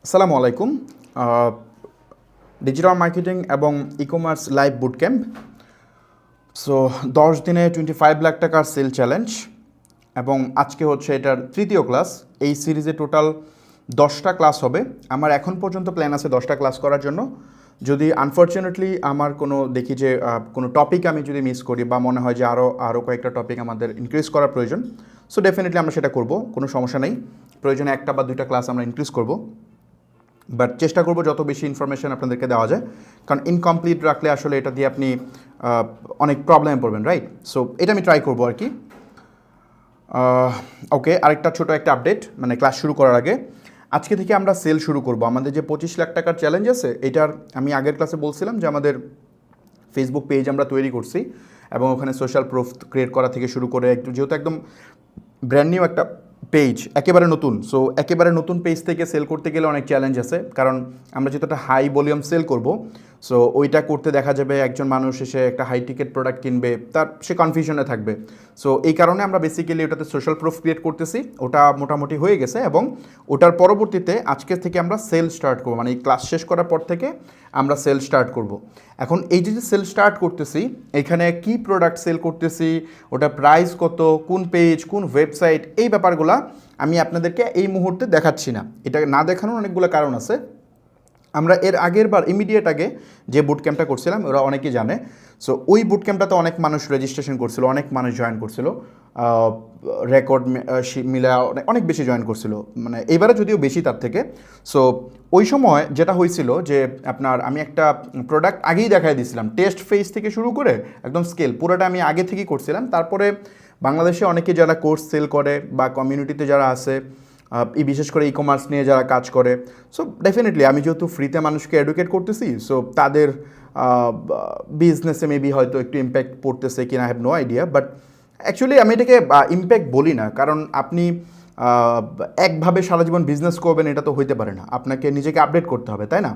আসসালামু আলাইকুম। Digital marketing এবং e commerce live boot camp. So 10 দিনে 25 লাখ টাকার সেল চ্যালেঞ্জ এবং আজকে হচ্ছে এটার তৃতীয় ক্লাস। এই সিরিজে টোটাল 10টা ক্লাস হবে। আমার এখন পর্যন্ত প্ল্যান আছে 10টা ক্লাস করার জন্য। যদি আনফর্চুনেটলি আমার কোনো দেখি যে কোনো টপিক আমি যদি মিস করি বা মনে হয় যে আরও কয়েকটা টপিক আমাদের ইনক্রিজ করার প্রয়োজন, সো ডেফিনেটলি আমরা সেটা করব, কোনো সমস্যা নেই। প্রয়োজনে একটা বা দুইটা ক্লাস আমরা ইনক্রিজ করব, বাট চেষ্টা করব যত বেশি ইনফরমেশন আপনাদেরকে দেওয়া যায়, কারণ ইনকমপ্লিট রাখলে আসলে এটা দিয়ে আপনি অনেক প্রবলেমে পড়বেন, রাইট? সো এটা আমি ট্রাই করবো আর কি। ওকে, আরেকটা ছোটো একটা আপডেট, মানে ক্লাস শুরু করার আগে, আজকে থেকে আমরা সেল শুরু করব। আমাদের যে 25 লাখ টাকার চ্যালেঞ্জ আছে, এটার আমি আগের ক্লাসে বলছিলাম যে আমাদের ফেসবুক পেজ আমরা তৈরি করছি এবং ওখানে সোশ্যাল প্রুফ ক্রিয়েট করা থেকে শুরু করে যেহেতু একদম ব্র্যান্ড নিউ একটা পেজ, একেবারে নতুন, সো একেবারে নতুন পেজ থেকে সেল করতে গেলে অনেক চ্যালেঞ্জ আছে, কারণ আমরা যেহেতু একটা হাই ভলিউম সেল করব, সো ওইটা করতে দেখা যাবে একজন মানুষ এসে একটা হাই টিকেট প্রোডাক্ট কিনবে, সে কনফিউশনে থাকবে। সো এই কারণে আমরা বেসিক্যালি ওটাতে সোশ্যাল প্রুফ ক্রিয়েট করতেছি। ওটা মোটামুটি হয়ে গেছে এবং ওটার পরবর্তীতে আজকে থেকে আমরা সেল স্টার্ট করবো, মানে এই ক্লাস শেষ করার পর থেকে আমরা সেল স্টার্ট করব। এখন এই যে সেল স্টার্ট করতেছি, এখানে কি প্রোডাক্ট সেল করতেছি, ওটা প্রাইস কত, কোন পেজ, কোন ওয়েবসাইট, এই ব্যাপারগুলো আমি আপনাদেরকে এই মুহূর্তে দেখাচ্ছি না। এটা না দেখানোর অনেকগুলো কারণ আছে। আমরা এর আগের বার ইমিডিয়েট আগে যে বুট ক্যাম্পটা করছিলাম, ওরা অনেকেই জানে। সো ওই বুট ক্যাম্পটাতে অনেক মানুষ রেজিস্ট্রেশন করছিল, অনেক মানুষ জয়েন করছিল, রেকর্ড মিলা অনেক বেশি জয়েন করছিল, মানে এবারে যদিও বেশি তার থেকে। সো ওই সময় যেটা হয়েছিল যে আমি একটা প্রোডাক্ট আগেই দেখাই দিয়েছিলাম, টেস্ট ফেজ থেকে শুরু করে একদম স্কেল পুরোটা আমি আগে থেকেই করছিলাম। তারপরে বাংলাদেশে অনেকে যারা কোর্স সেল করে বা কমিউনিটিতে যারা আছে, বিশেষ করে ই কমার্স নিয়ে যারা কাজ করে, সো ডেফিনেটলি আমি যেহেতু ফ্রিতে মানুষকে এডুকেট করতেছি, সো তাদের বিজনেসে মেবি হয়তো একটু ইম্প্যাক্ট পড়তেছে কিনা, I have no idea. But actually আমি এটাকে ইম্প্যাক্ট বলি না, কারণ আপনি একভাবে সারা জীবন বিজনেস করবেন এটা তো হইতে পারে না, আপনাকে নিজেকে আপডেট করতে হবে, তাই না?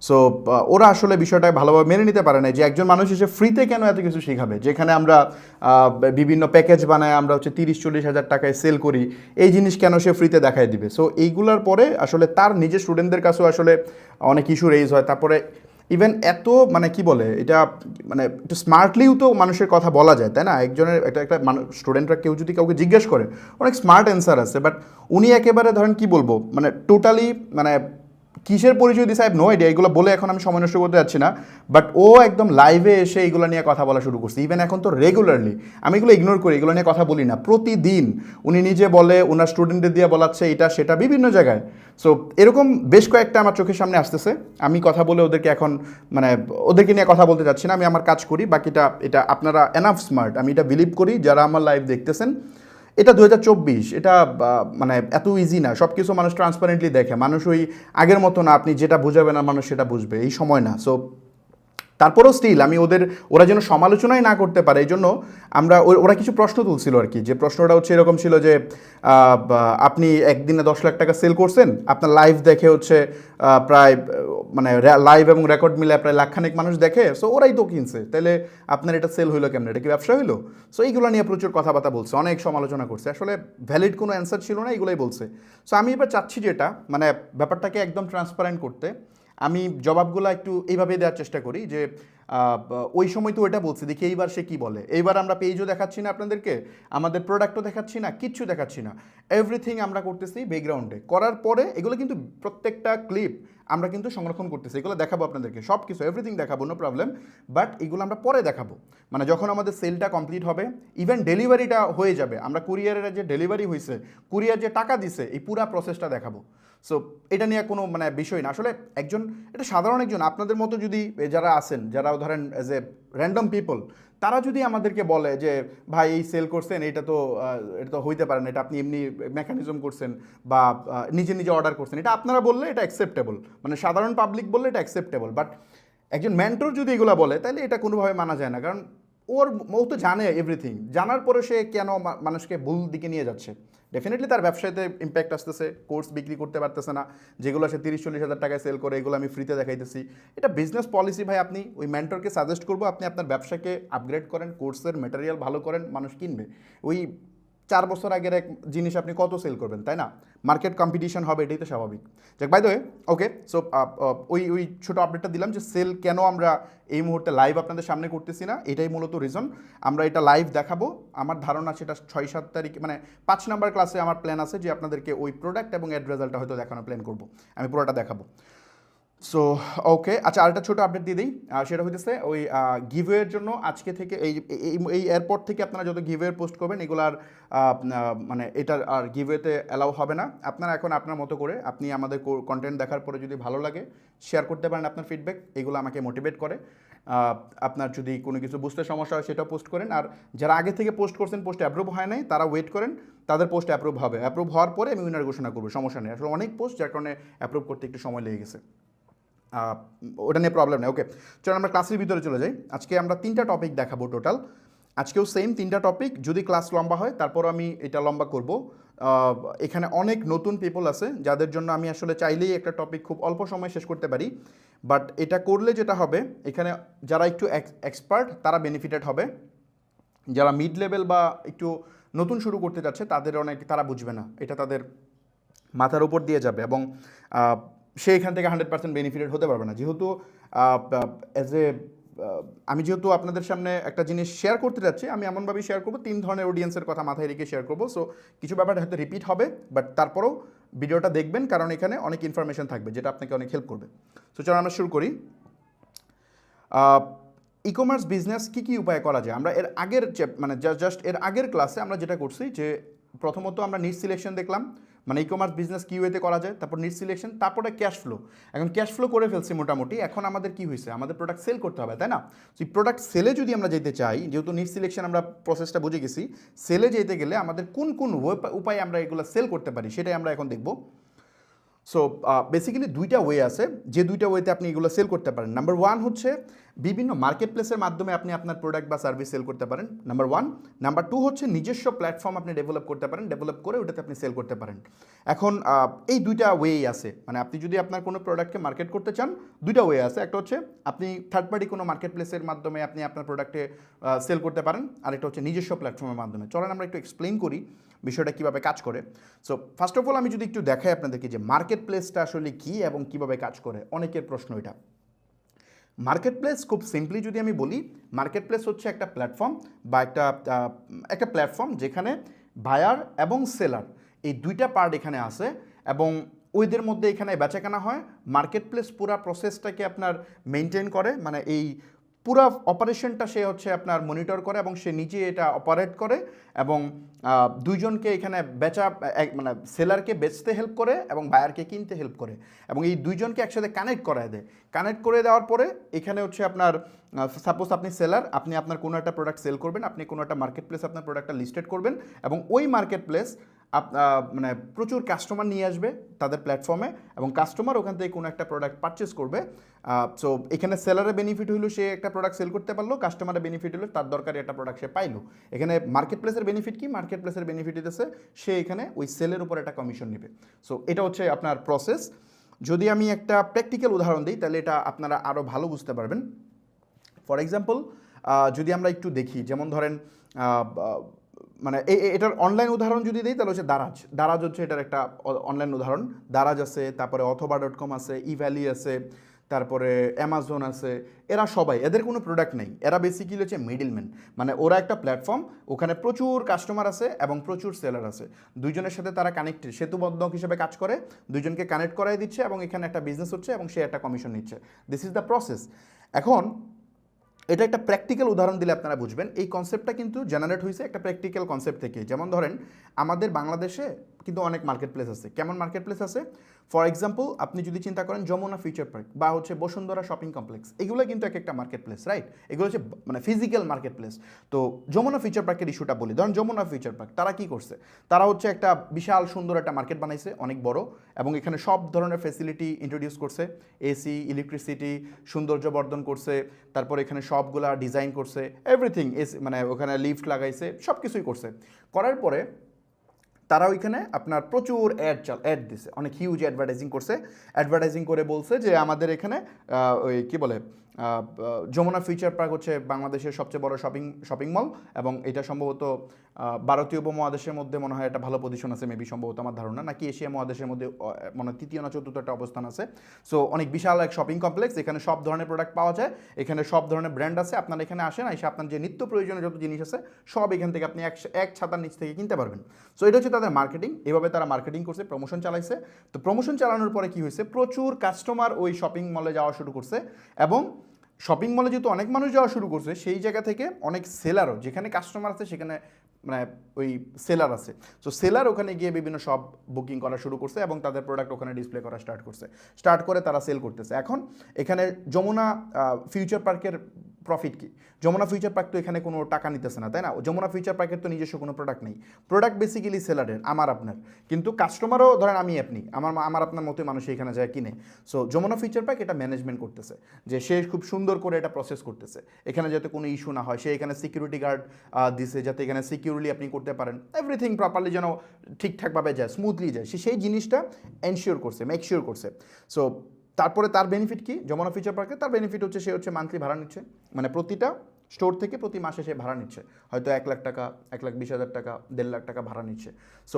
সো ওরা আসলে বিষয়টা ভালোভাবে মেনে নিতে পারে না যে একজন মানুষ এসে ফ্রিতে কেন এত কিছু শেখাবে, যেখানে আমরা বিভিন্ন প্যাকেজ বানায় আমরা হচ্ছে 30-40 হাজার টাকায় সেল করি, এই জিনিস কেন সে ফ্রিতে দেখায় দিবে? সো এইগুলোর পরে আসলে তার নিজের স্টুডেন্টদের কাছেও আসলে অনেক ইস্যু রেইজ হয়। তারপরে ইভেন এত মানে কি বলে এটা, মানে একটু স্মার্টলিও তো মানুষের কথা বলা যায়, তাই না? একজনের একটা মানুষ, স্টুডেন্টরা কেউ যদি কাউকে জিজ্ঞেস করে, অনেক স্মার্ট অ্যান্সার আছে, বাট উনি একেবারে ধরেন কি বলবো, মানে টোটালি মানে কিসের পরিচয় দিছে, আই হ্যাভ নো আইডিয়া। এগুলো বলে এখন আমি সময় নষ্ট করতে যাচ্ছি না, বাট ও একদম লাইভে এসে এগুলো নিয়ে কথা বলা শুরু করছে। ইভেন এখন তো রেগুলারলি, আমি এগুলো ইগনোর করি, এগুলো নিয়ে কথা বলি না, প্রতিদিন উনি নিজে বলে, ওনার স্টুডেন্টদের দিয়ে বলাচ্ছে এটা সেটা বিভিন্ন জায়গায়। সো এরকম বেশ কয়েকটা আমার চোখের সামনে আসতেছে। আমি কথা বলে ওদেরকে এখন মানে ওদেরকে নিয়ে কথা বলতে চাচ্ছি না, আমি আমার কাজ করি, বাকিটা এটা আপনারা এনাফ স্মার্ট, আমি এটা বিলিভ করি। যারা আমার লাইভ দেখতেছেন, এটা 2024, এটা মানে এত ইজি না, সব কিছু মানুষ ট্রান্সপারেন্টলি দেখে, মানুষ ওই আগের মতো না, আপনি যেটা বুঝাবেন না মানুষ সেটা বুঝবে, এই সময় না। সো তারপরেও স্টিল আমি ওরা যেন সমালোচনাই না করতে পারে, এই জন্য ওরা কিছু প্রশ্ন তুলছিল আর কি। যে প্রশ্নটা হচ্ছে এরকম ছিল যে আপনি একদিনে 10 লাখ টাকা সেল করছেন, আপনার লাইভ দেখে হচ্ছে প্রায় মানে লাইভ এবং রেকর্ড মিলে প্রায় লাখখানেক মানুষ দেখে, সো ওরাই তো কিনছে, তাহলে আপনার এটা সেল হইলো কেমন, এটা কি ব্যবসা হইলো? সো এইগুলো নিয়ে প্রচুর কথাবার্তা বলছে, অনেক সমালোচনা করছে, আসলে ভ্যালিড কোনো অ্যান্সার ছিল না, এগুলোই বলছে। সো আমি এবার চাচ্ছি যেটা মানে ব্যাপারটাকে একদম ট্রান্সপারেন্ট করতে, আমি জবাবগুলো একটু এইভাবেই দেওয়ার চেষ্টা করি যে ওই সময় তো ওইটা বলছি, দেখি এইবার সে কী বলে। এইবার আমরা পেজও দেখাচ্ছি না আপনাদেরকে, আমাদের প্রোডাক্টও দেখাচ্ছি না, কিচ্ছু দেখাচ্ছি না, এভরিথিং আমরা করতেছি ব্যাকগ্রাউন্ডে। করার পরে এগুলো কিন্তু প্রত্যেকটা ক্লিপ আমরা কিন্তু সংরক্ষণ করতেছি, এগুলো দেখাবো আপনাদেরকে, সব কিছু এভরিথিং দেখাবো, নো প্রবলেম। বাট এগুলো আমরা পরে দেখাবো, মানে যখন আমাদের সেলটা কমপ্লিট হবে, ইভেন ডেলিভারিটা হয়ে যাবে, আমরা কুরিয়ারের যে ডেলিভারি হয়েছে, কুরিয়ার যে টাকা দিছে, এই পুরা প্রসেসটা দেখাবো। সো এটা নিয়ে কোনো মানে বিষয় না আসলে। এটা সাধারণ একজন আপনাদের মতো যদি যারা আছেন, যারা ধরেন এজ এ র্যান্ডম পিপল, তারা যদি আমাদেরকে বলে যে ভাই এই সেল করছেন, এটা তো হইতে পারে না, এটা আপনি এমনি মেকানিজম করছেন বা নিজে নিজে অর্ডার করছেন, এটা আপনারা বললে এটা অ্যাকসেপ্টেবল, মানে সাধারণ পাবলিক বললে এটা অ্যাকসেপ্টেবল। বাট একজন মেন্টর যদি এগুলো বলে, তাহলে এটা কোনোভাবে মানা যায় না, কারণ ও তো জানে এভরিথিং, জানার পরে সে কেন মানুষকে ভুল দিকে নিয়ে যাচ্ছে? ডেফিনেটলি তার ব্যবসাতে ইম্প্যাক্ট আসতেছে, কোর্স বিক্রি করতে পারতেছে না, যেগুলো সে 30-40 হাজার টাকায় সেল করে, এগুলো আমি ফ্রিতে দেখাইতেছি। এটা বিজনেস পলিসি ভাই, আপনি ওই মেন্টরকে সাজেস্ট করবো আপনি আপনার ব্যবসাকে আপগ্রেড করেন, কোর্সের ম্যাটেরিয়াল ভালো করেন, মানুষ কিনবে। ওই 4 বছর আগের এক জিনিস আপনি কত সেল করবেন, তাই না? মার্কেট কম্পিটিশন হবে, এটাই তো স্বাভাবিক। যাক, by the way, okay, so ওই ছোটো আপডেটটা দিলাম যে সেল কেন আমরা এই মুহূর্তে লাইভ আপনাদের সামনে করতেছি না, এটাই মূলত রিজন। আমরা এটা লাইভ দেখাবো, আমার ধারণা সেটা 6-7 তারিখ, মানে 5 নাম্বার ক্লাসে আমার প্ল্যান আছে যে আপনাদেরকে ওই প্রোডাক্ট এবং অ্যাড রেজাল্টটা হয়তো দেখানোর প্ল্যান করবো, আমি পুরোটা দেখাবো। সো ওকে, আচ্ছা, আরেকটা ছোটো আপডেট দিয়ে দিই, সেটা হইতেছে ওই গিভওয়ের জন্য আজকে থেকে এই এয়ারপোর্ট থেকে আপনারা যত গিভওয়ে পোস্ট করবেন এগুলার মানে এটার আর গিভওয়েতে অ্যালাউ হবে না। আপনারা এখন আপনার মতো করে আপনি আমাদের কন্টেন্ট দেখার পরে যদি ভালো লাগে শেয়ার করতে পারেন আপনার ফিডব্যাক, এগুলো আমাকে মোটিভেট করে। আপনার যদি কোনো কিছু বুঝতে সমস্যা হয় সেটাও পোস্ট করেন, আর যারা আগে থেকে পোস্ট করছেন পোস্ট অ্যাপ্রুভ হয় নাই তারা ওয়েট করেন, তাদের পোস্ট অ্যাপ্রুভ হবে, অ্যাপ্রুভ হওয়ার পরে আমি উইনার ঘোষণা করবো, সমস্যা নেই। আসলে অনেক পোস্ট যার কারণে অ্যাপ্রুভ করতে একটু সময় লেগে গেছে, ওটা নিয়ে প্রবলেম নেই। ওকে, চলো আমরা ক্লাসের ভিতরে চলে যাই। আজকে আমরা 3টা টপিক দেখাবো টোটাল, আজকেও সেম 3টা টপিক, যদি ক্লাস লম্বা হয় তারপর আমি এটা লম্বা করব। এখানে অনেক নতুন পিপল আছে যাদের জন্য আমি আসলে চাইলেই একটা টপিক খুব অল্প সময় শেষ করতে পারি, বাট এটা করলে যেটা হবে, এখানে যারা একটু এক্সপার্ট তারা বেনিফিটেড হবে, যারা মিড লেভেল বা একটু নতুন শুরু করতে যাচ্ছে তারা বুঝবে না, এটা তাদের মাথার উপর দিয়ে যাবে এবং সে এখান থেকে 100% বেনিফিটেড হতে পারবে না। যেহেতু আমি যেহেতু আপনাদের সামনে একটা জিনিস শেয়ার করতে যাচ্ছি, আমি এমনভাবেই শেয়ার করবো, 3 ধরনের অডিয়েন্সের কথা মাথায় রেখে শেয়ার করবো। সো কিছু ব্যাপার হয়তো রিপিট হবে, বাট তারপরেও ভিডিওটা দেখবেন, কারণ এখানে অনেক ইনফরমেশন থাকবে যেটা আপনাকে অনেক হেল্প করবে। সো চলো আমরা শুরু করি। ই কমার্স বিজনেস কী উপায়ে করা যায়, আমরা এর আগের জাস্ট এর আগের ক্লাসে আমরা যেটা করছি যে প্রথমত আমরা নিট সিলেকশন দেখলাম, মানে ই কমার্স বিজনেস কী ওয়েতে করা যায়, তারপর নিট সিলেকশন, তারপরে ক্যাশ ফ্লো। এখন ক্যাশ ফ্লো করে ফেলছি মোটামুটি, এখন আমাদের কি হয়েছে, আমাদের প্রোডাক্ট সেল করতে হবে, তাই না? সেই প্রোডাক্ট সেলে যদি আমরা যেতে চাই, যেহেতু নিট সিলেকশন আমরা প্রসেসটা বুঝে গেছি, সেলে যেতে গেলে আমাদের কোন কোন উপায়ে আমরা এগুলো সেল করতে পারি সেটাই আমরা এখন দেখব। সো বেসিক্যালি 2টা ওয়ে আছে, যে 2টা ওয়েতে আপনি এগুলো সেল করতে পারেন। নাম্বার 1 হচ্ছে বিভিন্ন মার্কেট প্লেসের মাধ্যমে আপনি আপনার প্রোডাক্ট বা সার্ভিস সেল করতে পারেন, নাম্বার 1। নাম্বার 2 হচ্ছে নিজস্ব প্ল্যাটফর্ম আপনি ডেভেলপ করতে পারেন, ডেভেলপ করে ওটাতে আপনি সেল করতে পারেন। এখন এই 2টা ওয়েই আছে, মানে আপনি যদি আপনার কোনো প্রোডাক্টকে মার্কেট করতে চান 2টা ওয়ে আছে। একটা হচ্ছে আপনি থার্ড পার্টি কোনো মার্কেট প্লেসের মাধ্যমে আপনি আপনার প্রোডাক্টে সেল করতে পারেন, আর একটা হচ্ছে নিজস্ব প্ল্যাটফর্মের মাধ্যমে। চলেন আমরা একটু এক্সপ্লেইন করি বিষয়টা কীভাবে কাজ করে। সো ফার্স্ট অফ অল আমি যদি একটু দেখাই আপনাদেরকে যে মার্কেট প্লেসটা আসলে কী এবং কীভাবে কাজ করে, অনেকের প্রশ্ন এটা। মার্কেট প্লেস খুব সিম্পলি যদি আমি বলি, মার্কেট প্লেস হচ্ছে একটা প্ল্যাটফর্ম বা একটা প্ল্যাটফর্ম যেখানে বায়ার এবং সেলার এই 2টা পার্ট এখানে আছে এবং ওইদের মধ্যে এখানে বেচাকেনা হয়। মার্কেট প্লেস পুরা প্রসেসটাকে আপনার মেনটেন করে, মানে এই পুরো অপারেশনটা সে হচ্ছে আপনার মনিটর করে এবং সে নিজে এটা অপারেট করে এবং দুইজনকে এখানে মানে সেলারকে বেচতে হেল্প করে এবং বায়ারকে কিনতে হেল্প করে এবং এই দুইজনকে একসাথে কানেক্ট করায় দেয়। কানেক্ট করে দেওয়ার পরে এখানে হচ্ছে আপনার সাপোজ আপনি সেলার, আপনি আপনার কোনো একটা প্রোডাক্ট সেল করবেন, আপনি কোনো একটা মার্কেট প্লেস আপনার প্রোডাক্টটা লিস্টেড করবেন এবং ওই মার্কেট প্লেস মানে প্রচুর কাস্টমার নিয়ে আসবে তাদের প্ল্যাটফর্মে এবং কাস্টমার ওখান থেকে কোনো একটা প্রোডাক্ট পারচেস করবে। সো এখানে সেলারের বেনিফিট হইলো সে একটা প্রোডাক্ট সেল করতে পারলো, কাস্টমারের বেনিফিট হলো তার দরকারি একটা প্রোডাক্ট সে পাইলো। এখানে মার্কেট প্লেসের বেনিফিট কি, মার্কেট প্লেসের বেনিফিট হইতেছে সে এখানে ওই সেলের উপর একটা কমিশন নেবে। সো এটা হচ্ছে আপনার প্রসেস। যদি আমি একটা প্র্যাকটিক্যাল উদাহরণ দিই তাহলে এটা আপনারা আরও ভালো বুঝতে পারবেন। ফর এক্সাম্পল যদি আমরা একটু দেখি, যেমন ধরেন মানে এটার অনলাইন উদাহরণ যদি দিই তাহলে হচ্ছে দারাজ হচ্ছে এটার একটা অনলাইন উদাহরণ। দারাজ আছে, তারপরে অথবা.com আছে, ইভ্যালি আছে, তারপরে অ্যামাজন আছে। এরা সবাই, এদের কোনো প্রোডাক্ট নেই, এরা বেসিক্যালি হচ্ছে মিডলম্যান, মানে ওরা একটা প্ল্যাটফর্ম, ওখানে প্রচুর কাস্টমার আছে এবং প্রচুর সেলার আছে, দুইজনের সাথে তারা কানেক্টেড, সেতুবদ্ধক হিসেবে কাজ করে, দুইজনকে কানেক্ট করাই দিচ্ছে এবং এখানে একটা বিজনেস হচ্ছে এবং সে একটা কমিশন নিচ্ছে। This is the process. এখন এটা একটা প্র্যাকটিক্যাল উদাহরণ দিলে আপনারা বুঝবেন। এই কনসেপ্টটা কিন্তু জেনারেট হয়েছে একটা প্র্যাকটিক্যাল কনসেপ্ট থেকে। যেমন ধরেন আমাদের বাংলাদেশে কিন্তু অনেক মার্কেট প্লেস আছে। কেমন মার্কেট প্লেস আছে? ফর এক্সাম্পল আপনি যদি চিন্তা করেন যমুনা ফিউচার পার্ক বা হচ্ছে বসুন্ধরা শপিং কমপ্লেক্স, এগুলো কিন্তু এক একটা মার্কেট প্লেস, রাইট? এগুলো হচ্ছে মানে ফিজিক্যাল মার্কেট প্লেস। তো যমুনা ফিউচার পার্কের ইস্যুটা বলি, ধরেন যমুনা ফিউচার পার্ক তারা কি করছে, তারা হচ্ছে একটা বিশাল সুন্দর একটা মার্কেট বানাইছে, অনেক বড়, এবং এখানে সব ধরনের ফেসিলিটি ইন্ট্রোডিউস করছে, এসি, ইলেকট্রিসিটি, সৌন্দর্য বর্ধন করছে, তারপর এখানে সবগুলা ডিজাইন করছে, এভরিথিং, মানে ওখানে লিফট লাগাইছে, সব কিছুই করছে। করার পরে তারা ওইখানে আপনার প্রচুর অ্যাড দিছে, অনেক হিউজ অ্যাডভার্টাইজিং করছে, অ্যাডভার্টাইজিং করে বলছে যে আমাদের এখানে ওই কী বলে যমুনা ফিউচার পার্ক হচ্ছে বাংলাদেশের সবচেয়ে বড় শপিং মল, এবং এটা সম্ভবত ভারতীয় উপমহাদেশের মধ্যে মনে হয় একটা ভালো পজিশন আছে, মেবি সম্ভবত আমার ধারণা, নাকি এশিয়া মহাদেশের মধ্যে মনে তৃতীয় না চতুর্থ একটা অবস্থান আছে। সো অনেক বিশাল এক শপিং কমপ্লেক্স, এখানে সব ধরনের প্রোডাক্ট পাওয়া যায়, এখানে সব ধরনের ব্র্যান্ড আছে। আপনারা এখানে আসেন, এসে আপনার যে নিত্য প্রয়োজনীয় যত জিনিস আছে সব এখান থেকে আপনি এক ছাতার নিচ থেকে কিনতে পারবেন। সো এটা হচ্ছে তাদের মার্কেটিং, এভাবে তারা মার্কেটিং করছে, প্রমোশন চালাইছে। তো প্রমোশন চালানোর পরে কী হয়েছে, প্রচুর কাস্টমার ওই শপিং মলে যাওয়া শুরু করছে, এবং শপিং মলে যেহেতু অনেক মানুষ যাওয়া শুরু করছে, সেই জায়গা থেকে অনেক সেলারও, যেখানে কাস্টমার আছে সেখানে মানে ওই সেলার আছে, সো সেলার ওখানে গিয়ে বিভিন্ন শপ বুকিং করা শুরু করছে এবং তাদের প্রোডাক্ট ওখানে ডিসপ্লে করা স্টার্ট করে তারা সেল করতেছে। এখন এখানে যমুনা ফিউচার পার্কের প্রফিট কি? যমুনা ফিউচার পার্ক তো এখানে কোনো টাকা নিতেছে না, তাই না? যমুনা ফিউচার পার্কের তো নিজস্ব কোনো প্রোডাক্ট নেই, প্রোডাক্ট বেসিক্যালি সেলারের, আমার আপনার, কিন্তু কাস্টমারও ধরেন আপনি আমার আপনার মতো মানুষ এখানে যায় কিনে। সো যমুনা ফিউচার পার্ক এটা ম্যানেজমেন্ট করতেছে, যে সে খুব সুন্দর করে এটা প্রসেস করতেছে, এখানে যাতে কোনো ইস্যু না হয়, সে এখানে সিকিউরিটি গার্ড দিছে যাতে এখানে সিকিউরলি আপনি করতে পারেন, এভরিথিং প্রপারলি যেন ঠিকঠাকভাবে যায়, স্মুথলি যায়, সে সেই জিনিসটা এনশিওর করছে, মেকশিওর করছে। সো তারপরে তার বেনিফিট কি যমুনা ফিউচার পার্কে? তার বেনিফিট হচ্ছে সে হচ্ছে মান্থলি ভাড়া নিচ্ছে, মানে প্রতিটা স্টোর থেকে প্রতি মাসে সে ভাড়া নিচ্ছে, হয়তো 1 লাখ টাকা, 1,20,000 টাকা, 1.5 লাখ টাকা ভাড়া নিচ্ছে। সো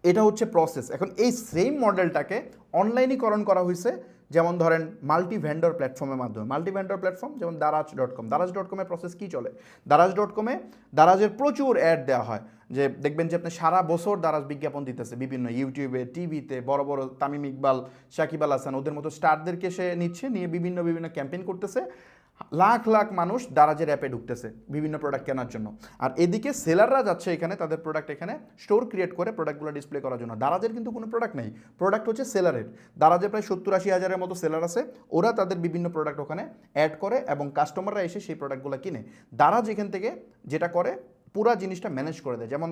এটা হচ্ছে প্রসেস। এখন এই সেম মডেলটাকে অনলাইনীকরণ করা হয়েছে, যেমন ধরেন মাল্টি ভেন্ডর প্ল্যাটফর্মের মাধ্যমে। মাল্টি ভেন্ডর প্ল্যাটফর্ম যেমন দারাজ.com। দারাজ.com-এর প্রসেস কী চলে? দারাজ.com-এ দারাজের প্রচুর অ্যাড দেওয়া হয়, যে দেখবেন যে আপনি সারা বছর দারাজ বিজ্ঞাপন দিতেছে বিভিন্ন ইউটিউবে, টিভিতে, বড় বড় তামিম ইকবাল, সাকিব আল হাসান, ওদের মতো স্টারদেরকে সে নিয়ে বিভিন্ন ক্যাম্পেইন করতেছে, লাখ লাখ মানুষ দারাজের অ্যাপে ঢুকতেছে বিভিন্ন প্রোডাক্ট কেনার জন্য। আর এদিকে সেলাররা যাচ্ছে এখানে তাদের প্রোডাক্ট এখানে স্টোর ক্রিয়েট করে প্রোডাক্টগুলো ডিসপ্লে করার জন্য। দারাজের কিন্তু কোনো প্রোডাক্ট নেই, প্রোডাক্ট হচ্ছে সেলারের। দারাজে প্রায় 70-80 হাজারের মতো সেলার আছে, ওরা তাদের বিভিন্ন প্রোডাক্ট ওখানে অ্যাড করে এবং কাস্টমাররা এসে সেই প্রোডাক্টগুলো কিনে। দারাজ এখান থেকে যেটা করে পুরা জিনিসটা ম্যানেজ করে দেয়। যেমন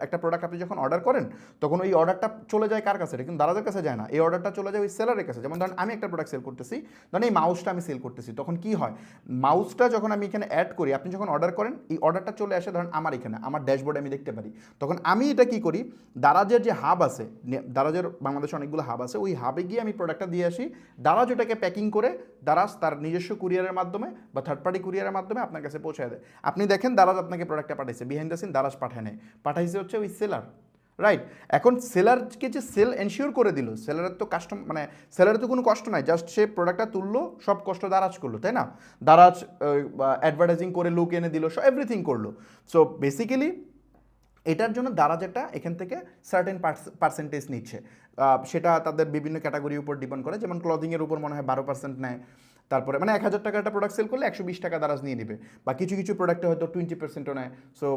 একটা প্রোডাক্ট আপনি যখন অর্ডার করেন তখন ওই অর্ডারটা চলে যায় কার কাছে? কিন্তু দারাজের কাছে যায় না, এই অর্ডারটা চলে যায় ওই সেলারের কাছে। যেমন ধরেন আমি একটা প্রোডাক্ট সেল করতেছি, ধরেন এই মাউসটা আমি সেল করতেছি, তখন কি হয়, মাউসটা যখন আমি এখানে অ্যাড করি, আপনি যখন অর্ডার করেন এই অর্ডারটা চলে আসে ধরেন আমার এখানে, আমার ড্যাশবোর্ডে আমি দেখতে পারি। তখন আমি এটা কি করি, দারাজের যে হাব আছে, দারাজের বাংলাদেশে অনেকগুলো হাব আছে, ওই হাবে গিয়ে আমি প্রোডাক্টটা দিয়ে আসি, দারাজ ওটাকে প্যাকিং করে দারাজ তার নিজস্ব কুরিয়ারের মাধ্যমে বা থার্ড পার্টি কুরিয়ারের মাধ্যমে আপনার কাছে পৌঁছায় দেয়। আপনি দেখেন দারাজ আপনাকে প্রোডাক্টটা পাঠাইছে, বিহাইন্ড দ্য সিন দারাজ পাঠাইছে হচ্ছে ওই সেলার, রাইট? এখন সেলারকে যে সেল এনশিওর করে দিল, সেলারের তো সেলারের তো কোনো কষ্ট নাই, জাস্ট সে প্রোডাক্টটা তুললো, সব কষ্ট দারাজ করলো, তাই না? দারাজ অ্যাডভার্টাইজিং করে লোক এনে দিল, সব এভরিথিং করলো। সো বেসিক্যালি এটার জন্য দারাজ একটা এখান থেকে সার্টেন পার্সেন্টেজ নিচ্ছে, সেটা তাদের বিভিন্ন ক্যাটাগরির উপর ডিপেন্ড করে। যেমন ক্লদিংয়ের উপর মনে হয় 12% নেয়, তারপরে মানে 1,000 টাকা একটা প্রোডাক্ট সেল করলে 120 টাকা দারাজ নিয়ে নেবে, বা কিছু প্রোডাক্টে হয়তো 20%ও নেয়। সো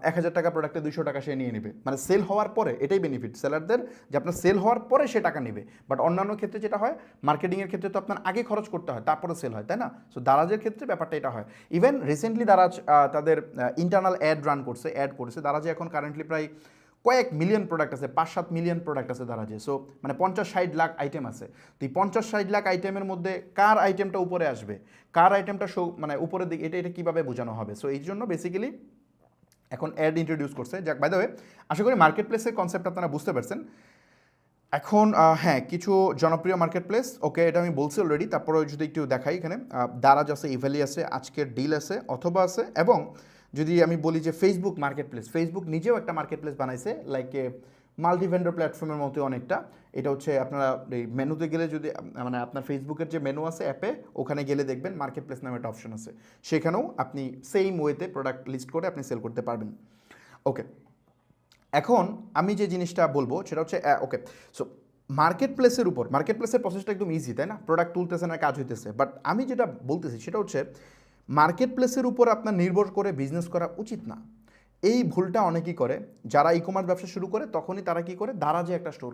1,000 টাকা প্রোডাক্টে 200 টাকা সে নিয়ে নেবে, মানে সেল হওয়ার পরে। এটাই বেনিফিট সেলারদের, যে আপনার সেল হওয়ার পরে সে টাকা নেবে। বাট অন্যান্য ক্ষেত্রে যেটা হয়, মার্কেটিংয়ের ক্ষেত্রে তো আপনার আগে খরচ করতে হয়, তারপরে সেল হয়, তাই না? সো দারাজের ক্ষেত্রে ব্যাপারটা এটা হয়। ইভেন রিসেন্টলি দারাজ তাদের ইন্টারনাল অ্যাড করেছে। দারাজে এখন কারেন্টলি প্রায় কয়েক মিলিয়ন প্রোডাক্ট আছে, 5-7 মিলিয়ন প্রোডাক্ট আছে দারাজে। সো মানে 50-60 লাখ আইটেম আছে। তো এই 50-60 লাখ আইটেমের মধ্যে কার আইটেমটা উপরে আসবে, কার আইটেমটা মানে উপরের দিকে, এটা কীভাবে বোঝানো হবে? সো এই জন্য বেসিক্যালি এখন অ্যাড ইন্ট্রোডিউস করছে। যাক, বাই দ্য ওয়ে, আশা করি মার্কেট প্লেসের কনসেপ্ট আপনারা বুঝতে পারছেন। এখন হ্যাঁ, কিছু জনপ্রিয় মার্কেট প্লেস, ওকে, এটা আমি বলছি অলরেডি, তারপরে যদি একটু দেখাই, এখানে দারাজ আছে, ইভ্যালি আছে, আজকের ডিল আছে, অথবা আছে, এবং যদি আমি বলি যে ফেসবুক মার্কেট প্লেস, ফেসবুক নিজেও একটা মার্কেট প্লেস বানাইছে, লাইক মাল্টি ভেন্ডর প্ল্যাটফর্মের মতো অনেকটা। এটা হচ্ছে আপনারা এই মেনুতে গেলে, যদি মানে আপনার ফেসবুকের যে মেনু আছে অ্যাপে, ওখানে গেলে দেখবেন মার্কেট প্লেস নামে একটা অপশন আছে, সেখানেও আপনি সেম ওয়েতে প্রোডাক্ট লিস্ট করে আপনি সেল করতে পারবেন। ওকে, এখন আমি যে জিনিসটা বলবো সেটা হচ্ছে ওকে, সো মার্কেট প্লেসের প্রসেসটা একদম ইজি, তাই না? প্রোডাক্ট তুলতেছে না, কাজ হইতেছে। বাট আমি যেটা বলতেছি সেটা হচ্ছে মার্কেট প্লেসের উপর আপনার নির্ভর করে বিজনেস করা উচিত না। এই ভুলটা অনেকেই করে, যারা ই কমার্স ব্যবসা শুরু করে তখনই তারা কী করে, দারাজে একটা স্টোর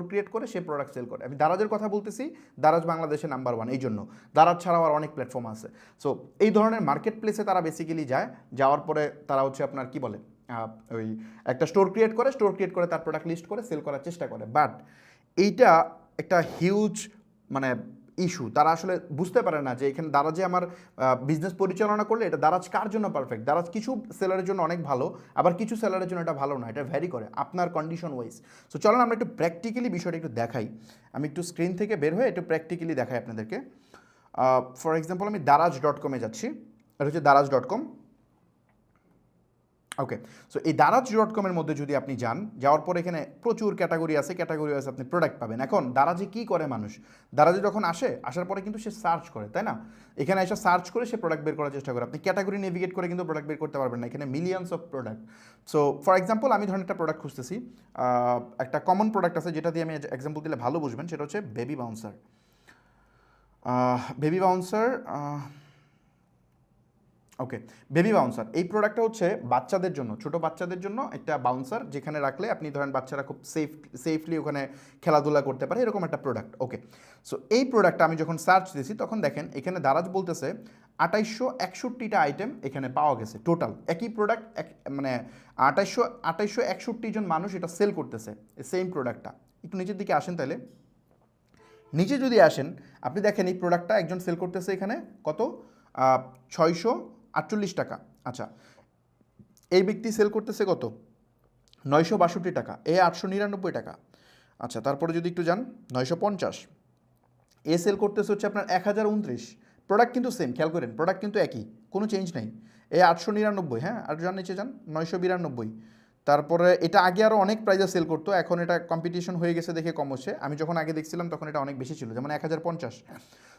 ক্রিয়েট করে সে প্রোডাক্ট সেল করে। আমি দারাজের কথা বলতেছি, দারাজ বাংলাদেশে নাম্বার 1, এই জন্য। দারাজ ছাড়াও আর অনেক প্ল্যাটফর্ম আছে। সো এই ধরনের মার্কেট প্লেসে তারা বেসিক্যালি যায়, যাওয়ার পরে তারা হচ্ছে আপনার কী বলে, ওই একটা স্টোর ক্রিয়েট করে তার প্রোডাক্ট লিস্ট করে সেল করার চেষ্টা করে। বাট এইটা একটা হিউজ মানে ইস্যু, তারা আসলে বুঝতে পারে না যে এখানে দারাজে আমার বিজনেস পরিচালনা করলে এটা দারাজ কার জন্য পারফেক্ট। দারাজ কিছু সেলারের জন্য অনেক ভালো, আবার কিছু সেলারের জন্য এটা ভালো না, এটা ভ্যারি করে আপনার কন্ডিশন ওয়াইজ। সো চলেন আমরা একটু প্র্যাকটিক্যালি বিষয়টা একটু দেখাই। আমি একটু স্ক্রিন থেকে বের হয়ে একটু প্র্যাকটিক্যালি দেখাই আপনাদেরকে। ফর এক্সাম্পল আমি daraz.com যাচ্ছি, এটা হচ্ছে daraz.com। ওকে, সো এই daraz.com এর মধ্যে যদি আপনি যান, যাওয়ার পর এখানে প্রচুর ক্যাটাগরি আছে, আপনি প্রোডাক্ট পাবেন। এখন দারাজে কী করে মানুষ, দারাজে যখন আসার পরে কিন্তু সে সার্চ করে, তাই না? এখানে এসে সার্চ করে সে প্রোডাক্ট বের করার চেষ্টা করে। আপনি ক্যাটাগরি নেভিগেট করে কিন্তু প্রোডাক্ট বের করতে পারবেন না, এখানে millions of product. So for example আমি ধরেন একটা প্রোডাক্ট খুঁজতেছি, একটা কমন প্রোডাক্ট আছে যেটা দিয়ে আমি এক্সাম্পল দিলে ভালো বুঝবেন, সেটা হচ্ছে বেবি বাউন্সার। ওকে, বেবি বাউন্সার এই প্রোডাক্টটা হচ্ছে বাচ্চাদের জন্য, ছোট বাচ্চাদের জন্য একটা বাউন্সার, যেখানে রাখলে আপনি ধরেন বাচ্চারা খুব সেফলি ওখানে খেলাধুলা করতে পারে, এরকম একটা প্রোডাক্ট। ওকে, সো এই প্রোডাক্টটা আমি যখন সার্চ দিয়েছি তখন দেখেন এখানে দারাজ বলতেছে 2861টা আইটেম এখানে পাওয়া গেছে টোটাল, একই প্রোডাক্ট, মানে 2861 জন মানুষ এটা সেল করতেছে সেম প্রোডাক্টটা। একটু নিচের দিকে আসেন, তাহলে নিচে যদি আসেন আপনি দেখেন এই প্রোডাক্টটা একজন সেল করতেছে এখানে কত, 648 টাকা। আচ্ছা, এই ব্যক্তি সেল করতেছে কত, 962 টাকা, 899 টাকা। আচ্ছা, তারপরে যদি একটু যান 950, সেল করতেছে হচ্ছে আপনার 1029। প্রোডাক্ট কিন্তু সেম, খেয়াল করেন প্রোডাক্ট কিন্তু একই, কোনো চেঞ্জ নেই। 899, হ্যাঁ, আর যান নিচে যান 992। তারপরে এটা আগে আরও অনেক প্রাইজে সেল করতো, এখন এটা কম্পিটিশন হয়ে গেছে দেখে কম হচ্ছে। আমি যখন আগে দেখছিলাম তখন এটা অনেক বেশি ছিল, যেমন 1050।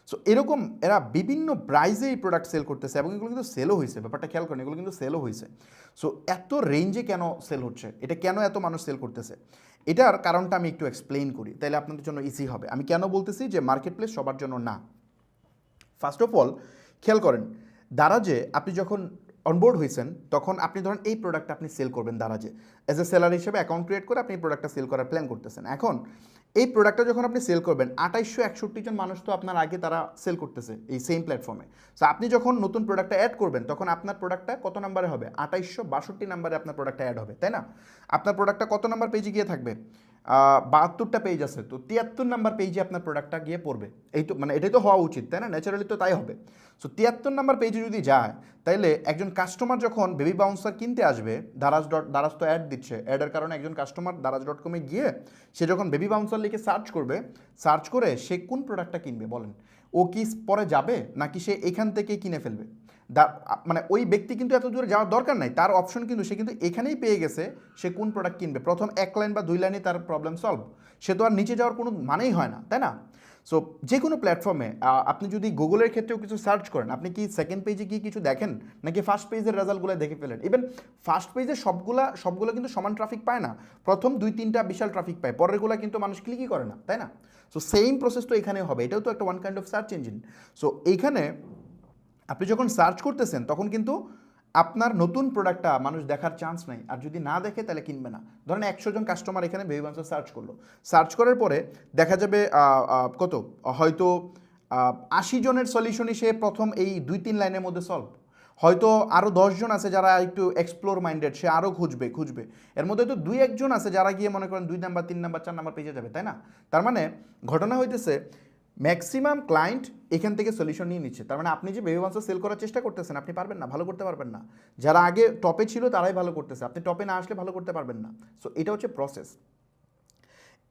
সো এরকম এরা বিভিন্ন প্রাইজে এই প্রোডাক্ট সেল করতেছে, এবং এগুলো কিন্তু সেলও হয়েছে, ব্যাপারটা খেয়াল করেন, এগুলো কিন্তু সেলও হয়েছে। সো এত রেঞ্জে কেন সেল হচ্ছে, এটা কেন এত মানুষ সেল করতেছে, এটার কারণটা আমি একটু এক্সপ্লেইন করি, তাহলে আপনাদের জন্য ইজি হবে। আমি কেন বলতেছি যে মার্কেট প্লেস সবার জন্য না। ফার্স্ট অফ অল খেয়াল করেন, দারাজে আপনি যখন অনবোর্ড হয়েছেন তখন আপনি ধরেন এই প্রোডাক্টটা আপনি সেল করবেন দারাজে, অ্যাজ এ সেলার হিসেবে অ্যাকাউন্ট ক্রিয়েট করে আপনি এই প্রোডাক্টটা সেল করার প্ল্যান করতেছেন। এখন এই প্রোডাক্টটা যখন আপনি সেল করবেন, 2861 জন মানুষ তো আপনার আগে তারা সেল করতেছে এই সেম প্ল্যাটফর্মে। সো আপনি যখন নতুন প্রোডাক্টটা অ্যাড করবেন তখন আপনার প্রোডাক্টটা কত নাম্বারে হবে, 2862 নাম্বারে আপনার প্রোডাক্টটা অ্যাড হবে, তাই না? আপনার প্রোডাক্টটা কত নাম্বার পেজে গিয়ে থাকবে, 72টা পেজ আছে, তো 73 নাম্বার পেজে আপনার প্রোডাক্টটা গিয়ে পড়বে। এই তো মানে এটাই তো হওয়া উচিত, তাই না? ন্যাচারালি তো তাই হবে। সো 73 নাম্বার পেজে যদি যায়, তাইলে একজন কাস্টমার যখন বেবি বাউন্সার কিনতে আসবে, দারাজ তো অ্যাড দিচ্ছে, অ্যাডের কারণে একজন কাস্টমার daraz.com গিয়ে সে যখন বেবি বাউন্সার লিখে সার্চ করবে, সার্চ করে সে কোন প্রোডাক্টটা কিনবে বলেন, ও কি পরে যাবে নাকি সে এখান থেকেই কিনে ফেলবে? মানে ওই ব্যক্তি কিন্তু এত দূরে যাওয়ার দরকার নাই, তার অপশন কিন্তু সে কিন্তু এখানেই পেয়ে গেছে সে কোন প্রোডাক্ট কিনবে। প্রথম 1 লাইন বা 2 লাইনে তার প্রবলেম সলভ, সে তো আর নিচে যাওয়ার কোনো মানেই হয় না, তাই না? সো যে কোনো প্ল্যাটফর্মে আপনি যদি গুগলের ক্ষেত্রেও কিছু সার্চ করেন, আপনি কি সেকেন্ড পেজে গিয়ে কিছু দেখেন নাকি ফার্স্ট পেজের রেজাল্টগুলো দেখে ফেলেন? ইভেন ফার্স্ট পেজে সবগুলো কিন্তু সমান ট্রাফিক পায় না, প্রথম 2-3টা বিশাল ট্রাফিক পায়, পরেরগুলো কিন্তু মানুষ ক্লিকই করে না, তাই না? সো সেম প্রসেস তো এখানে হবে, এটাও তো একটা one kind of search engine. So এইখানে আপনি যখন সার্চ করতেছেন তখন কিন্তু আপনার নতুন প্রোডাক্টটা মানুষ দেখার চান্স নাই, আর যদি না দেখে তাহলে কিনবে না। ধরেন 100 জন কাস্টমার এখানে বেবি বাউন্সার সার্চ করলো, সার্চ করার পরে দেখা যাবে কত, হয়তো 80 জনের সলিউশনই সে প্রথম এই 2-3 লাইনের মধ্যে সলভ। হয়তো আরও 10 জন আছে যারা একটু এক্সপ্লোর মাইন্ডেড, সে আরও খুঁজবে, এর মধ্যে তো 2-1 জন আছে যারা গিয়ে মনে করেন 2 নাম্বার 3 নাম্বার 4 নাম্বার পেজে যাবে, তাই না? তার মানে ঘটনা হইতেছে ম্যাক্সিমাম ক্লায়েন্ট এখান থেকে সলিউশন নিয়ে নিচ্ছে। তার মানে আপনি যে বেবি বাউন্সার সেল করার চেষ্টা করতেছেন, আপনি পারবেন না, ভালো করতে পারবেন না। যারা আগে টপে ছিল তারাই ভালো করতেছে, আপনি টপে না আসলে ভালো করতে পারবেন না। সো এটা হচ্ছে প্রসেস।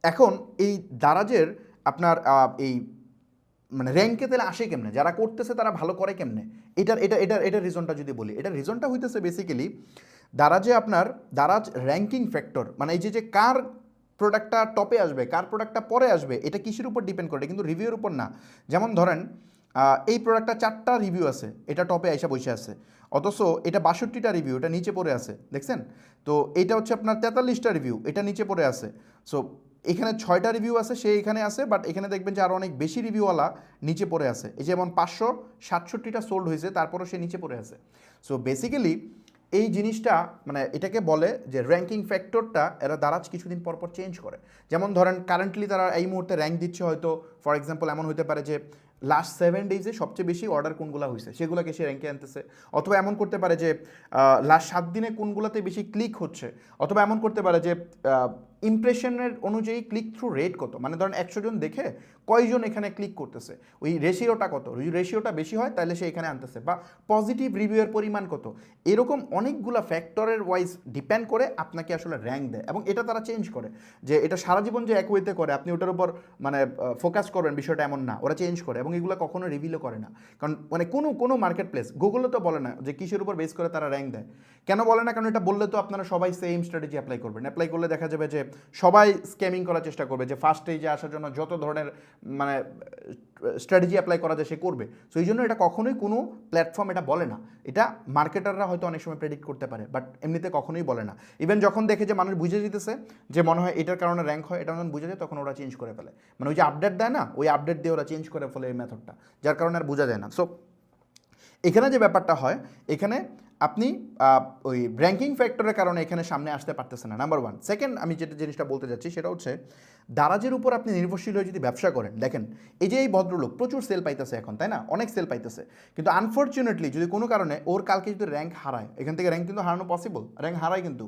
এখন এই দারাজের আপনার এই মানে র্যাঙ্কে তাহলে আসে কেমনে, যারা করতেছে তারা ভালো করে কেমনে, এটার রিজনটা যদি বলি, এটার রিজনটা হইতেছে বেসিক্যালি দারাজে আপনার দারাজ র্যাঙ্কিং ফ্যাক্টর, মানে এই যে কার প্রোডাক্টটা টপে আসবে কার প্রোডাক্টটা পরে আসবে, এটা কিসের উপর ডিপেন্ড করে, কিন্তু রিভিউর উপর না। যেমন ধরেন এই প্রোডাক্টটা 4টা রিভিউ আছে, এটা টপে আইসা বসে আছে, অথচ এটা 62টা রিভিউ, এটা নিচে পড়ে আছে, দেখছেন? তো এটা হচ্ছে আপনার 43টা রিভিউ, এটা নিচে পড়ে আছে। সো এখানে 6টা রিভিউ আছে, সে এখানে আছে, বাট এখানে দেখবেন যে আরও অনেক বেশি রিভিউওয়ালা নিচে পড়ে আছে। এই যেমন 567টা সোল্ড হয়েছে, তারপরও সে নিচে পড়ে আছে। সো বেসিক্যালি এই জিনিসটা মানে এটাকে বলে যে র্যাঙ্কিং ফ্যাক্টরটা এরা দারাজ কিছুদিন পর চেঞ্জ করে। যেমন ধরেন কারেন্টলি তারা এই মুহূর্তে র্যাঙ্ক দিচ্ছে, হয়তো ফর এক্সাম্পল এমন হতে পারে যে লাস্ট 7 ডেজে সবচেয়ে বেশি অর্ডার কোনগুলো হয়েছে সেগুলোকে সে র্যাঙ্কে আনতেছে, অথবা এমন করতে পারে যে লাস্ট 7 দিনে কোনগুলোতে বেশি ক্লিক হচ্ছে, অথবা এমন করতে পারে যে ইমপ্রেশনের অনুযায়ী ক্লিক থ্রু রেট কত, মানে ধরেন 100 জন দেখে কয়জন এখানে ক্লিক করতেছে, ওই রেশিওটা কত, ওই রেশিওটা বেশি হয় তাহলে সে এখানে আনতেছে, বা পজিটিভ রিভিউয়ের পরিমাণ কত, এরকম অনেকগুলো ফ্যাক্টরের ওয়াইজ ডিপেন্ড করে আপনাকে আসলে র্যাঙ্ক দেয়। এবং এটা তারা চেঞ্জ করে, যে এটা সারা জীবন যে এক ওয়েতে করে আপনি ওটার উপর মানে ফোকাস করবেন বিষয়টা এমন না, ওরা চেঞ্জ করে এবং এগুলো কখনো রিভিলও করে না। কারণ মানে কোনো মার্কেট প্লেস, গুগলও তো বলে না যে কিসের উপর বেস করে তারা র্যাঙ্ক দেয়। কেন বলে না? কারণ এটা বললে তো আপনারা সবাই সেম স্ট্র্যাটেজি অ্যাপ্লাই করবেন, অ্যাপ্লাই করলে দেখা যাবে যে সবাই স্ক্যামিং করার চেষ্টা করবে, যে ফার্স্ট স্টেজে আসার জন্য যত ধরনের মানে স্ট্র্যাটেজি অ্যাপ্লাই করা যায় সে করবে। সো এই জন্য এটা কখনোই কোনো প্ল্যাটফর্ম এটা বলে না। এটা মার্কেটাররা হয়তো অনেক সময় প্রেডিক্ট করতে পারে, বাট এমনিতে কখনোই বলে না। ইভেন যখন দেখে যে মানুষ বুঝে যেতেছে যে মনে হয় এটার কারণে র্যাঙ্ক হয়, এটা যখন বুঝে যায় তখন ওরা চেঞ্জ করে ফেলে। মানে ওই যে আপডেট দেয় না, ওই আপডেট দিয়ে ওরা চেঞ্জ করে ফেলে এই মেথডটা, যার কারণে আর বোঝা যায় না। সো এখানে যে ব্যাপারটা হয়, এখানে আপনি ওই র্যাঙ্কিং ফ্যাক্টরের কারণে এখানে সামনে আসতে পারতেছে না, নাম্বার ওয়ান। সেকেন্ড, আমি যেটা জিনিসটা বলতে যাচ্ছি সেটা হচ্ছে দারাজের উপর আপনি নির্ভরশীল হয়ে যদি ব্যবসা করেন, দেখেন এই যে এই ভদ্রলোক প্রচুর সেল পাইতেছে এখন, তাই না, অনেক সেল পাইতেছে, কিন্তু আনফর্চুনেটলি যদি কোনো কারণে ওর কালকে যদি র্যাঙ্ক হারায়, এখান থেকে র্যাঙ্ক কিন্তু হারানো পসিবল, র্যাঙ্ক হারায় কিন্তু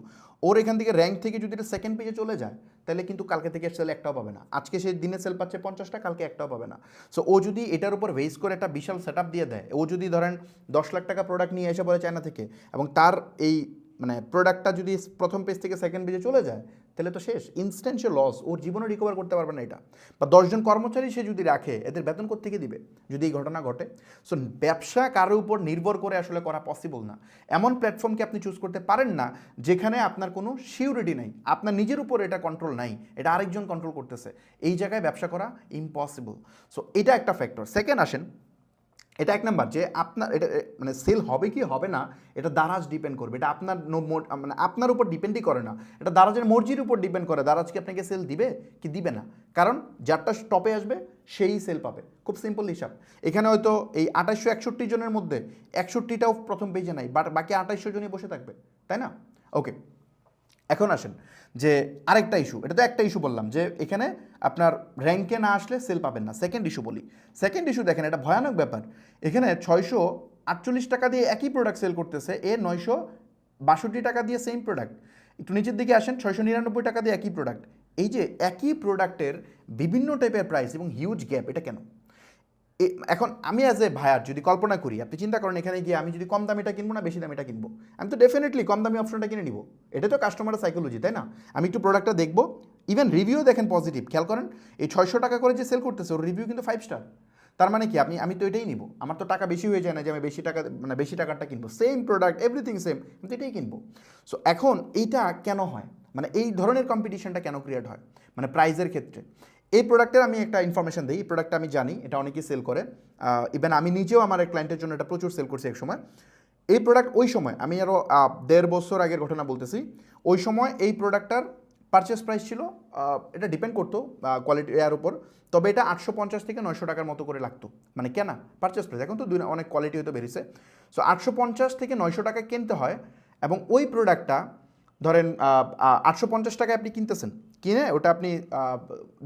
ওর এখান থেকে র্যাঙ্ক থেকে যদি এটা সেকেন্ড পেজে চলে যায়, তাহলে কিন্তু কালকে থেকে সেল একটাও পাবে না। আজকে সে দিনে সেল পাচ্ছে 50টা, কালকে একটাও পাবে না। সো ও যদি এটার উপর বেস করে একটা বিশাল সেট দিয়ে দেয়, ও যদি ধরেন 10 লাখ টাকা প্রোডাক্ট নিয়ে এসে পড়ে চায়না থেকে, এবং তার এই মানে প্রোডাক্টটা যদি প্রথম পেজ থেকে সেকেন্ড পেজে চলে যায়, তাহলে তো শেষ, ইনস্ট্যান্ট সে লস, ওর জীবনে রিকভার করতে পারবে না এটা। বা 10 জন কর্মচারী সে যদি রাখে, এদের বেতন কোত্থেকে দিবে যদি এই ঘটনা ঘটে? সো ব্যবসা কারোর উপর নির্ভর করে আসলে করা পসিবল না। এমন প্ল্যাটফর্মকে আপনি চুজ করতে পারেন না যেখানে আপনার কোনো সিউরিটি নেই, আপনার নিজের উপর এটা কন্ট্রোল নাই, এটা আরেকজন কন্ট্রোল করতেছে, এই জায়গায় ব্যবসা করা ইম্পসিবল। সো এটা একটা ফ্যাক্টর। সেকেন্ড আসেন, এটা এক নাম্বার, যে আপনার এটা মানে সেল হবে কি হবে না এটা দারাজ ডিপেন্ড করবে, এটা আপনার মানে আপনার উপর ডিপেন্ডই করে না, এটা দারাজের মর্জির উপর ডিপেন্ড করে দারাজ কি আপনাকে সেল দিবে কি দিবে না। কারণ যারটা টপে আসবে সেই সেল পাবে, খুব সিম্পল হিসাব। এখানে হয়তো এই 2861 জনের মধ্যে 61টাও প্রথম পেজে নাই, বাট বাকি 2800 জনই বসে থাকবে, তাই না? ওকে, এখন আসেন যে আরেকটা ইস্যু, এটা তো একটা ইস্যু বললাম যে এখানে আপনার র্যাঙ্কে না আসলে সেল পাবেন না। সেকেন্ড ইস্যু বলি, সেকেন্ড ইস্যু দেখেন, এটা ভয়ানক ব্যাপার। এখানে 648 টাকা দিয়ে একই প্রোডাক্ট সেল করতেছে, 962 টাকা দিয়ে সেম প্রোডাক্ট। একটু নিচের দিকে আসেন, 699 টাকা দিয়ে একই প্রোডাক্ট। এই যে একই প্রোডাক্টের বিভিন্ন টাইপের প্রাইস এবং হিউজ গ্যাপ, এটা কেন? এখন আমি অ্যাজ এ ভায়ার যদি কল্পনা করি, আপনি চিন্তা করেন এখানে গিয়ে আমি যদি কম দামিটা কিনবো না বেশি দামিটা কিনবো, আমি তো ডেফিনেটলি কম দামি অপশনটা কিনে নিব। এটা তো কাস্টমারের সাইকোলজি, তাই না? আমি একটু প্রোডাক্টটা দেখবো, ইভেন রিভিউ দেখেন পজিটিভ, খেয়াল করেন এই 600 টাকা করে যে সেল করতেছে ওর রিভিউ কিন্তু 5 স্টার। তার মানে কি আমি তো এটাই নিব, আমার তো টাকা বেশি হয়ে যায় না যে আমি বেশি টাকা মানে বেশি টাকারটা কিনবো, সেম প্রোডাক্ট এভরিথিং সেম, আমি তো এটাই কিনবো। সো এখন এইটা কেন হয়, মানে এই ধরনের কম্পিটিশনটা কেন ক্রিয়েট হয়, মানে প্রাইজের ক্ষেত্রে? এই প্রোডাক্টের আমি একটা ইনফরমেশন দিই, এই প্রোডাক্টটা আমি জানি এটা অনেকেই সেল করে, ইভেন আমি নিজেও আমার এক ক্লায়েন্টের জন্য এটা প্রচুর সেল করছি এক সময়। এই প্রোডাক্ট ওই সময় আমি আরও 1.5 বছর আগের ঘটনা বলতেছি, ওই সময় এই প্রোডাক্টটার পারচেস প্রাইস ছিল, এটা ডিপেন্ড করতো কোয়ালিটি এর উপর, তবে এটা 850 থেকে 900 টাকার মতো করে লাগতো, মানে কেনা পারচেস প্রাইস। এখন তো অনেক কোয়ালিটি হয়তো বেরিয়েছে। সো 850 থেকে 900 টাকা কিনতে হয়, এবং ওই প্রোডাক্টটা ধরেন 850 টাকায় আপনি কিনতেছেন, কিনে ওটা আপনি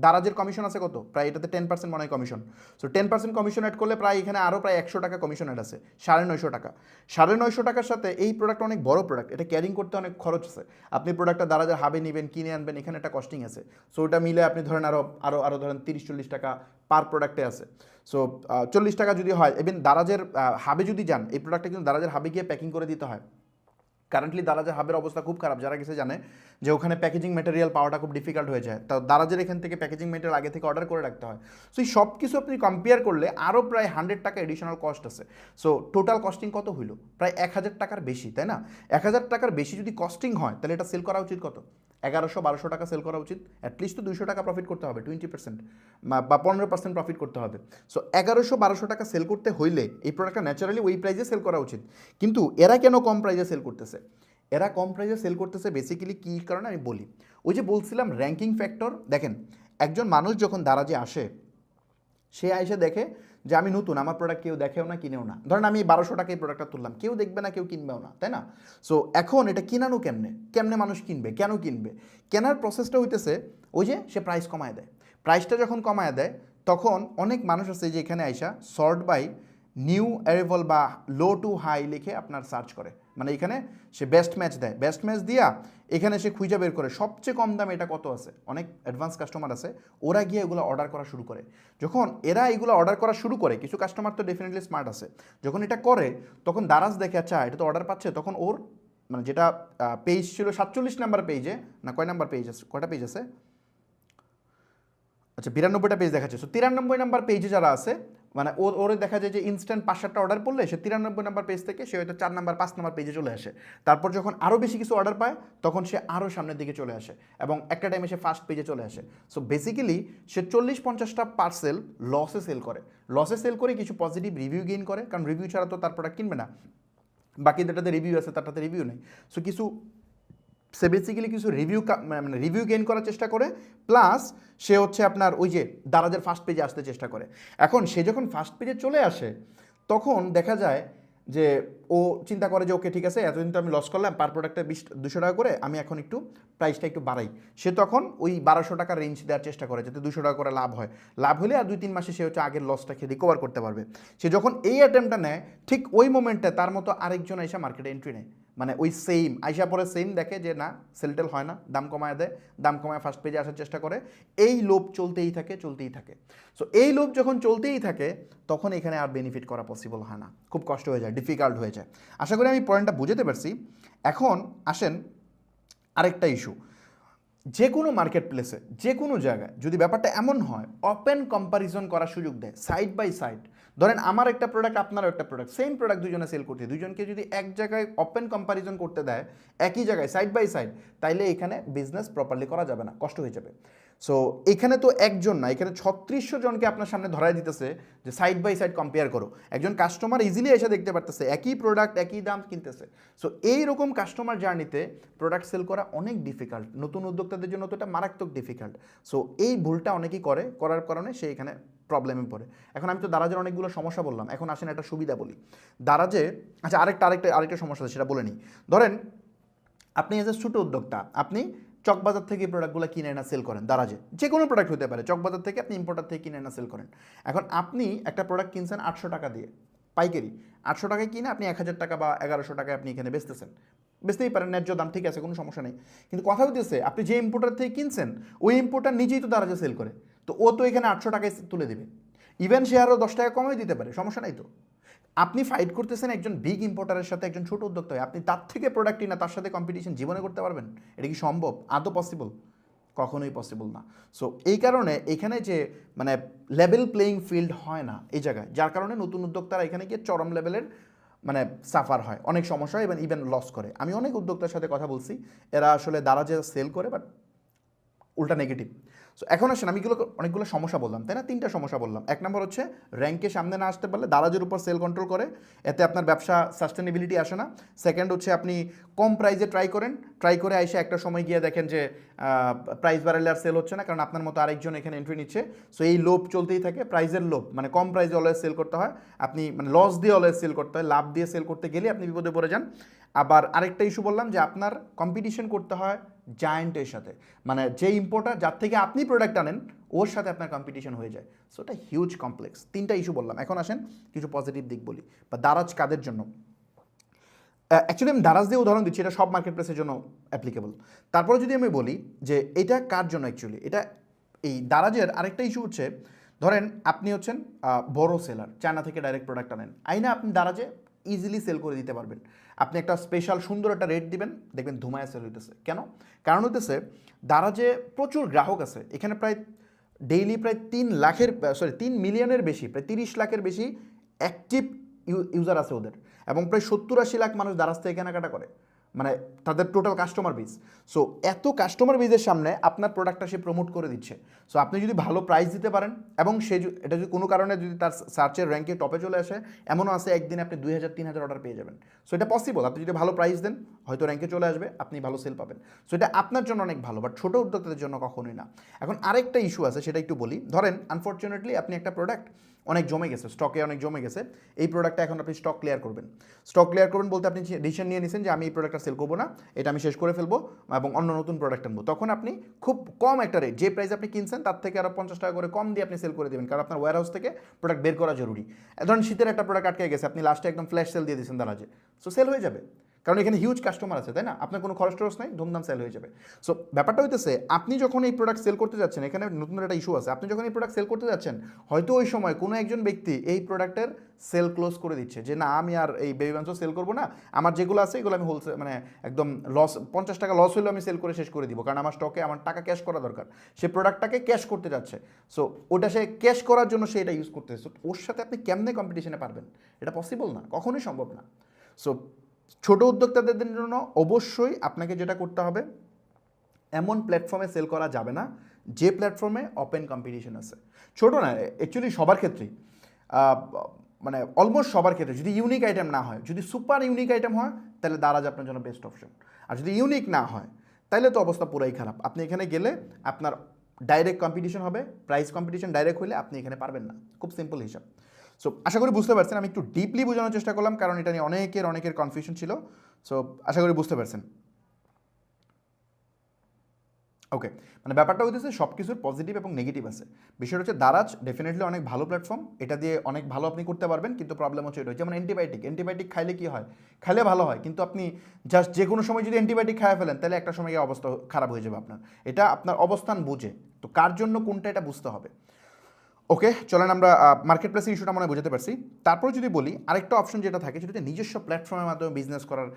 দারাজের কমিশন আছে কত, প্রায় এটাতে 10% মনে হয় কমিশন। সো 10% কমিশন অ্যাড করলে প্রায় এখানে আরও প্রায় 100 টাকা কমিশন অ্যাড আছে, 950 টাকা। 950 টাকার সাথে এই প্রোডাক্ট অনেক বড় প্রোডাক্ট, এটা ক্যারিং করতে অনেক খরচ আছে। আপনি প্রোডাক্টটা দারাজের হাবে নেবেন, কিনে আনবেন, এখানে একটা কস্টিং আছে। সো ওটা মিলে আপনি ধরেন আরও ধরেন 30-40 টাকা পার প্রোডাক্টে আছে। সো 40 টাকা যদি হয়, ইভেন দারাজের হাবে যদি যান, এই প্রোডাক্টটা কিন্তু দারাজের হাবে গিয়ে প্যাকিং করে দিতে হয়। কারেন্টলি দারাজের হাবের অবস্থা খুব খারাপ, যারা গেছে জানে যে ওখানে প্যাকেজিং ম্যাটেরিয়াল পাওয়াটা খুব ডিফিকাল্ট হয়ে যায়, তা দারাজের এখান থেকে প্যাকেজিং ম্যাটেরিয়াল আগে থেকে অর্ডার করে রাখতে হয়। সো এই সব কিছু আপনি কম্পেয়ার করলে আরও প্রায় 100 টাকা এডিশনাল কস্ট আছে। সো টোটাল কস্টিং কত হইল? প্রায় 1000 টাকার বেশি, তাই না? 1000 টাকার বেশি যদি কস্টিং হয়, তাহলে এটা সেল করা উচিত কত? 1100-1200 টাকা সেল করা উচিত, অ্যাটলিস্ট তো 200 টাকা প্রফিট করতে হবে, 20% বা 15% প্রফিট করতে হবে। সো 1100-1200 টাকা সেল করতে হইলে এই প্রোডাক্টটা ন্যাচারালি ওই প্রাইসে সেল করা উচিত। কিন্তু এরা কেন কম প্রাইসে সেল করতেছে? এরা কম প্রাইসে সেল করতেছে বেসিক্যালি কী কারণে আমি বলি, ওই যে বলছিলাম র্যাঙ্কিং ফ্যাক্টর। দেখেন একজন মানুষ যখন দারাজে আসে, সে এসে দেখে যে আমি নতুন, আমার প্রোডাক্ট কেউ দেখেও না কিনেও না, ধরেন আমি 1200 টাকায় প্রোডাক্টটা তুললাম, কেউ দেখবে না কেউ কিনবেও না, তাই না? সো এখন এটা কিনানো কেমনে মানুষ কিনবে, কেন কিনবে? কেনার প্রসেসটা হইতেছে ওই যে সে প্রাইস কমায় দেয়। প্রাইসটা যখন কমায় দেয় তখন অনেক মানুষ আছে যে এখানে আইসা সর্ট বাই নিউ অ্যারাইভাল বা লো টু হাই লিখে আপনার সার্চ করে, মানে এখানে সে বেস্ট ম্যাচ দেয়, বেস্ট ম্যাচ দিয়া এখানে সে খুঁজে বের করে সবচেয়ে কম দামে এটা কত আছে। অনেক অ্যাডভান্স কাস্টমার আছে, ওরা গিয়ে এগুলো অর্ডার করা শুরু করে। যখন এরা এগুলো অর্ডার করা শুরু করে, কিছু কাস্টমার তো ডেফিনেটলি স্মার্ট আছে, যখন এটা করে তখন দারাজ দেখে আচ্ছা এটা তো অর্ডার পাচ্ছে, তখন ওর মানে যেটা পেজ ছিল 47 নাম্বার পেজে, না কয় নাম্বার পেজ আছে, কয়টা পেজ আছে, আচ্ছা 92টা পেজ দেখাচ্ছে। সো 93 নাম্বার পেজে যারা আছে, মানে ওরে দেখা যায় যে ইনস্ট্যান্ট 5-7টা অর্ডার পড়লে সে 93 নাম্বার পেজ থেকে সে হয়তো 4 নাম্বার 5 নাম্বার পেজে চলে আসে। তারপর যখন আরও বেশি কিছু অর্ডার পায় তখন সে আরও সামনের দিকে চলে আসে এবং একটা টাইমে সে ফার্স্ট পেজে চলে আসে। সো বেসিক্যালি সে 40-50টা পার্সেল লসে সেল করে, লসে সেল করে কিছু পজিটিভ রিভিউ গেইন করে, কারণ রিভিউ ছাড়া তো তার প্রোডাক্ট কিনবে না। বাকি যেটাতে রিভিউ আছে তারটাতে রিভিউ নেই। সো কিছু সে বেসিক্যালি কিছু রিভিউ মানে রিভিউ গেইন করার চেষ্টা করে, প্লাস সে হচ্ছে আপনার ওই যে দারাজের ফার্স্ট পেজে আসতে চেষ্টা করে। এখন সে যখন ফার্স্ট পেজে চলে আসে তখন দেখা যায় যে ও চিন্তা করে যে ওকে ঠিক আছে, এতদিন তো আমি লস করলাম, পার প্রোডাক্টে 200 টাকা করে, আমি এখন একটু প্রাইসটা একটু বাড়াই। সে তখন ওই 1200 টাকার রেঞ্জ দেওয়ার চেষ্টা করে যাতে 200 টাকা করে লাভ হয়। লাভ হলে আর 2-3 মাসে সে হচ্ছে আগের লসটাকে রিকভার করতে পারবে। সে যখন এই অ্যাটেম্পটা নেয় ঠিক ওই মোমেন্টে তার মতো আরেকজন এসে মার্কেটে এন্ট্রি নেয়, মানে ওই সেম আইসা পরে সেম দেখে যে না সেলটেল হয় না, দাম কমায় দেয়, দাম কমায় ফার্স্ট পেজে আসার চেষ্টা করে। এই লোভ চলতেই থাকে চলতেই থাকে। সো এই লোভ যখন চলতেই থাকে তখন এখানে আর বেনিফিট করা পসিবল হয় না, খুব কষ্ট হয়ে যায়, ডিফিকাল্ট হয়ে যায়। আশা করি আমি পয়েন্টটা বুঝতে পারছি। এখন আসেন আরেকটা ইস্যু, যে কোনো মার্কেট প্লেসে যে কোনো জায়গায় যদি ব্যাপারটা এমন হয় ওপেন কম্প্যারিজন করার সুযোগ দেয়, সাইড বাই সাইড, ধরেন আমার একটা প্রোডাক্ট আপনারও একটা প্রোডাক্ট, সেম প্রোডাক্ট দুজনে সেল করতে, দুজনকে যদি এক জায়গায় ওপেন কম্প্যারিজন করতে দেয় একই জায়গায় সাইড বাই সাইড, তাইলে এখানে বিজনেস প্রপারলি করা যাবে না, কষ্ট হয়ে যাবে। সো এখানে তো একজন না, এখানে 3600 জনকে আপনার সামনে ধরাই দিতেছে যে সাইড বাই সাইড কম্পেয়ার করো। একজন কাস্টমার ইজিলি এসে দেখতে পারতেছে একই প্রোডাক্ট একই দাম কিনতেছে। সো এইরকম কাস্টমার জার্নিতে প্রোডাক্ট সেল করা অনেক ডিফিকাল্ট, নতুন উদ্যোক্তাদের জন্য তো এটা মারাত্মক ডিফিকাল্ট। সো এই ভুলটা অনেকেই করার কারণে সে এখানে প্রবলেমে পড়ে। এখন আমি তো দারাজের অনেকগুলো সমস্যা বললাম, এখন আসেন একটা সুবিধা বলি। দারাজে আচ্ছা আরেকটা সমস্যা আছে সেটা বলে নিই। ধরেন আপনি এজ এ ছোটো উদ্যোক্তা, আপনি চকবাজার থেকে প্রোডাক্টগুলো কিনে না সেল করেন, দারাজে যে কোনো প্রোডাক্ট হতে পারে, চকবাজার থেকে আপনি ইম্পোর্টার থেকে কিনে না সেল করেন। এখন আপনি একটা প্রোডাক্ট কিনছেন 800 টাকা দিয়ে পাইকারি, 800 টাকায় কিনে আপনি 1000 টাকা বা 1100 টাকায় আপনি এখানে বেচতেছেন, বেচতেই পারেন, ন্যায্য দাম, ঠিক আছে, কোনো সমস্যা নেই। কিন্তু কথা হচ্ছে আপনি যে ইম্পোর্টার থেকে কিনছেন ওই ইম্পোর্টার নিজেই তো দারাজে সেল করে, তো ও তো এখানে 800 টাকায় তুলে দেবে, ইভেন সে আরও 10 টাকা কমে দিতে পারে, সমস্যা নাই তো। আপনি ফাইট করতেছেন একজন বিগ ইম্পোর্টারের সাথে, একজন ছোট উদ্যোক্তা হয়, আপনি তার থেকে প্রোডাক্ট না তার সাথে কম্পিটিশন জীবনে করতে পারবেন? এটা কি সম্ভব? আদৌ পসিবল? কখনোই পসিবল না। সো এই কারণে এখানে যে মানে লেভেল প্লেয়িং ফিল্ড হয় না এই জায়গায়, যার কারণে নতুন উদ্যোক্তারা এখানে গিয়ে চরম লেভেলের মানে সাফার হয়, অনেক সমস্যা হয়, ইভেন লস করে। আমি অনেক উদ্যোক্তার সাথে কথা বলছি, এরা আসলে দারাজে সেল করে বাট উল্টা নেগেটিভ। সো এখন আসেন, আমি অনেকগুলো সমস্যা বললাম, তাই না? 3টা সমস্যা বললাম। এক নম্বর হচ্ছে র্যাঙ্কে সামনে না আসতে পারলে দারাজের উপর সেল কন্ট্রোল করে, এতে আপনার ব্যবসা সাস্টেনেবিলিটি আসে না। সেকেন্ড হচ্ছে আপনি কম প্রাইজে ট্রাই করে আইসে একটা সময় গিয়ে দেখেন যে প্রাইস বাড়ালে আর সেল হচ্ছে না, কারণ আপনার মতো আরেকজন এখানে এন্ট্রি নিচ্ছে। সো এই লোভ চলতেই থাকে, প্রাইজের লোভ, মানে কম প্রাইজে অলওয়েজ সেল করতে হয়, আপনি মানে লস দিয়ে অলওয়েজ সেল করতে হয়, লাভ দিয়ে সেল করতে গেলে আপনি বিপদে পড়ে যান। আবার আরেকটা ইস্যু বললাম যে আপনার কম্পিটিশন করতে হয় জায়ান্টের সাথে, মানে যে ইম্পোর্টার যার থেকে আপনি প্রোডাক্ট আনেন ওর সাথে আপনার কম্পিটিশন হয়ে যায়। সো এটা হিউজ কমপ্লেক্স। 3টা ইস্যু বললাম, এখন আসেন কিছু পজিটিভ দিক বলি, বা দারাজ কাদের জন্য। অ্যাকচুয়ালি আমি দারাজ দিয়ে উদাহরণ দিচ্ছি, এটা সব মার্কেট প্লেসের জন্য অ্যাপ্লিকেবল। তারপরে যদি আমি বলি যে এটা কার জন্য, অ্যাকচুয়ালি এটা এই দারাজের আরেকটা ইস্যু হচ্ছে, ধরেন আপনি হচ্ছেন বড় সেলার, চায়না থেকে ডাইরেক্ট প্রোডাক্ট আনেন, আইনা আপনি দারাজে ইজিলি সেল করে দিতে পারবেন। আপনি একটা স্পেশাল সুন্দর একটা রেট দিবেন, দেখবেন ধুমায় সেল হইতেছে। কেন? কারণ হইতেছে দারাজে প্রচুর গ্রাহক আছে, এখানে প্রায় ডেইলি প্রায় 3 মিলিয়নের বেশি, প্রায় 30 লাখের বেশি অ্যাক্টিভ ইউজার আছে ওদের, এবং প্রায় 70-80 লাখ মানুষ দারাজ থেকে কেনাকাটা করে, মানে তাদের টোটাল কাস্টমার বেস। সো এত কাস্টমার বেসের সামনে আপনার প্রোডাক্টটা সে প্রমোট করে দিচ্ছে। সো আপনি যদি ভালো প্রাইস দিতে পারেন, এবং এটা যদি কোনো কারণে যদি তার সার্চের র্যাঙ্কে টপে চলে আসে, এমনও আছে একদিনে আপনি 2000-3000 অর্ডার পেয়ে যাবেন। সো এটা পসিবল, আপনি যদি ভালো প্রাইস দেন হয়তো র্যাঙ্কে চলে আসবে, আপনি ভালো সেল পাবেন। সো এটা আপনার জন্য অনেক ভালো, বাট ছোটো উদ্যোক্তাদের জন্য কখনোই না। এখন আরেকটা ইস্যু আছে, সেটা একটু বলি। ধরেন আনফর্চুনেটলি আপনি একটা প্রোডাক্ট অনেক জমে গেছে, স্টকে অনেক জমে গেছে, এই প্রোডাক্টটা এখন আপনি স্টক ক্লিয়ার করবেন। স্টক ক্লিয়ার করবেন বলতে আপনি ডিসিশন নিয়ে নিয়েছেন যে আমি এই প্রোডাক্টটা সেল করবো না, এটা আমি শেষ করে ফেলবো এবং অন্য নতুন প্রোডাক্ট আনবো। তখন আপনি খুব কম একটা রেট, যে প্রাইস আপনি কিনছেন তার থেকে আরও 50 টাকা করে কম দিয়ে আপনি সেল করে দেবেন, কারণ আপনার ওয়্যার হাউস থেকে প্রোডাক্ট বের করা জরুরি। ধরুন শীতের একটা প্রোডাক্ট আটকে গেছে, আপনি লাস্টে একদম ফ্ল্যাশ সেল দিয়ে দিয়েছেন দারাজে, সো সেল হয়ে যাবে, কারণ এখানে হিউজ কাস্টমার আছে, তাই না? আপনার কোনো খরচ টরচ নাই, ধুমধাম সেল হয়ে যাবে। সো ব্যাপারটা হইতেছে আপনি যখন এই প্রোডাক্ট সেল করতে যাচ্ছেন, এখানে নতুন একটা ইস্যু আছে, আপনি যখন এই প্রোডাক্ট সেল করতে যাচ্ছেন, হয়তো ওই সময় কোনো একজন ব্যক্তি এই প্রোডাক্টের সেল ক্লোজ করে দিচ্ছে যে না আমি আর এই বেবি বাঞ্চও সেল করবো না, আমার যেগুলো আছে এগুলো আমি হোলসেল মানে একদম লস, 50 টাকা লস হলেও আমি সেল করে শেষ করে দিব, কারণ আমার স্টকে আমার টাকা ক্যাশ করা দরকার। সে প্রোডাক্টটাকে ক্যাশ করতে যাচ্ছে, সো ওটা সে ক্যাশ করার জন্য সে এটা ইউজ করতেছে। সো ওর সাথে আপনি কেমনে কম্পিটিশনে পারবেন? এটা পসিবল না, কখনোই সম্ভব না। সো ছোট উদ্যোক্তাদের জন্য অবশ্যই আপনাকে যেটা করতে হবে, এমন প্ল্যাটফর্মে সেল করা যাবে না যে প্ল্যাটফর্মে ওপেন কম্পিটিশন আছে। ছোট না, অ্যাকচুয়ালি সবার ক্ষেত্রেই, মানে অলমোস্ট সবার ক্ষেত্রে, যদি ইউনিক আইটেম না হয়, যদি সুপার ইউনিক আইটেম হয় তাহলে দারাজ আপনার জন্য বেস্ট অপশন। আর যদি ইউনিক না হয় তাহলে তো অবস্থা পুরাই খারাপ। আপনি এখানে গেলে আপনার ডাইরেক্ট কম্পিটিশন হবে, প্রাইস কম্পিটিশন ডাইরেক্ট হলে আপনি এখানে পারবেন না। খুব সিম্পল হিসাব। সো আশা করি বুঝতে পারছেন, আমি একটু ডিপলি বোঝানোর চেষ্টা করলাম কারণ এটা নিয়ে অনেকের কনফিউশন ছিল। সো আশা করি বুঝতে পারছেন। ওকে, মানে ব্যাপারটা হইতেছে সব কিছুর পজিটিভ এবং নেগেটিভ আছে। বিষয়টা হচ্ছে দারাজ ডেফিনেটলি অনেক ভালো প্ল্যাটফর্ম, এটা দিয়ে অনেক ভালো আপনি করতে পারবেন, কিন্তু প্রবলেম হচ্ছে এটা, যেমন অ্যান্টিবায়োটিক খাইলে কি হয়, খাইলে ভালো হয়, কিন্তু আপনি জাস্ট যে কোনো সময় যদি অ্যান্টিবায়োটিক খাইয়ে ফেলেন তাহলে একটা সময় গিয়ে অবস্থা খারাপ হয়ে যাবে আপনার। এটা আপনার অবস্থান বুঝে, তো কার জন্য কোনটা এটা বুঝতে হবে। ওকে, চলেন আমরা মার্কেট প্লেসের ইস্যুটা মনে বুঝতে পারছি। তারপর যদি বলি আরেকটা অপশন যেটা থাকে সেটা হচ্ছে নিজস্ব প্ল্যাটফর্মের মাধ্যমে বিজনেস করার,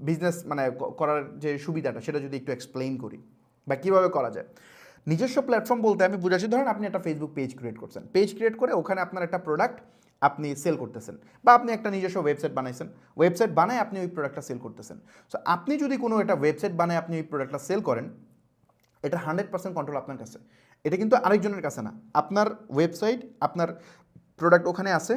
বিজনেস মানে করার যে সুবিধাটা সেটা যদি একটু এক্সপ্লেইন করি বা কীভাবে করা যায়। নিজস্ব প্ল্যাটফর্ম বলতে আমি বুঝাচ্ছি, ধরেন আপনি একটা ফেসবুক পেজ ক্রিয়েট করছেন, পেজ ক্রিয়েট করে ওখানে আপনার একটা প্রোডাক্ট আপনি সেল করতেছেন, বা আপনি একটা নিজস্ব ওয়েবসাইট বানাইছেন, ওয়েবসাইট বানায় আপনি ওই প্রোডাক্টটা সেল করতেছেন। সো আপনি যদি কোনো একটা ওয়েবসাইট বানায় আপনি ওই প্রোডাক্টটা সেল করেন, এটা 100% কন্ট্রোল আপনার কাছে, এটা কিন্তু আরেকজনের কাছে না। আপনার ওয়েবসাইট, আপনার প্রোডাক্ট ওখানে আছে,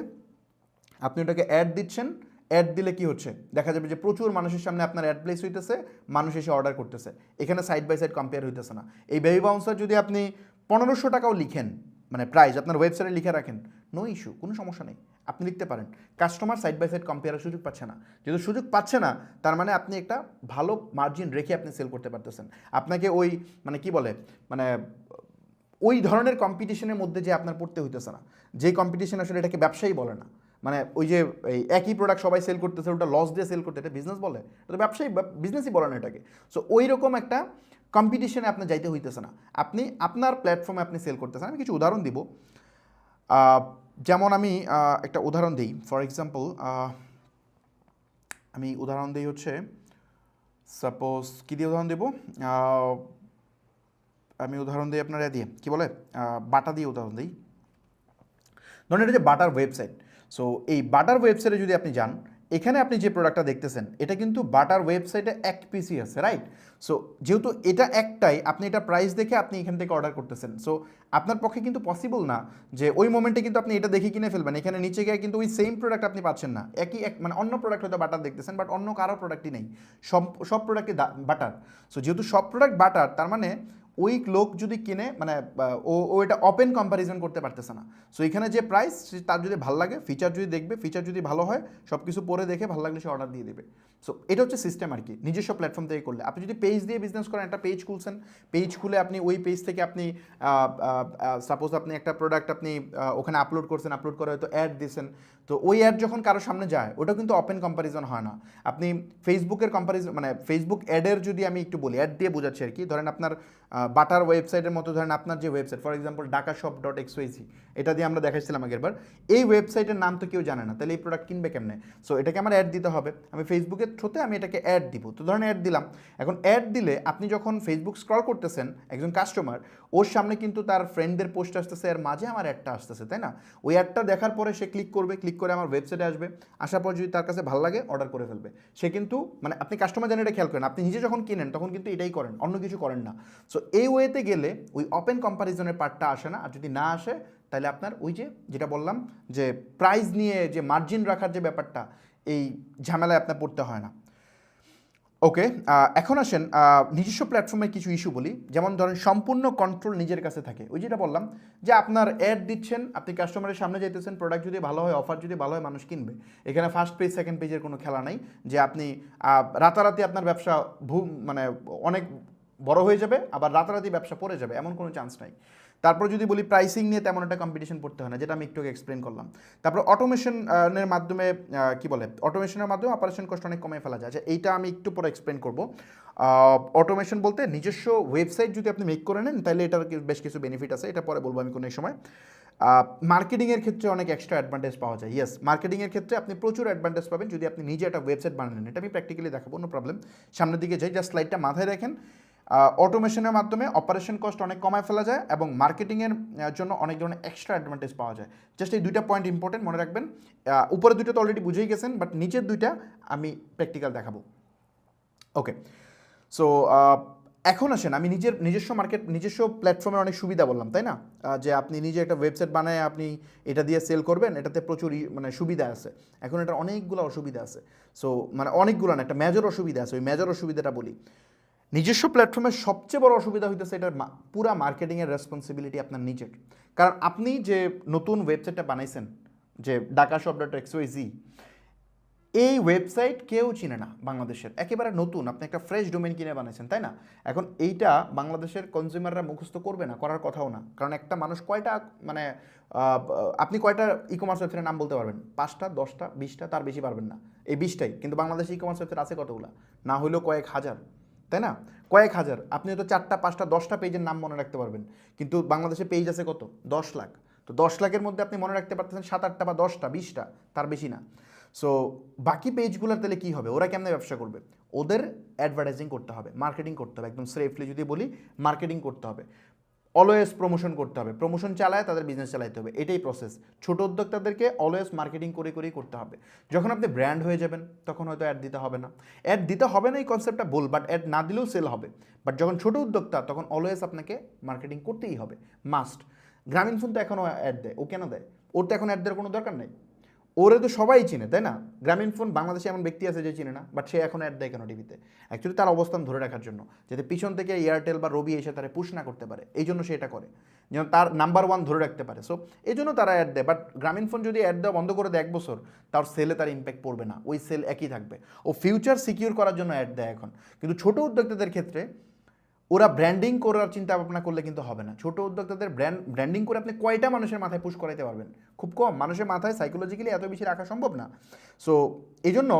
আপনি ওটাকে অ্যাড দিচ্ছেন, অ্যাড দিলে কি হচ্ছে দেখা যাবে যে প্রচুর মানুষের সামনে আপনার অ্যাড প্লেস হইতেছে, মানুষ এসে অর্ডার করতেছে, এখানে সাইড বাই সাইড কম্পেয়ার হইতেছে না। এই বেবি বাউন্সার যদি আপনি 1500 টাকাও লিখেন, মানে প্রাইস আপনার ওয়েবসাইটে লিখে রাখেন, নো ইস্যু, কোনো সমস্যা নেই, আপনি লিখতে পারেন। কাস্টমার সাইড বাই সাইড কম্পেয়ারের সুযোগ পাচ্ছে না, যেহেতু সুযোগ পাচ্ছে না তার মানে আপনি একটা ভালো মার্জিন রেখে আপনি সেল করতে পারতেছেন। আপনাকে ওই মানে কি বলে, মানে ওই ধরনের কম্পিটিশনের মধ্যে যে আপনার পড়তে হইতেছে না, যে কম্পিটিশন আসলে এটাকে ব্যবসায়ী বলে না। মানে ওই যে এই একই প্রোডাক্ট সবাই সেল করতেছে, ওটা লস দিয়ে সেল করতে, এটা বিজনেস বলে, এটা ব্যবসায়ী বিজনেসই বলে না এটাকে। সো ওই রকম একটা কম্পিটিশনে আপনার যাইতে হইতেছে না, আপনি আপনার প্ল্যাটফর্মে আপনি সেল করতেছেন। আমি কিছু উদাহরণ দিব, যেমন আমি একটা উদাহরণ দিই, ফর এক্সাম্পল আমি উদাহরণ দিই হচ্ছে, সাপোজ কী দিয়ে উদাহরণ দেবো, আমি উদাহরণ দিই আপনার দিয়ে কী বলে, বাটা দিয়ে উদাহরণ দিই। ধরুন এটা যে বাটার ওয়েবসাইট, সো এই বাটার ওয়েবসাইটে যদি আপনি যান, এখানে আপনি যে প্রোডাক্টটা দেখতেছেন এটা কিন্তু বাটার ওয়েবসাইটে এক পিসই আছে, রাইট? সো যেহেতু এটা একটাই, আপনি এটা প্রাইস দেখে আপনি এখান থেকে অর্ডার করতেছেন, সো আপনার পক্ষে কিন্তু পসিবল না যে ওই মোমেন্টে কিন্তু আপনি এটা দেখে কিনে ফেলবেন, এখানে নিচে গিয়ে কিন্তু ওই সেম প্রোডাক্ট আপনি পাচ্ছেন না। মানে অন্য প্রোডাক্ট হয়তো বাটার দেখতেছেন, বাট অন্য কারো প্রোডাক্টই নেই, সব প্রোডাক্টই বাটার। সো যেহেতু সব প্রোডাক্ট বাটার, তার মানে ওই লোক যদি কিনে, মানে ও এটা ওপেন কম্প্যারিজন করতে পারতেছে না। সো এখানে যে প্রাইস, তার যদি ভালো লাগে, ফিচার যদি দেখবে, ফিচার যদি ভালো হয়, সব কিছু পরে দেখে ভালো লাগলে সে অর্ডার দিয়ে দেবে। সো এটা হচ্ছে সিস্টেম আর কি, নিজস্ব প্ল্যাটফর্ম থেকে করলে। আপনি যদি পেজ দিয়ে বিজনেস করেন, একটা পেজ খুলছেন, পেজ খুলে আপনি ওই পেজ থেকে আপনি সাপোজ আপনি একটা প্রোডাক্ট আপনি ওখানে আপলোড করছেন, আপলোড করে হয়তো অ্যাড দিয়েছেন, তো ওই অ্যাড যখন কারোর সামনে যায় ওটা কিন্তু ওপেন কম্প্যারিজন হয় না। আপনি ফেসবুকের কম্প্যারিজন, মানে ফেসবুক অ্যাডের যদি আমি একটু বলি, অ্যাড দিয়ে বোঝাচ্ছি আর কি, ধরেন আপনার বাটার ওয়েবসাইটের মতো, ধরেন আপনার যে ওয়েবসাইট, ফর এক্সাম্পল dakashop.xyz, এটা দিয়ে আমরা দেখাচ্ছিলাম আগেরবার, এই ওয়েবসাইটের নাম তো কেউ জানে না, তাহলে এই প্রোডাক্ট কিনবে কেমনে? সো এটাকে আমার অ্যাড দিতে হবে, আমি ফেসবুকের থ্রুতে আমি এটাকে অ্যাড দিব। তো ধরেন অ্যাড দিলাম, এখন অ্যাড দিলে আপনি যখন ফেসবুক স্ক্রল করতেছেন, একজন কাস্টমার, ওর সামনে কিন্তু তার ফ্রেন্ডদের পোস্ট আসতেছে, এর মাঝে আমার অ্যাডটা আসতেছে, তাই না? ওই অ্যাডটা দেখার পরে সে ক্লিক করবে, ক্লিক করে আমার ওয়েবসাইটে আসবে, আসার পর যদি তার কাছে ভালো লাগে অর্ডার করে ফেলবে। সে কিন্তু মানে আপনি কাস্টমার জানেন, এটা খেয়াল করেন, আপনি নিজে যখন কিনেন তখন কিন্তু এটাই করেন, অন্য কিছু করেন না। সো এই ওয়েতে গেলে ওই ওপেন কম্প্যারিজনের পার্টটা আসে না। আর যদি না আসে তাহলে আপনার ওই যেটা বললাম যে প্রাইস নিয়ে যে মার্জিন রাখার যে ব্যাপারটা, এই ঝামেলায় আপনার পড়তে হয় না। ওকে, এখন আসেন নিজস্ব প্ল্যাটফর্মের কিছু ইস্যু বলি। যেমন ধরেন সম্পূর্ণ কন্ট্রোল নিজের কাছে থাকে। ওই যেটা বললাম যে আপনার অ্যাড দিচ্ছেন, আপনি কাস্টমারের সামনে যাইতেছেন, প্রোডাক্ট যদি ভালো হয়, অফার যদি ভালো হয়, মানুষ কিনবে। এখানে ফার্স্ট পেজ সেকেন্ড পেজের কোনো খেলা নাই যে আপনি রাতারাতি আপনার ব্যবসা মানে অনেক বড় হয়ে যাবে, আবার রাতারাতি ব্যবসা পড়ে যাবে, এমন কোনো চান্স নাই। তারপর যদি বলি প্রাইসিং নিয়ে তেমন একটা কম্পিটিশন পড়তে হয় না, যেটা আমি একটু এক্সপ্লেন করলাম। তারপর অটোমেশনের মাধ্যমে কি বলে, অটোমেশনের মাধ্যমে অপারেশন কস্ট অনেক কমে ফেলা যায়। আচ্ছা, এইটা আমি একটু পরে এক্সপ্লেন করবো। অটোমেশন বলতে নিজস্ব ওয়েবসাইট যদি আপনি মেক করে নেন, তাহলে এটার বেশ কিছু বেনিফিট আছে, এটা পরে বলবো আমি কোনো এক সময়। মার্কেটিংয়ের ক্ষেত্রে অনেক এক্সট্রা অ্যাডভান্টেজ পাওয়া যায়। ইয়েস, মার্কেটিংয়ের ক্ষেত্রে আপনি প্রচুর অ্যাডভান্টেজ পাবেন যদি আপনি নিজে একটা ওয়েবসাইট বানিয়ে নেন। এটা আমি প্র্যাকটিক্যালি দেখাবো, নো প্রবলেম। সামনের দিকে যাই, জাস্ট স্লাইডটা মাথায় রাখেন। অটোমেশনের মাধ্যমে অপারেশন কস্ট অনেক কমায় ফেলা যায় এবং মার্কেটিংয়ের জন্য অনেক ধরনের এক্সট্রা অ্যাডভান্টেজ পাওয়া যায়। জাস্ট এই দুইটা পয়েন্ট ইম্পর্টেন্ট মনে রাখবেন। উপরে দুইটা তো অলরেডি বুঝেই গেছেন, বাট নিচের দুইটা আমি প্র্যাকটিক্যাল দেখাবো। ওকে, সো এখন আসেন, আমি নিজস্ব প্ল্যাটফর্মের অনেক সুবিধা বললাম, তাই না? যে আপনি নিজে একটা ওয়েবসাইট বানায় আপনি এটা দিয়ে সেল করবেন, এটাতে প্রচুর মানে সুবিধা আছে। এখন এটা অনেকগুলো অসুবিধা আছে। সো মানে অনেকগুলো না, একটা মেজর অসুবিধা আছে। ওই মেজর অসুবিধাটা বলি। নিজস্ব প্ল্যাটফর্মের সবচেয়ে বড় অসুবিধা হইতেছে এটার পুরা মার্কেটিংয়ের রেসপন্সিবিলিটি আপনার নিজের। কারণ আপনি যে নতুন ওয়েবসাইটটা বানাইছেন, যে dakashop.xyz, এই ওয়েবসাইট কেউ চিনে না বাংলাদেশের, একেবারে নতুন, আপনি একটা ফ্রেশ ডোমেন কিনে বানাইছেন, তাই না? এখন এইটা বাংলাদেশের কনজিউমাররা মুখস্থ করবে না, করার কথাও না। কারণ একটা মানুষ কয়টা মানে আপনি কয়টা ই কমার্স ওয়েবসাইটের নাম বলতে পারবেন? 5টা, 10টা, 20টা, তার বেশি পারবেন না। এই 20টাই, কিন্তু বাংলাদেশে ই কমার্স ওয়েবসাইট আছে কতগুলো? না হলেও কয়েক হাজার, তাই না? কয়েক হাজার। আপনি হয়তো 4টা, 5টা, 10টা পেজের নাম মনে রাখতে পারবেন, কিন্তু বাংলাদেশে পেজ আছে কত? 10 লাখ। তো 10 লাখের মধ্যে আপনি মনে রাখতে পারতেছেন 7-8টা বা 10টা, 20টা, তার বেশি না। সো বাকি পেজগুলোর তাহলে কী হবে? ওরা কেমনে ব্যবসা করবে? ওদের অ্যাডভার্টাইজিং করতে হবে, মার্কেটিং করতে হবে। একদম সেফলি যদি বলি, মার্কেটিং করতে হবে, অলওয়েজ প্রমোশন করতে হবে। প্রমোশন চালায় তাদের বিজনেস চালাইতে হবে, এটাই প্রসেস। ছোট উদ্যোক্তাদেরকে অলওয়েজ মার্কেটিং করেই করতে হবে। যখন আপনি ব্র্যান্ড হয়ে যাবেন, তখন হয়তো অ্যাড দিতে হবে না। অ্যাড দিতে হবে না এই কনসেপ্টটা ভুল, বাট অ্যাড না দিলেও সেল হবে। বাট যখন ছোট উদ্যোক্তা, তখন অলওয়েজ আপনাকে মার্কেটিং করতেই হবে, মাস্ট। গ্রামীণফোন তো এখনও অ্যাড দেয়, ও কেন দেয়? ওর তো এখন অ্যাড দেওয়ার কোনো দরকার নেই, ওরে তো সবাই চিনে, তাই না? গ্রামীণফোন বাংলাদেশে এমন ব্যক্তি আছে যে চিনে না, বাট সে এখন অ্যাড দেয় কেন টিভিতে? অ্যাকচুয়ালি তার অবস্থান ধরে রাখার জন্য, যাতে পিছন থেকে এয়ারটেল বা রবি এসে তারা পুশ না করতে পারে, এই জন্য সে এটা করে, যেন তার নাম্বার 1 ধরে রাখতে পারে। সো এই জন্য তারা অ্যাড দেয়। বাট গ্রামীণফোন যদি অ্যাড দেওয়া বন্ধ করে দেয় 1 বছর, তার সেলে তার ইম্প্যাক্ট পড়বে না, ওই সেল একই থাকবে। ও ফিউচার সিকিউর করার জন্য অ্যাড দেয় এখন। কিন্তু ছোট উদ্যোক্তাদের ক্ষেত্রে ওরা ব্র্যান্ডিং করার চিন্তা ভাবনা করলে কিন্তু হবে না। ছোট উদ্যোক্তাদের ব্র্যান্ডিং করে আপনি কয়টা মানুষের মাথায় পুশ করাইতে পারবেন? খুব কম মানুষের মাথায় সাইকোলজিক্যালি এত বেশি রাখা সম্ভব না। সো এই জন্য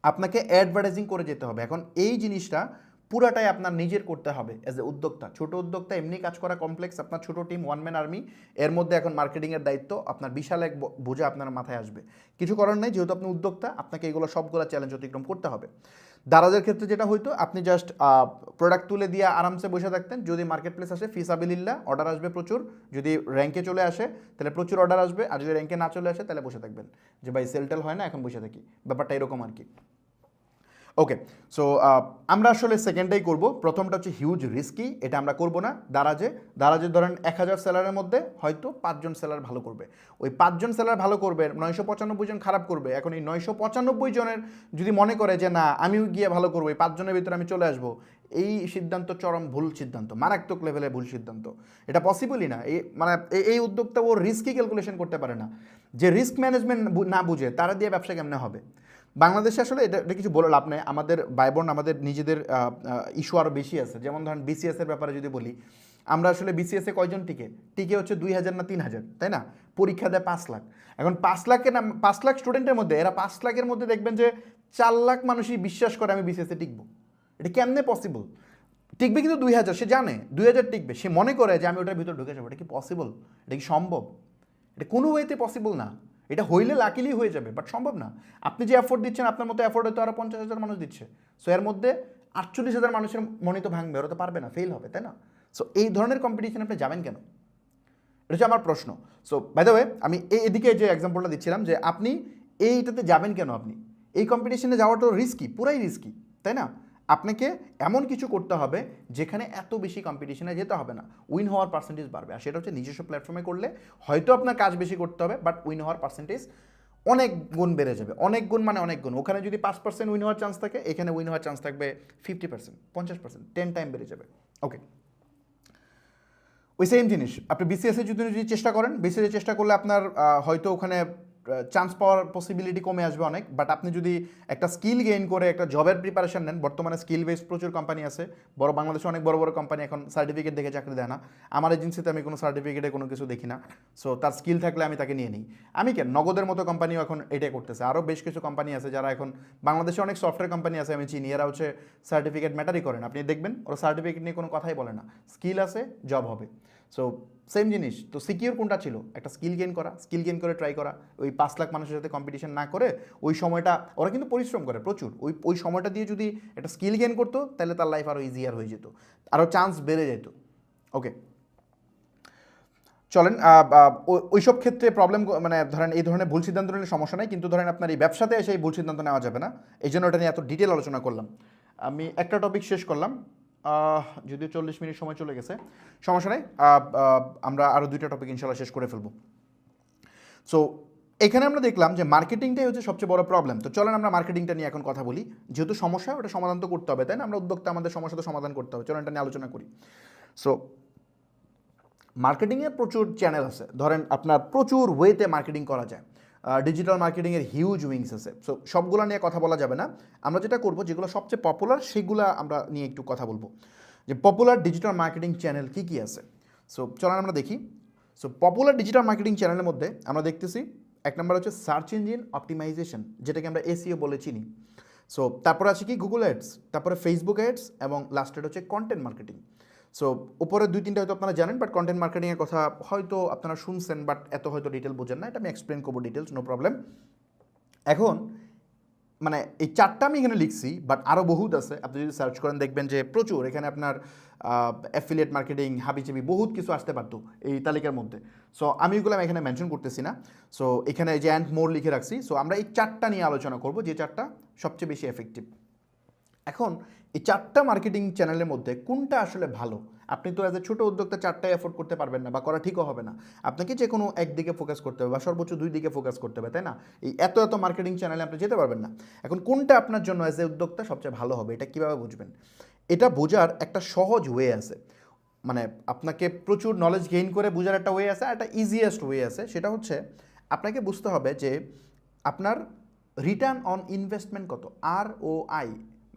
আপনাকে অ্যাডভার্টাইজিং করে যেতে হবে। এখন এই জিনিসটা পুরাটাই আপনার নিজের করতে হবে অ্যাজ এ উদ্যোক্তা। ছোট উদ্যোক্তা এমনি কাজ করা কমপ্লেক্স, আপনার ছোট টিম, 1 ম্যান আর্মি, এর মধ্যে এখন মার্কেটিংয়ের দায়িত্ব আপনার বিশাল এক বোঝা আপনার মাথায় আসবে। কিছু করার নেই, যেহেতু আপনি উদ্যোক্তা, আপনাকে এগুলো সবগুলো চ্যালেঞ্জ অতিক্রম করতে হবে। দারাজের ক্ষেত্রে যেটা হইতো, আপনি জাস্ট প্রোডাক্ট তুলে দিয়ে আরামসে বসে থাকতেন। যদি মার্কেট প্লেস আসে, ফিসাবিলিল্লাহ, অর্ডার আসবে প্রচুর। যদি র্যাঙ্কে চলে আসে, তাহলে প্রচুর অর্ডার আসবে। আর যদি র্যাঙ্কে না চলে আসে, তাহলে বসে থাকবেন যে ভাই সেলটেল হয় না, এখন বসে থাকি। ব্যাপারটা এরকম আর কি। ওকে, সো আমরা আসলে সেকেন্ডটাই করব। প্রথমটা হচ্ছে হিউজ রিস্কি, এটা আমরা করব না। দারাজে ধরেন 1000 সেলারের মধ্যে হয়তো 5 জন সেলার ভালো করবে। ওই 5 জন সেলার ভালো করবে, 995 জন খারাপ করবে। এখন এই 995 জনের যদি মনে করে যে না, আমিও গিয়ে ভালো করবো, এই 5 জনের ভিতরে আমি চলে আসবো, এই সিদ্ধান্ত চরম ভুল সিদ্ধান্ত, মারাত্মক লেভেলে ভুল সিদ্ধান্ত। এটা পসিবলই না। মানে এই উদ্যোক্তা ও রিস্কই ক্যালকুলেশন করতে পারে না। যে রিস্ক ম্যানেজমেন্ট না বুঝে, তারা দিয়ে ব্যবসা কেমনে হবে? বাংলাদেশে আসলে এটা কিছু বলে লাভ নেই। আমাদের ভাইবোন, আমাদের নিজেদের ইস্যু আরও বেশি আছে। যেমন ধরেন বিসিএসের ব্যাপারে যদি বলি, আমরা আসলে বিসিএসে কয়জন টিকে হচ্ছে 2000 না 3000, তাই না? পরীক্ষা দেয় 5 লাখ। এখন 5 লাখ স্টুডেন্টের মধ্যে, এরা 5 লাখের মধ্যে দেখবেন যে 4 লাখ মানুষই বিশ্বাস করে আমি বিসিএসে টিকবো। এটা কেমনে পসিবল? টিকবে কিন্তু 2000, সে জানে 2000 টিকবে, সে মনে করে যে আমি ওটার ভিতরে ঢুকে যাবো। এটা কি পসিবল? এটা কি সম্ভব? এটা কোনো ওয়েতে পসিবল না। এটা হইলে লাকিলি হয়ে যাবে, বাট সম্ভব না। আপনি যে এফোর্ট দিচ্ছেন, আপনার মতো এফোর্ট হয়তো আরও 50,000 মানুষ দিচ্ছে। সো এর মধ্যে 48,000 মানুষের মনে তো ভাঙবে, ওরা তো পারবে না, ফেল হবে, তাই না? সো এই ধরনের কম্পিটিশন আপনি যাবেন কেন? এটা হচ্ছে আমার প্রশ্ন। সো বাই দ্য ওয়ে, আমি এদিকে যে এক্সাম্পলটা দিচ্ছিলাম যে আপনি এইটাতে যাবেন কেন? আপনি এই কম্পিটিশনে যাওয়াটা রিস্কি, পুরাই রিস্কি, তাই না? আপনাকে এমন কিছু করতে হবে যেখানে এত বেশি কম্পিটিশনে যেতে হবে না, উইন হওয়ার পার্সেন্টেজ বাড়বে। আর সেটা হচ্ছে নিজস্ব প্ল্যাটফর্মে করলে হয়তো আপনার কাজ বেশি করতে হবে, বাট উইন হওয়ার পার্সেন্টেজ অনেক গুণ বেড়ে যাবে, অনেক গুণ মানে অনেক গুণ। ওখানে যদি 5% উইন হওয়ার চান্স থাকে, এখানে উইন হওয়ার চান্স থাকবে 50%, 50%, 10 টাইম বেড়ে যাবে। ওকে, ওই সেম জিনিস আপনি বিসিএসে যদি চেষ্টা করেন, বিসিএসে চেষ্টা করলে আপনার হয়তো ওখানে চান্স পাওয়ার পসিবিলিটি কমে আসবে অনেক, বাট আপনি যদি একটা স্কিল গেইন করে একটা জবের প্রিপারেশন নেন, বর্তমানে স্কিল বেসড প্রচুর কোম্পানি আছে, বড় বাংলাদেশে অনেক বড় বড় কোম্পানি এখন সার্টিফিকেট দেখে চাকরি দেয় না। আমার এজেন্সিতে আমি কোনো সার্টিফিকেটে কোনো কিছু দেখি না, সো তার স্কিল থাকলে আমি তাকে নিয়ে নিই। আমি কেন, নগদের মতো কোম্পানিও এখন এটাই করতেছে, আরও বেশ কিছু কোম্পানি আছে যারা এখন, বাংলাদেশে অনেক সফটওয়্যার কোম্পানি আছে আমি চিনি, এরা হচ্ছে সার্টিফিকেট ম্যাটারই করেন, আপনি দেখবেন ওরা সার্টিফিকেট নিয়ে কোনো কথাই বলে না, স্কিল আছে জব হবে। সো সেম জিনিস তো, সিকিউর কোনটা ছিল, একটা স্কিল গেইন করা, স্কিল গেইন করে ট্রাই করা, ওই 5 লাখ মানুষের সাথে কম্পিটিশন না করে ওই সময়টা, ওরা কিন্তু পরিশ্রম করে প্রচুর, ওই সময়টা দিয়ে যদি একটা স্কিল গেইন করতো তাহলে তার লাইফ আরও ইজিয়ার হয়ে যেত, আরও চান্স বেড়ে যেত। ওকে, চলেন ওইসব ক্ষেত্রে প্রবলেম, মানে ধরেন এই ধরনের ভুল সিদ্ধান্ত নিলে সমস্যা নেই, কিন্তু ধরেন আপনার এই ব্যবসাতে এসে এই ভুল সিদ্ধান্ত নেওয়া যাবে না, এই জন্য এটা নিয়ে এত ডিটেল আলোচনা করলাম। আমি একটা টপিক শেষ করলাম, যদিও 40 মিনিট সময় চলে গেছে, সমস্যা নেই, আমরা আরও 2টা টপিক ইনশাল্লাহ শেষ করে ফেলবো। সো এখানে আমরা দেখলাম যে মার্কেটিংটাই হচ্ছে সবচেয়ে বড় প্রবলেম। তো চলেন আমরা মার্কেটিংটা নিয়ে এখন কথা বলি, যেহেতু সমস্যা ওটা সমাধান তো করতে হবে, তাই না? আমরা উদ্যোক্তা, আমাদের সমস্যা তো সমাধান করতে হবে, চলেন এটা নিয়ে আলোচনা করি। সো মার্কেটিংয়ের প্রচুর চ্যানেল আছে, ধরেন আপনার প্রচুর ওয়েতে মার্কেটিং করা যায়, ডিজিটাল মার্কেটিংয়ের হিউজ উইংস আছে। সো সবগুলো নিয়ে কথা বলা যাবে না, আমরা যেটা করবো যেগুলো সবচেয়ে পপুলার সেগুলো আমরা নিয়ে একটু কথা বলবো, যে পপুলার ডিজিটাল মার্কেটিং চ্যানেল কী কী আছে। সো চলেন আমরা দেখি। সো পপুলার ডিজিটাল মার্কেটিং চ্যানেলের মধ্যে আমরা দেখতেছি 1 নম্বর হচ্ছে সার্চ ইঞ্জিন অপটিমাইজেশন, যেটাকে আমরা এসইও বলে চিনি। সো তারপরে আছে কি গুগল অ্যাডস, তারপরে ফেসবুক অ্যাডস, এবং লাস্টেড হচ্ছে কন্টেন্ট মার্কেটিং। সো উপরে 2-3টা হয়তো আপনারা জানেন, বাট কন্টেন্ট মার্কেটিংয়ের কথা হয়তো আপনারা শুনছেন, বাট এত হয়তো ডিটেল বোঝেন না, এটা আমি এক্সপ্লেন করবো ডিটেলস, নো প্রবলেম। এখন মানে এই 4টা আমি এখানে লিখছি, বাট আরও বহুত আছে, আপনি যদি সার্চ করেন দেখবেন যে প্রচুর, এখানে আপনার অ্যাফিলিয়েট মার্কেটিং, হাবিজাবি বহুত কিছু আসতে পারতো এই তালিকার মধ্যে। সো আমি ওগুলো আমি এখানে মেনশন করতেছি না, সো এখানে যে অ্যান্ড মোর লিখে রাখছি। সো আমরা এই 4টা নিয়ে আলোচনা করব, যে 4টা সবচেয়ে বেশি এফেক্টিভ। এখন এই 4টা মার্কেটিং চ্যানেলের মধ্যে কোনটা আসলে ভালো, আপনি তো অ্যাজ এ ছোটো উদ্যোক্তা 4টাই এফোর্ড করতে পারবেন না, বা করা ঠিকও হবে না, আপনাকে যে কোনো একদিকে ফোকাস করতে হবে, বা সর্বোচ্চ 2 দিকে ফোকাস করতে হবে, তাই না? এই এত মার্কেটিং চ্যানেলে আপনি যেতে পারবেন না। এখন কোনটা আপনার জন্য অ্যাজ এ উদ্যোক্তা সবচেয়ে ভালো হবে, এটা কীভাবে বুঝবেন? এটা বোঝার একটা সহজ ওয়ে আছে, মানে আপনাকে প্রচুর নলেজ গেইন করে বোঝার একটা ওয়ে আছে, একটা ইজিয়েস্ট ওয়ে আছে, সেটা হচ্ছে আপনাকে বুঝতে হবে যে আপনার রিটার্ন অন ইনভেস্টমেন্ট কত, ROI,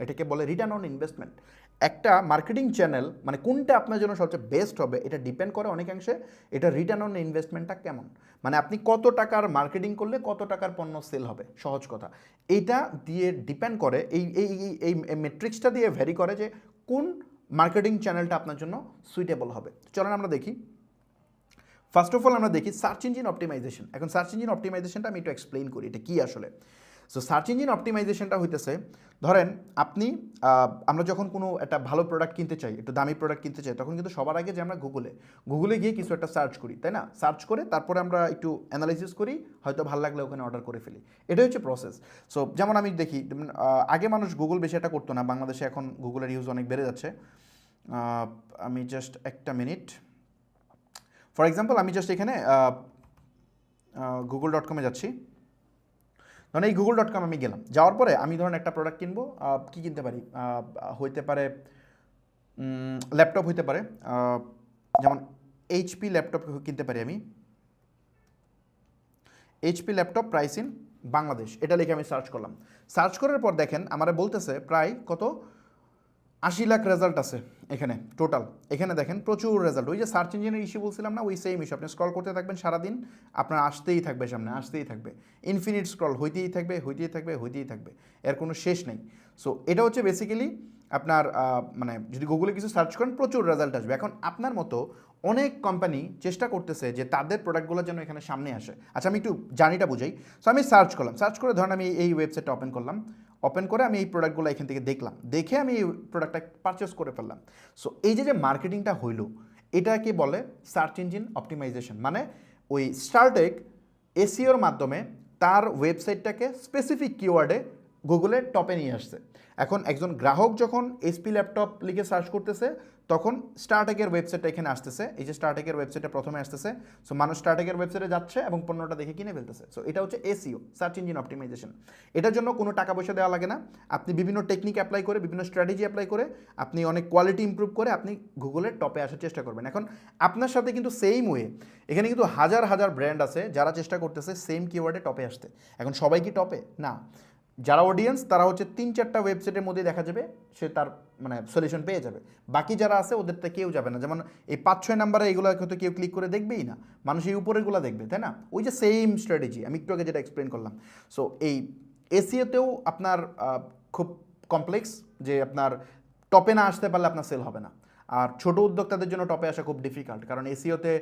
এটাকে বলে রিটার্ন অন ইনভেস্টমেন্ট। একটা মার্কেটিং চ্যানেল মানে কোনটা আপনার জন্য সবচেয়ে বেস্ট হবে, এটা ডিপেন্ড করে অনেকাংশে এটা রিটার্ন অন ইনভেস্টমেন্টটা কেমন, মানে আপনি কত টাকার মার্কেটিং করলে কত টাকার পণ্য সেল হবে, সহজ কথা। এইটা দিয়ে ডিপেন্ড করে, এই এই এই মেট্রিক্সটা দিয়ে ভ্যারি করে যে কোন মার্কেটিং চ্যানেলটা আপনার জন্য সুইটেবল হবে। চলেন আমরা দেখি। ফার্স্ট অফ অল আমরা দেখি সার্চ ইঞ্জিন অপটিমাইজেশন। এখন সার্চ ইঞ্জিন অপটিমাইজেশনটা আমি একটু এক্সপ্লেইন করি এটা কী আসলে। সো সার্চ ইঞ্জিন অপটিমাইজেশনটা হইতেছে, ধরেন আপনি আমরা যখন কোনো একটা ভালো প্রোডাক্ট কিনতে চাই, একটু দামি প্রোডাক্ট কিনতে চাই, তখন কিন্তু সবার আগে যে আমরা গুগলে গিয়ে কিছু একটা সার্চ করি, তাই না? সার্চ করে তারপরে আমরা একটু অ্যানালাইসিস করি, হয়তো ভালো লাগলে ওখানে অর্ডার করে ফেলি, এটা হচ্ছে প্রসেস। সো যেমন আমি দেখি আগে মানুষ গুগল বেশি এটা করতো না, বাংলাদেশে এখন গুগলের ইউজ অনেক বেড়ে যাচ্ছে। আমি জাস্ট একটা মিনিট, ফর এক্সাম্পল আমি জাস্ট এখানে google.com-এ যাচ্ছি, ধরেন এই google.com আমি গেলাম, যাওয়ার পরে আমি ধরেন একটা প্রোডাক্ট কিনবো, কী কিনতে পারি, হইতে পারে ল্যাপটপ, হইতে পারে যেমন HP ল্যাপটপ কিনতে পারি আমি, HP laptop price in Bangladesh, এটা লিখে আমি সার্চ করলাম। সার্চ করার পর দেখেন আমার বলতেছে প্রায় কত 80 লাখ রেজাল্ট আছে এখানে টোটাল। এখানে দেখেন প্রচুর রেজাল্ট, ওই যে সার্চ ইঞ্জিনের ইস্যু বলছিলাম না, ওই সেম ইস্যু। আপনি স্ক্রল করতে থাকবেন সারাদিন, আপনার আসতেই থাকবে, সামনে আসতেই থাকবে, ইনফিনিট স্ক্রল হইতেই থাকবে, হইতেই থাকবে, হইতেই থাকবে, এর কোনো শেষ নেই। সো এটা হচ্ছে বেসিক্যালি আপনার মানে যদি গুগলে কিছু সার্চ করেন প্রচুর রেজাল্ট আসবে। এখন আপনার মতো অনেক কোম্পানি চেষ্টা করতেছে যে তাদের প্রোডাক্টগুলো যেন এখানে সামনে আসে। আচ্ছা আমি একটু জার্নিটা বুঝাই। সো আমি সার্চ করলাম, সার্চ করে ধরেন আমি এই ওয়েবসাইটটা ওপেন করলাম, ওপেন করে আমি এই প্রোডাক্টগুলো এখান থেকে দেখলাম, দেখে আমি এই প্রোডাক্টটা পারচেস করে ফেললাম। সো এই যে মার্কেটিংটা হইলো, এটাকে বলে সার্চ ইঞ্জিন অপটিমাইজেশন। মানে ওই স্টারটেক এসইওর মাধ্যমে তার ওয়েবসাইটটাকে স্পেসিফিক কিওয়ার্ডে গুগলে টপে নিয়ে আসছে। এখন একজন গ্রাহক যখন এসপি ল্যাপটপ লিখে সার্চ করতেছে তখন স্টারটেকের ওয়েবসাইটটা এখানে আসতেছে, এই যে স্টারটেকের ওয়েবসাইটে প্রথমে আসতেছে। সো মানুষ স্টারটেকের ওয়েবসাইটে যাচ্ছে এবং পণ্যটা দেখে কিনে ফেলতেছে। সো এটা হচ্ছে এসইও, সার্চ ইঞ্জিন অপটিমাইজেশন। এটার জন্য কোনো টাকা পয়সা দেওয়া লাগে না। আপনি বিভিন্ন টেকনিক অ্যাপ্লাই করে, বিভিন্ন স্ট্র্যাটেজি অ্যাপ্লাই করে, আপনি অনেক কোয়ালিটি ইমপ্রুভ করে আপনি গুগলের টপে আসার চেষ্টা করবেন। এখন আপনার সাথে কিন্তু সেম ওয়ে, এখানে কিন্তু হাজার হাজার ব্র্যান্ড আছে যারা চেষ্টা করতেছে সেম কিওয়ার্ডে টপে আসতে। এখন সবাই কি টপে? না। যারা অডিয়েন্স তারা হচ্ছে 3-4টা ওয়েবসাইটের মধ্যে দেখা যাবে সে তার মানে সলিউশন পেয়ে যাবে। বাকি যারা আছে ওদেরটা কেউ যাবে না। যেমন এই 5-6 নাম্বারে এগুলো হয়তো কেউ ক্লিক করে দেখবেই না, মানুষ এই উপরেরগুলো দেখবে, তাই না? ওই যে সেম স্ট্র্যাটেজি আমি একটু আগে যেটা এক্সপ্লেন করলাম। সো এই এসিওতেও আপনার খুব কমপ্লেক্স, যে আপনার টপে না আসতে পারলে আপনার সেল হবে না। আর ছোট উদ্যোক্তাদের জন্য টপে আসা খুব ডিফিকাল্ট, কারণ এসিওতে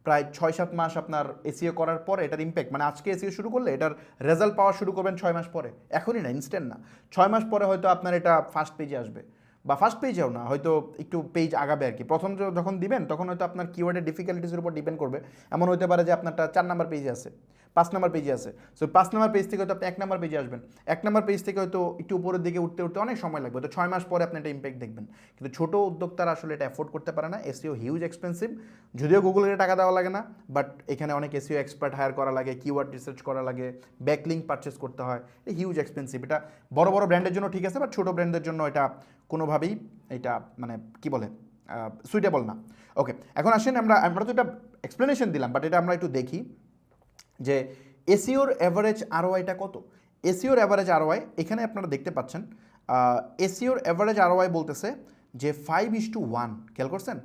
প্রায় 6-7 মাস আপনার এসিও করার পরে এটার ইম্প্যাক্ট, মানে আজকে এসিও শুরু করলে এটার রেজাল্ট পাওয়া শুরু করবেন 6 মাস পরে, এখনই না, ইনস্ট্যান্ট না। 6 মাস পরে হয়তো আপনার এটা ফার্স্ট পেজে আসবে, বা ফার্স্ট পেজেও না, হয়তো একটু পেজ আগাবে আর কি। প্রথম যখন দিবেন তখন হয়তো আপনার কিওয়ার্ডের ডিফিকাল্টিসের উপর ডিপেন্ড করবে। এমন হতে পারে যে আপনারটা 4 নাম্বার পেজে আছে, 5 নাম্বার পেজে আছে। সো 5 নাম্বার পেজ থেকে হয়তো আপনি 1 নাম্বার পেজে আসবেন, 1 নাম্বার পেজ থেকে হয়তো একটু উপরের দিকে উঠতে উঠতে অনেক সময় লাগবে, তো 6 মাস পরে আপনি এটা ইম্প্যাক্ট দেখবেন। কিন্তু ছোট উদ্যোক্তারা আসলে এটা অ্যাফোর্ড করতে পারে না। এসইও হিউজ এক্সপেন্সিভ, যদিও গুগলের টাকা দেওয়া লাগে না, বাট এখানে অনেক এসইও এক্সপার্ট হায়ার করা লাগে, কিওয়ার্ড রিসার্চ করা লাগে, ব্যাকলিঙ্ক পারচেস করতে হয়, এটা হিউজ এক্সপেন্সিভ। এটা বড় বড় ব্র্যান্ডের জন্য ঠিক আছে, বাট ছোটো ব্র্যান্ডের জন্য এটা কোনোভাবেই এটা মানে কি বলে সুইটেবল না। ওকে, এখন আসেন আমরা তো এটা এক্সপ্লেনেশন দিলাম, বাট এটা আমরা একটু দেখি যে এসইওর অ্যাভারেজ আরওআইটা কত। এসইওর অ্যাভারেজ আরওআই এখানে আপনারা দেখতে পাচ্ছেন। এসইওর অ্যাভারেজ আরওআই বলতেছে যে 5:1, খেয়াল করছেন?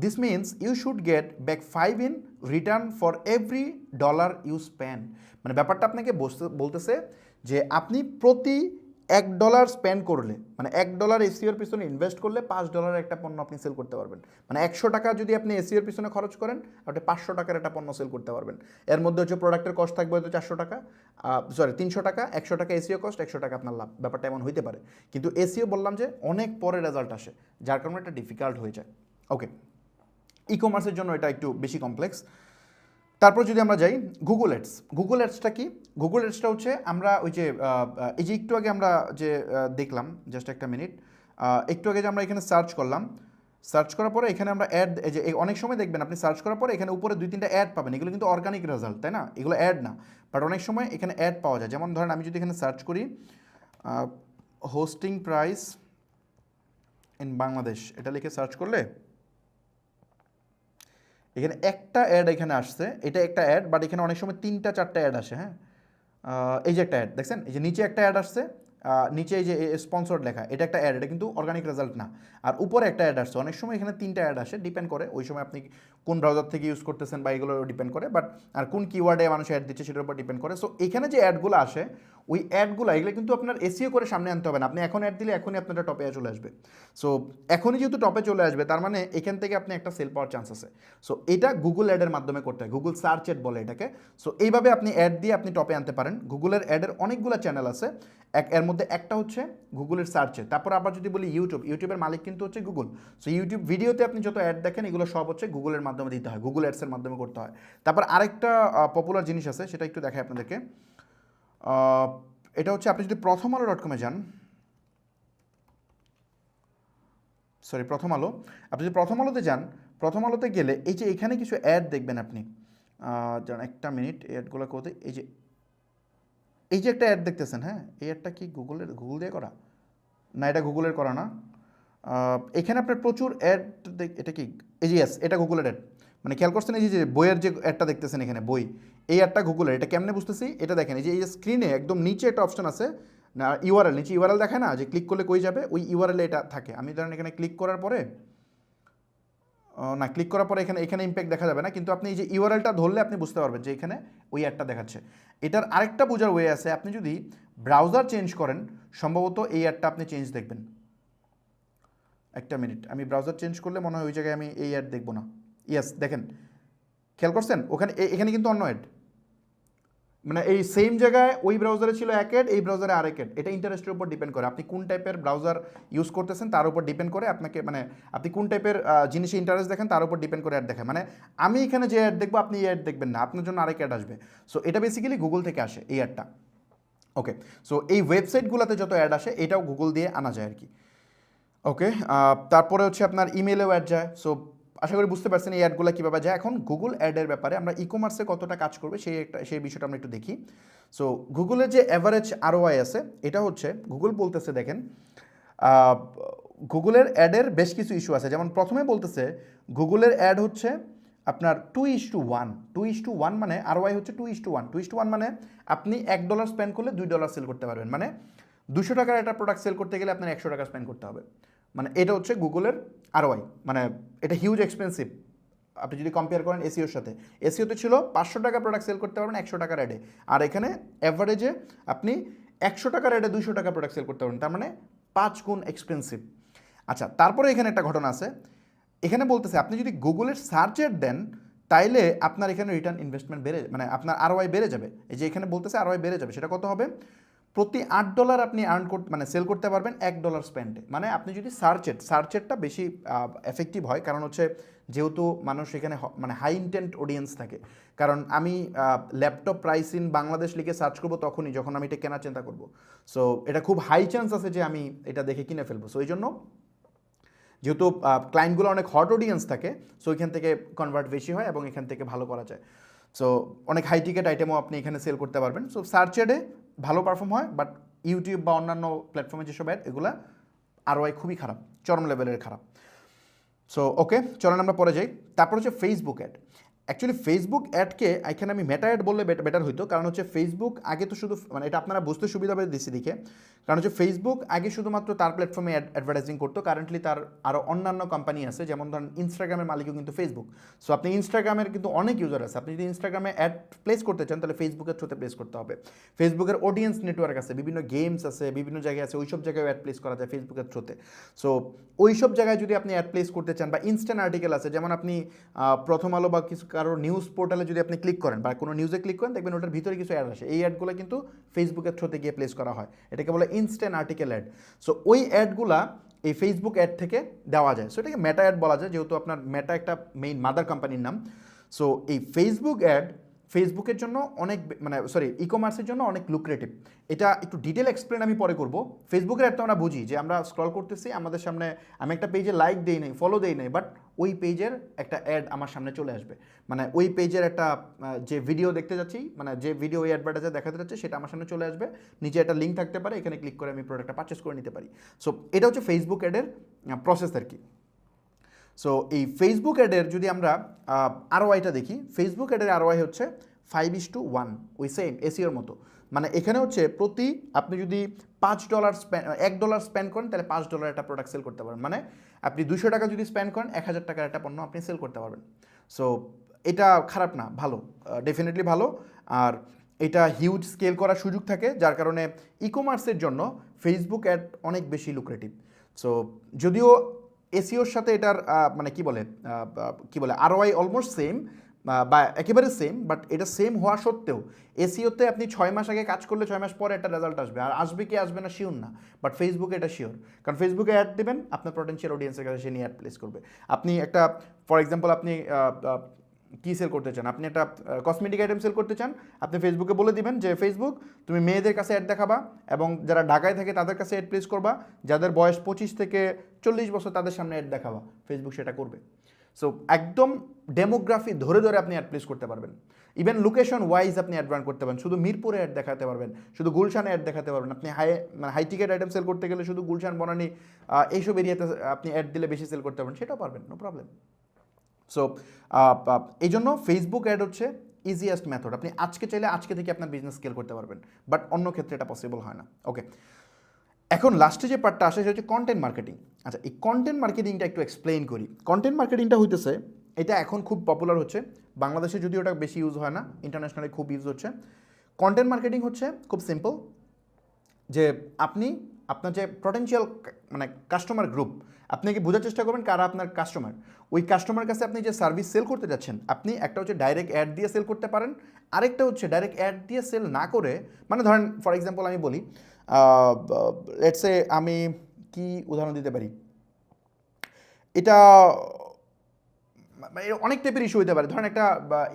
This means you should get back 5 in return for every dollar you spend. মানে ব্যাপারটা আপনাকে বলতেছে যে আপনি প্রতি $1 স্পেন্ড করলে, মানে $1 এসইওর পিছনে ইনভেস্ট করলে $5 একটা পণ্য আপনি সেল করতে পারবেন। মানে 100 টাকা যদি আপনি এসইওর পিছনে খরচ করেন, আপনি 500 টাকার একটা পণ্য সেল করতে পারবেন। এর মধ্যে হচ্ছে প্রোডাক্টের কস্ট থাকবে হয়তো 400 টাকা, 300 টাকা, 100 টাকা এসইও কস্ট, 100 টাকা আপনার লাভ। ব্যাপারটা এমন হইতে পারে, কিন্তু এসইও বললাম যে অনেক পরে রেজাল্ট আসে, যার কারণে এটা ডিফিকাল্ট হয়ে যায়। ওকে, ই কমার্সের জন্য এটা একটু বেশি কমপ্লেক্স। তারপর যদি আমরা যাই গুগল অ্যাডস। গুগল অ্যাডসটা কি? গুগল অ্যাডসটা হচ্ছে আমরা ওই যে এই যে একটু আগে আমরা যে দেখলাম, জাস্ট একটা মিনিট, একটু আগে যে আমরা এখানে সার্চ করলাম, সার্চ করার পরে এখানে আমরা অ্যাড, এই যে অনেক সময় দেখবেন আপনি সার্চ করার পরে এখানে উপরে 2-3টা অ্যাড পাবেন, এগুলো কিন্তু অর্গানিক রেজাল্ট, তাই না? এগুলো অ্যাড না, বাট অনেক সময় এখানে অ্যাড পাওয়া যায়। যেমন ধরেন আমি যদি এখানে সার্চ করি হোস্টিং প্রাইস ইন বাংলাদেশ, এটা লিখে সার্চ করলে এখানে একটা অ্যাড এখানে আসছে, এটা একটা অ্যাড, বাট এখানে অনেক সময় 3-4টা অ্যাড আসে। হ্যাঁ, এই যে একটা অ্যাড দেখছেন, এই যে নিচে একটা অ্যাড আসছে, নিচে এই যে স্পন্সর্ড লেখা, এটা একটা অ্যাড, এটা কিন্তু অর্গানিক রেজাল্ট না। আর উপরে একটা অ্যাড আসছে, অনেক সময় এখানে 3টা অ্যাড আসে, ডিপেন্ড করে ওই সময় আপনি কোন ব্রাউজার থেকে ইউজ করতেছেন বা এগুলো ডিপেন্ড করে, বাট আর কোন কিওয়ার্ডে মানুষ অ্যাড দিচ্ছে সেটার উপর ডিপেন্ড করে। সো এখানে যে অ্যাডগুলো আসে, ওই অ্যাডগুলো এগুলো কিন্তু আপনার এসইও করে সামনে আনতে হবে না। আপনি এখন অ্যাড দিলে এখনই আপনার টপে চলে আসবে। সো এখনই যেহেতু টপে চলে আসবে, তার মানে এখান থেকে আপনি একটা সেল পাওয়ার চান্স আছে। সো এটা গুগল অ্যাডের মাধ্যমে করতে হয়, গুগল সার্চ অ্যাড বলে এটাকে। সো এইভাবে আপনি অ্যাড দিয়ে আপনি টপে আনতে পারেন। গুগলের অ্যাডের অনেকগুলো চ্যানেল আছে, এর মধ্যে একটা হচ্ছে গুগলের সার্চে। তারপর আবার যদি বলি ইউটিউবের মালিক কিন্তু হচ্ছে গুগল। সো ইউটিউব ভিডিওতে আপনি যত অ্যাড দেখেন এগুলো সব হচ্ছে গুগলের মাধ্যমে দিতে হয়, গুগল অ্যাডসের মাধ্যমে করতে হয়। তারপর আরেকটা পপুলার জিনিস আছে, সেটা একটু দেখাই আপনাদেরকে। এটা হচ্ছে আপনি যদি প্রথম আলো.com-এ যান, প্রথম আলো, আপনি যদি প্রথম আলোতে যান, প্রথম আলোতে গেলে এই যে এখানে কিছু অ্যাড দেখবেন আপনি, একটা মিনিট, অ্যাডগুলো করতে, এই যে একটা অ্যাড দেখতেছেন, হ্যাঁ, এই অ্যাডটা কি গুগল দিয়ে করা না? এটা গুগলের করা না। এখানে আপনার প্রচুর অ্যাড, এটা কি, এই যে এটা গুগলের অ্যাড। মানে খেয়াল করছেন এই যে বইয়ের যে অ্যাডটা দেখতেছেন এখানে, বই, এই অ্যাডটা গুগলের। এটা কেমনে বুঝতেছি? এটা দেখেন, এই যে স্ক্রিনে একদম নিচে একটা অপশন আছে না, ইউআরএল, নিচে ইউআরএল দেখায় না, যে ক্লিক করলে কই যাবে, ওই ইউআরএলে এটা থাকে। আমি ধরেন এখানে ক্লিক করার পরে, না, ক্লিক করার পরে এখানে ইম্প্যাক্ট দেখা যাবে না, কিন্তু আপনি এই যে ইউআরএলটা ধরলে আপনি বুঝতে পারবেন যে এখানে ওই অ্যাডটা দেখাচ্ছে। এটার আরেকটা বোঝার ওয়ে আছে, আপনি যদি ব্রাউজার চেঞ্জ করেন, সম্ভবত এই অ্যাডটা আপনি চেঞ্জ দেখবেন। একটা মিনিট, আমি ব্রাউজার চেঞ্জ করলে মনে হয় ওই জায়গায় আমি এই অ্যাড দেখবো না। ইয়েস, দেখেন, খেয়াল করছেন, এখানে কিন্তু অন্য অ্যাড, মানে এই সেম জায়গায় ওই ব্রাউজারে ছিল এক অ্যাড, এই ব্রাউজারে আরেক অ্যাড। এটা ইন্টারেস্টের উপর ডিপেন্ড করে, আপনি কোন টাইপের ব্রাউজার ইউজ করতেছেন তার উপর ডিপেন্ড করে আপনাকে, মানে আপনি কোন টাইপের জিনিসে ইন্টারেস্ট দেখেন তার উপর ডিপেন্ড করে অ্যাড দেখায়। মানে আমি এখানে যে অ্যাড দেখবো আপনি এই অ্যাড দেখবেন না, আপনার জন্য আরেক অ্যাড আসবে। সো এটা বেসিক্যালি গুগল থেকে আসে এই অ্যাডটা। ওকে, সো এই ওয়েবসাইটগুলোতে যত অ্যাড আসে এটাও গুগল দিয়ে আনা যায় আর কি। ওকে, তারপরে হচ্ছে আপনার ইমেলেও অ্যাড যায়। সো আশা করি বুঝতে পারছেন এই অ্যাডগুলো কীভাবে যায়। এখন গুগল অ্যাডের ব্যাপারে আমরা ই কমার্সে কতটা কাজ করবে সেই বিষয়টা আমরা একটু দেখি। সো গুগলের যে অ্যাভারেজ আরওআই আছে এটা হচ্ছে গুগল বলতেছে, দেখেন গুগলের অ্যাডের বেশ কিছু ইস্যু আছে। যেমন প্রথমে বলতেছে গুগলের অ্যাড হচ্ছে আপনার 2:1, 2:1 মানে আরওআই হচ্ছে 2:1, 2:1 মানে আপনি $1 স্পেন্ড করলে $2 সেল করতে পারবেন। মানে 200 টাকার একটা প্রোডাক্ট সেল করতে গেলে আপনার 100 টাকা স্পেন্ড করতে হবে। মানে এটা হচ্ছে গুগলের আরওআই, মানে এটা হিউজ এক্সপেন্সিভ আপনি যদি কম্পেয়ার করেন এসিওর সাথে। এসিওতে ছিল 500 টাকা প্রোডাক্ট সেল করতে পারবেন 100 টাকার অ্যাডে, আর এখানে অ্যাভারেজে আপনি 100 টাকার অ্যাডে 200 টাকা প্রোডাক্ট সেল করতে পারবেন, তার মানে 5 গুণ এক্সপেন্সিভ। আচ্ছা, তারপরে এখানে একটা ঘটনা আছে, এখানে বলতেছে আপনি যদি গুগলের সার্চ অ্যাড দেন তাইলে আপনার এখানে রিটার্ন ইনভেস্টমেন্ট বেড়ে, মানে আপনার আরওআই বেড়ে যাবে। এই যে এখানে বলতেছে আরওআই বেড়ে যাবে, সেটা কত হবে? প্রতি $8 আপনি আর্ন করতে, মানে সেল করতে পারবেন $1 স্পেন্ডে। মানে আপনি যদি সার্চেরটা বেশি এফেক্টিভ হয়, কারণ হচ্ছে যেহেতু মানুষ এখানে মানে হাই ইন্টেন্ট অডিয়েন্স থাকে। কারণ আমি ল্যাপটপ প্রাইস ইন বাংলাদেশ লিখে সার্চ করবো তখনই যখন আমি এটা কেনার চিন্তা করবো। সো এটা খুব হাই চান্স আছে যে আমি এটা দেখে কিনে ফেলবো। সো এই জন্য যেহেতু ক্লায়েন্টগুলো অনেক হট অডিয়েন্স থাকে, সো এখান থেকে কনভার্ট বেশি হয় এবং এখান থেকে ভালো করা যায়। সো অনেক হাই টিকেট আইটেমও আপনি এখানে সেল করতে পারবেন। সো সার্চ অ্যাডে ভালো পারফর্ম হয়, বাট ইউটিউব বা অন্যান্য প্ল্যাটফর্মে যেসব অ্যাড এগুলো আরওআই খুবই খারাপ, চরম লেভেলের খারাপ। সো ওকে, চলেন আমরা পরে যাই। তারপর হচ্ছে ফেসবুক অ্যাড। অ্যাকচুয়ালি ফেসবুক অ্যাডকে এখানে আমি মেটা অ্যাড বললে বেটার হইতো, কারণ হচ্ছে ফেসবুক আগে তো শুধু, মানে এটা আপনারা বুঝতে সুবিধা হবে দিচ্ছি দিকে, কারণ হচ্ছে ফেসবুক আগে শুধুমাত্র তার প্ল্যাটফর্মে অ্যাডভার্টাইজিং করতো। কারেন্টলি তার আরও অন্যান্য কোম্পানি আছে, যেমন ধরেন ইনস্টাগ্রামের মালিকও কিন্তু ফেসবুক। সো আপনি ইনস্টাগ্রামের কিন্তু অনেক ইউজার আছে, আপনি যদি ইনস্টাগ্রামে অ্যাড প্লেস করতে চান তাহলে ফেসবুকের থ্রুতে প্লেস করতে হবে। ফেসবুকের অডিয়েন্স নেটওয়ার্ক আছে, বিভিন্ন গেমস আছে, বিভিন্ন জায়গায় আছে, ওইসব জায়গায় অ্যাড প্লেস করা যায় ফেসবুকের থ্রুতে। সো ওইসব জায়গায় যদি আপনি অ্যাড প্লেস করতে চান, বা ইনস্ট্যান্ট আর্টিকেল আছে, যেমন আপনি প্রথম আলো বা কিছু কারো নিউজ পোর্টালে যদি আপনি ক্লিক করেন বা কোনো নিউজে ক্লিক করেন, দেখবেন ওটার ভিতরে কিছু অ্যাড আসে। এই অ্যাডগুলো কিন্তু ফেসবুকের থ্রুতে গিয়ে প্লেস করা হয়, এটাকে বলে ইনস্ট্যান্ট আর্টিকেল অ্যাড। সো ওই অ্যাডগুলা এই ফেসবুক অ্যাড থেকে দেওয়া যায়। সো এটাকে মেটা অ্যাড বলা যায়, যেহেতু আপনার মেটা একটা মেইন মাদার কোম্পানির নাম। সো এই ফেসবুক অ্যাড ফেসবুকের জন্য অনেক, মানে সরি, ই কমার্সের জন্য অনেক লুক্রেটিভ। এটা একটু ডিটেল এক্সপ্লেন আমি পরে করব। ফেসবুকের অ্যাড তো আমরা বুঝি যে আমরা স্ক্রল করতেছি, আমাদের সামনে আমি একটা পেজে লাইক দেই নাই, ফলো দেই নাই, বাট ওই পেজের একটা অ্যাড আমার সামনে চলে আসবে। মানে ওই পেজের একটা যে ভিডিও দেখতে যাচ্ছি, মানে যে ভিডিও ওই অ্যাডভার্টাইজার দেখাতে যাচ্ছে সেটা আমার সামনে চলে আসবে, নিচে একটা লিঙ্ক থাকতে পারে, এখানে ক্লিক করে আমি প্রোডাক্টটা পারচেস করে নিতে পারি। সো এটা হচ্ছে ফেসবুক অ্যাডের প্রসেস আর কি। সো এই ফেসবুক অ্যাডের যদি আমরা আরওআইটা দেখি, ফেসবুক অ্যাডের আরওআই হচ্ছে 5:1, ওই সেম এসিওর মতো। মানে এখানে হচ্ছে প্রতি আপনি যদি $1 স্পেন্ড করেন তাহলে $5 একটা প্রোডাক্ট সেল করতে পারবেন। মানে আপনি 200 টাকা যদি স্পেন্ড করেন 1000 টাকার একটা পণ্য আপনি সেল করতে পারবেন। সো এটা খারাপ না, ভালো, ডেফিনেটলি ভালো। আর এটা হিউজ স্কেল করার সুযোগ থাকে, যার কারণে ই কমার্সের জন্য ফেসবুক অ্যাড অনেক বেশি লুক্রেটিভ। সো যদিও এসিওর সাথে এটার মানে কি বলে আরওআই অলমোস্ট সেম বা একেবারে সেম, বাট এটা সেম হওয়া সত্ত্বেও এসিওতে আপনি 6 মাস আগে কাজ করলে 6 মাস পরে একটা রেজাল্ট আসবে, আর আসবে কি আসবে না শিওর না, বাট ফেসবুকে এটা শিওর। কারণ ফেসবুকে অ্যাড দেবেন, আপনার পটেনশিয়াল অডিয়েন্সের কাছে সে নিয়ে অ্যাড প্লেস করবে। আপনি একটা, ফর এক্সাম্পল, আপনি কী সেল করতে চান, আপনি একটা কসমেটিক আইটেম সেল করতে চান, আপনি ফেসবুকে বলে দিবেন যে ফেসবুক তুমি মেয়েদের কাছে অ্যাড দেখাবা এবং যারা ঢাকায় থাকে তাদের কাছে অ্যাড প্লেস করবা, যাদের বয়স 25 থেকে 40 বছর তাদের সামনে অ্যাড দেখাবা, ফেসবুক সেটা করবে। সো একদম ডেমোগ্রাফি ধরে ধরে আপনি অ্যাড প্লেস করতে পারবেন। ইভেন লোকেশন ওয়াইজ আপনি অ্যাড রান করতে পারবেন, শুধু মিরপুরে অ্যাড দেখাতে পারবেন, শুধু গুলশানে অ্যাড দেখাতে পারবেন। আপনি হাই টিকেট আইটেম সেল করতে গেলে শুধু গুলশান, বনানী এইসব এরিয়াতে আপনি অ্যাড দিলে বেশি সেল করতে পারবেন, সেটাও পারবেন, নো প্রবলেম। সো এই জন্য ফেসবুক অ্যাড হচ্ছে ইজিয়েস্ট মেথড। আপনি আজকে চাইলে আজকে থেকে আপনার বিজনেস স্কেল করতে পারবেন, বাট অন্য ক্ষেত্রে এটা পসিবল হয় না। ওকে, এখন লাস্টে যে পার্টটা আসে সেটা হচ্ছে কন্টেন্ট মার্কেটিং। আচ্ছা, এই কন্টেন্ট মার্কেটিংটা একটু এক্সপ্লেইন করি। কন্টেন্ট মার্কেটিংটা হইতেছে, এটা এখন খুব পপুলার হচ্ছে, বাংলাদেশে যদিও ওটা বেশি ইউজ হয় না, ইন্টারন্যাশনালি খুব ইউজ হচ্ছে। কন্টেন্ট মার্কেটিং হচ্ছে খুব সিম্পল, যে আপনি আপনার যে পটেনশিয়াল মানে কাস্টমার গ্রুপ, আপনি কি বোঝার চেষ্টা করবেন কারা আপনার কাস্টমার। ওই কাস্টমার কাছে আপনি যে সার্ভিস সেল করতে যাচ্ছেন, আপনি একটা হচ্ছে ডাইরেক্ট অ্যাড দিয়ে সেল করতে পারেন, আরেকটা হচ্ছে ডাইরেক্ট অ্যাড দিয়ে সেল না করে, মানে ধরেন ফর এক্সাম্পল আমি বলি, লেটসে আমি কি উদাহরণ দিতে পারি, এটা অনেক টাইপের ইস্যু হতে পারে। ধরেন একটা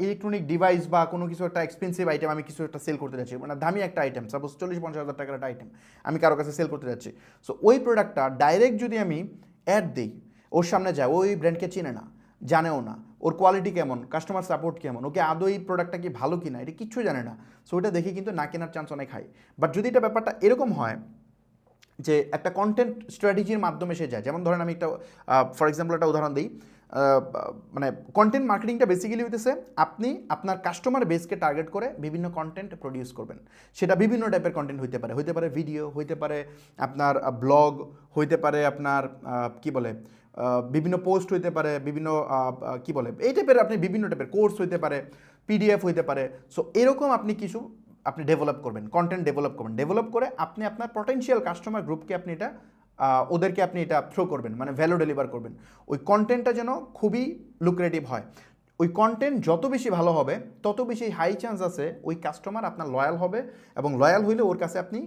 ইলেকট্রনিক ডিভাইস বা কোনো কিছু একটা এক্সপেন্সিভ আইটেম আমি কিছু একটা সেল করতে যাচ্ছি, মানে দামি একটা আইটেম, সাপোজ 40-50 হাজার টাকার একটা আইটেম আমি কারো কাছে সেল করতে যাচ্ছি। সো ওই প্রোডাক্টটা ডাইরেক্ট যদি আমি অ্যাড দিই, ওর সামনে যায়, ওই ব্র্যান্ডকে চিনে না, জানেও না, ওর কোয়ালিটি কেমন, কাস্টমার সাপোর্ট কেমন, ওকে আদৌ এই প্রোডাক্টটা কি ভালো কিনা এটা কিচ্ছু জানে না, সো ওটা দেখে কিন্তু না কেনার চান্স অনেক হাই। বাট যদি এটা ব্যাপারটা এরকম হয় যে একটা কন্টেন্ট স্ট্র্যাটেজির মাধ্যমে সে যায়, যেমন ধরেন আমি একটা ফর এক্সাম্পল একটা উদাহরণ দিই, মানে কন্টেন্ট মার্কেটিংটা বেসিক্যালি হইতেছে আপনি আপনার কাস্টমার বেসকে টার্গেট করে বিভিন্ন কন্টেন্ট প্রডিউস করবেন। সেটা বিভিন্ন টাইপের কন্টেন্ট হইতে পারে ভিডিও, হইতে পারে আপনার ব্লগ, হইতে পারে আপনার কি বলে বিভিন্ন পোস্ট হইতে পারে, বিভিন্ন কি বলে এই টাইপের আপনি বিভিন্ন টাইপের কোর্স হইতে পারে, পিডিএফ হইতে পারে। সো এরকম আপনি কিছু আপনি ডেভেলপ করবেন, কন্টেন্ট ডেভেলপ করবেন, ডেভেলপ করে আপনি আপনার পটেনশিয়াল কাস্টমার গ্রুপকে আপনি এটা ওদেরকে আপনি এটা থ্রো করবেন, মানে ভ্যালু ডেলিভার করবেন। ওই কন্টেন্টটা যেন খুবই লুক্রেটিভ হয়। ওই কন্টেন্ট যত বেশি ভালো হবে তত বেশি হাই চান্স আছে ওই কাস্টমার আপনার লয়াল হবে, এবং লয়াল হইলে ওর কাছে আপনি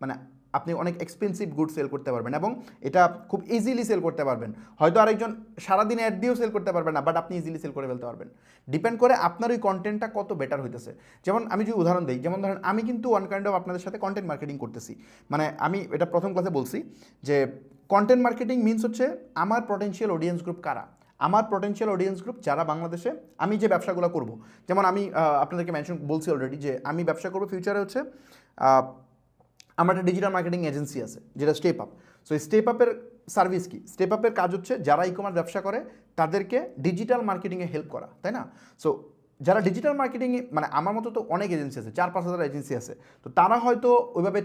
মানে আপনি অনেক এক্সপেন্সিভ গুড সেল করতে পারবেন, এবং এটা খুব ইজিলি সেল করতে পারবেন। হয়তো আরেকজন সারাদিন অ্যাড দিয়েও সেল করতে পারবেন না, বাট আপনি ইজিলি সেল করে ফেলতে পারবেন। ডিপেন্ড করে আপনার ওই কন্টেন্টটা কত বেটার হইতেছে। যেমন আমি যদি উদাহরণ দিই, যেমন ধরেন আমি কিন্তু ওয়ান কাইন্ড অফ আপনাদের সাথে কন্টেন্ট মার্কেটিং করতেছি। মানে আমি এটা প্রথম ক্লাসে বলছি যে কন্টেন্ট মার্কেটিং মিনস হচ্ছে আমার পটেনশিয়াল অডিয়েন্স গ্রুপ কারা, আমার পটেনশিয়াল অডিয়েন্স গ্রুপ যারা বাংলাদেশে আমি যে ব্যবসাগুলো করব। যেমন আমি আপনাদেরকে মেনশন বলছি অলরেডি যে আমি ব্যবসা করবো ফিউচারে হচ্ছে আমার একটা ডিজিটাল মার্কেটিং এজেন্সি আছে যেটা স্টেপ আপ। সো স্টেপ আপের সার্ভিস কি, স্টেপ আপের কাজ হচ্ছে যারা ই কমার্স ব্যবসা করে তাদেরকে ডিজিটাল মার্কেটিংয়ে হেল্প করা, তাই না? সো যারা ডিজিটাল মার্কেটিংয়ে, মানে আমার মতো তো অনেক এজেন্সি আছে, 4-5 হাজার এজেন্সি আছে, তো তারা হয়তো ওইভাবে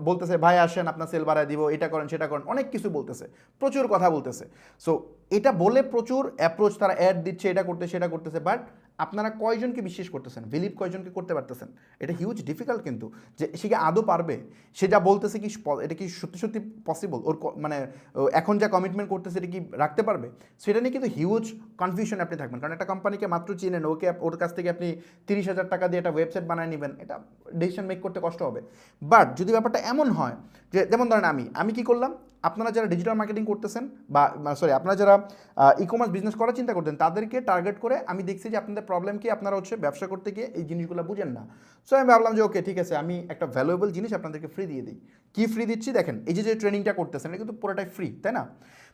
বলতেছে ভাই আসেন আপনার সেল বাড়ায় দিব, এটা করেন সেটা করেন, অনেক কিছু বলতেছে, প্রচুর কথা বলতেছে। সো এটা বলে প্রচুর অ্যাপ্রোচ, তারা অ্যাড দিচ্ছে, এটা করতে সেটা করতেছে, বাট আপনারা কয়জনকে বিশ্বাস করতেছেন, বিলিভ কয়জনকে করতে পারতেছেন? এটা হিউজ ডিফিকাল্ট কিন্তু, যে সে কি আদৌ পারবে, সে যা বলতেছে কি এটা কি সত্যি সত্যি পসিবল, ওর মানে এখন যা কমিটমেন্ট করতেছে এটা কি রাখতে পারবে? সেটা নিয়ে কিন্তু হিউজ কনফিউশন আপনি থাকবেন, কারণ একটা কোম্পানিকে মাত্র চিনেন, ওকে ওর কাছ থেকে আপনি 30,000 টাকা দিয়ে একটা ওয়েবসাইট বানিয়ে নেবেন, এটা ডিসিশন মেক করতে কষ্ট হবে। বাট যদি ব্যাপারটা এমন হয় যে, যেমন ধরেন আমি কি করলাম, আপনারা যারা ডিজিটাল মার্কেটিং করতেছেন বা সরি আপনারা যারা ই কমার্স বিজনেস করার চিন্তা করতেন, তাদেরকে টার্গেট করে আমি দেখছি যে আপনাদের প্রবলেম কি, আপনারা হচ্ছে ব্যবসা করতে গিয়ে এই জিনিসগুলো বুঝেন না। সো আমি ভাবলাম যে ওকে ঠিক আছে, আমি একটা ভ্যালুয়েবল জিনিস আপনাদেরকে ফ্রি দিয়ে দিই। কি ফ্রি দিচ্ছি দেখেন, এই যে ট্রেনিংটা করতেছেন এটা কিন্তু পুরোটাই ফ্রি, তাই না?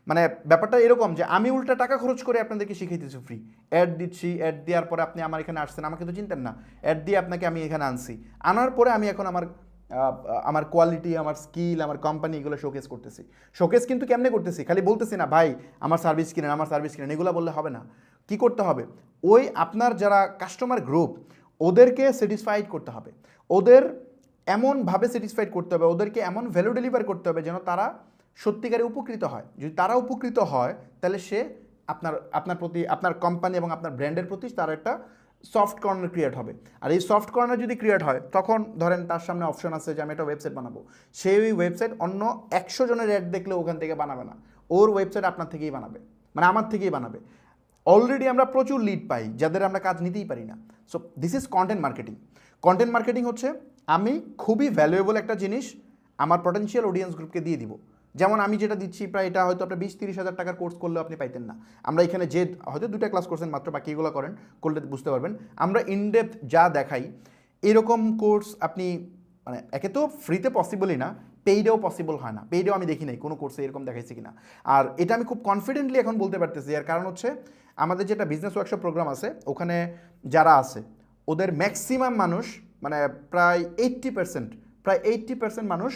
মানে ব্যাপারটা এরকম যে আমি উল্টা টাকা খরচ করে আপনাদেরকে শিখিয়ে দিচ্ছি ফ্রি, অ্যাড দিচ্ছি, অ্যাড দেওয়ার পরে আপনি আমার এখানে আসছেন, আমাকে তো চিনতেন না, অ্যাড দিয়ে আপনাকে আমি এখানে আনছি, আনার পরে আমি এখন আমার কোয়ালিটি, আমার স্কিল, আমার কোম্পানি এগুলো শোকেস করতেছি। শোকেস কিন্তু কেমনে করতেছি, খালি বলতেছি না ভাই আমার সার্ভিস কিনেন, আমার সার্ভিস কিনেন, এগুলো বললে হবে না। কি করতে হবে, ওই আপনার যারা কাস্টমার গ্রুপ ওদেরকে স্যাটিসফাইড করতে হবে, ওদের এমনভাবে স্যাটিসফাইড করতে হবে, ওদেরকে এমন ভ্যালু ডেলিভার করতে হবে যেন তারা সত্যিকারে উপকৃত হয়। যদি তারা উপকৃত হয় তাহলে সে আপনার প্রতি, আপনার কোম্পানি এবং আপনার ব্র্যান্ডের প্রতি তার একটা সফট কর্নার ক্রিয়েট হবে। আর এই সফট কর্নার যদি ক্রিয়েট হয়, তখন ধরেন তার সামনে অপশন আছে যে আমি একটা ওয়েবসাইট বানাবো, সেই ওয়েবসাইট অন্য 100 জনের অ্যাড দেখলে ওখান থেকে বানাবে না, ওর ওয়েবসাইট আপনার থেকেই বানাবে, মানে আমার থেকেই বানাবে। অলরেডি আমরা প্রচুর লিড পাই যাদের আমরা কাজ নিতেই পারি না। So this is content marketing. Content marketing হচ্ছে আমি খুবই ভ্যালুয়েবল একটা জিনিস আমার পটেনশিয়াল অডিয়েন্স গ্রুপকে দিয়ে দিব। যেমন আমি যেটা দিচ্ছি প্রায় এটা হয়তো আপনার 20-30 হাজার টাকার কোর্স করলেও আপনি পাইতেন না। আমরা এখানে যে হয়তো 2টা ক্লাস করছেন মাত্র, বাকি এগুলো করলে বুঝতে পারবেন। আমরা ইনডেপথ যা দেখাই এরকম কোর্স আপনি, মানে একে তো ফ্রিতে পসিবলই না, পেইডেও পসিবল হয় না, পেইডেও আমি দেখি নাই কোনো কোর্সে এরকম দেখাইছে কিনা। আর এটা আমি খুব কনফিডেন্টলি এখন বলতে পারতেছি, এর কারণ হচ্ছে আমাদের যেটা বিজনেস ওয়ার্কশপ প্রোগ্রাম আছে ওখানে যারা আছে ওদের ম্যাক্সিমাম মানুষ, মানে প্রায় 80% মানুষ,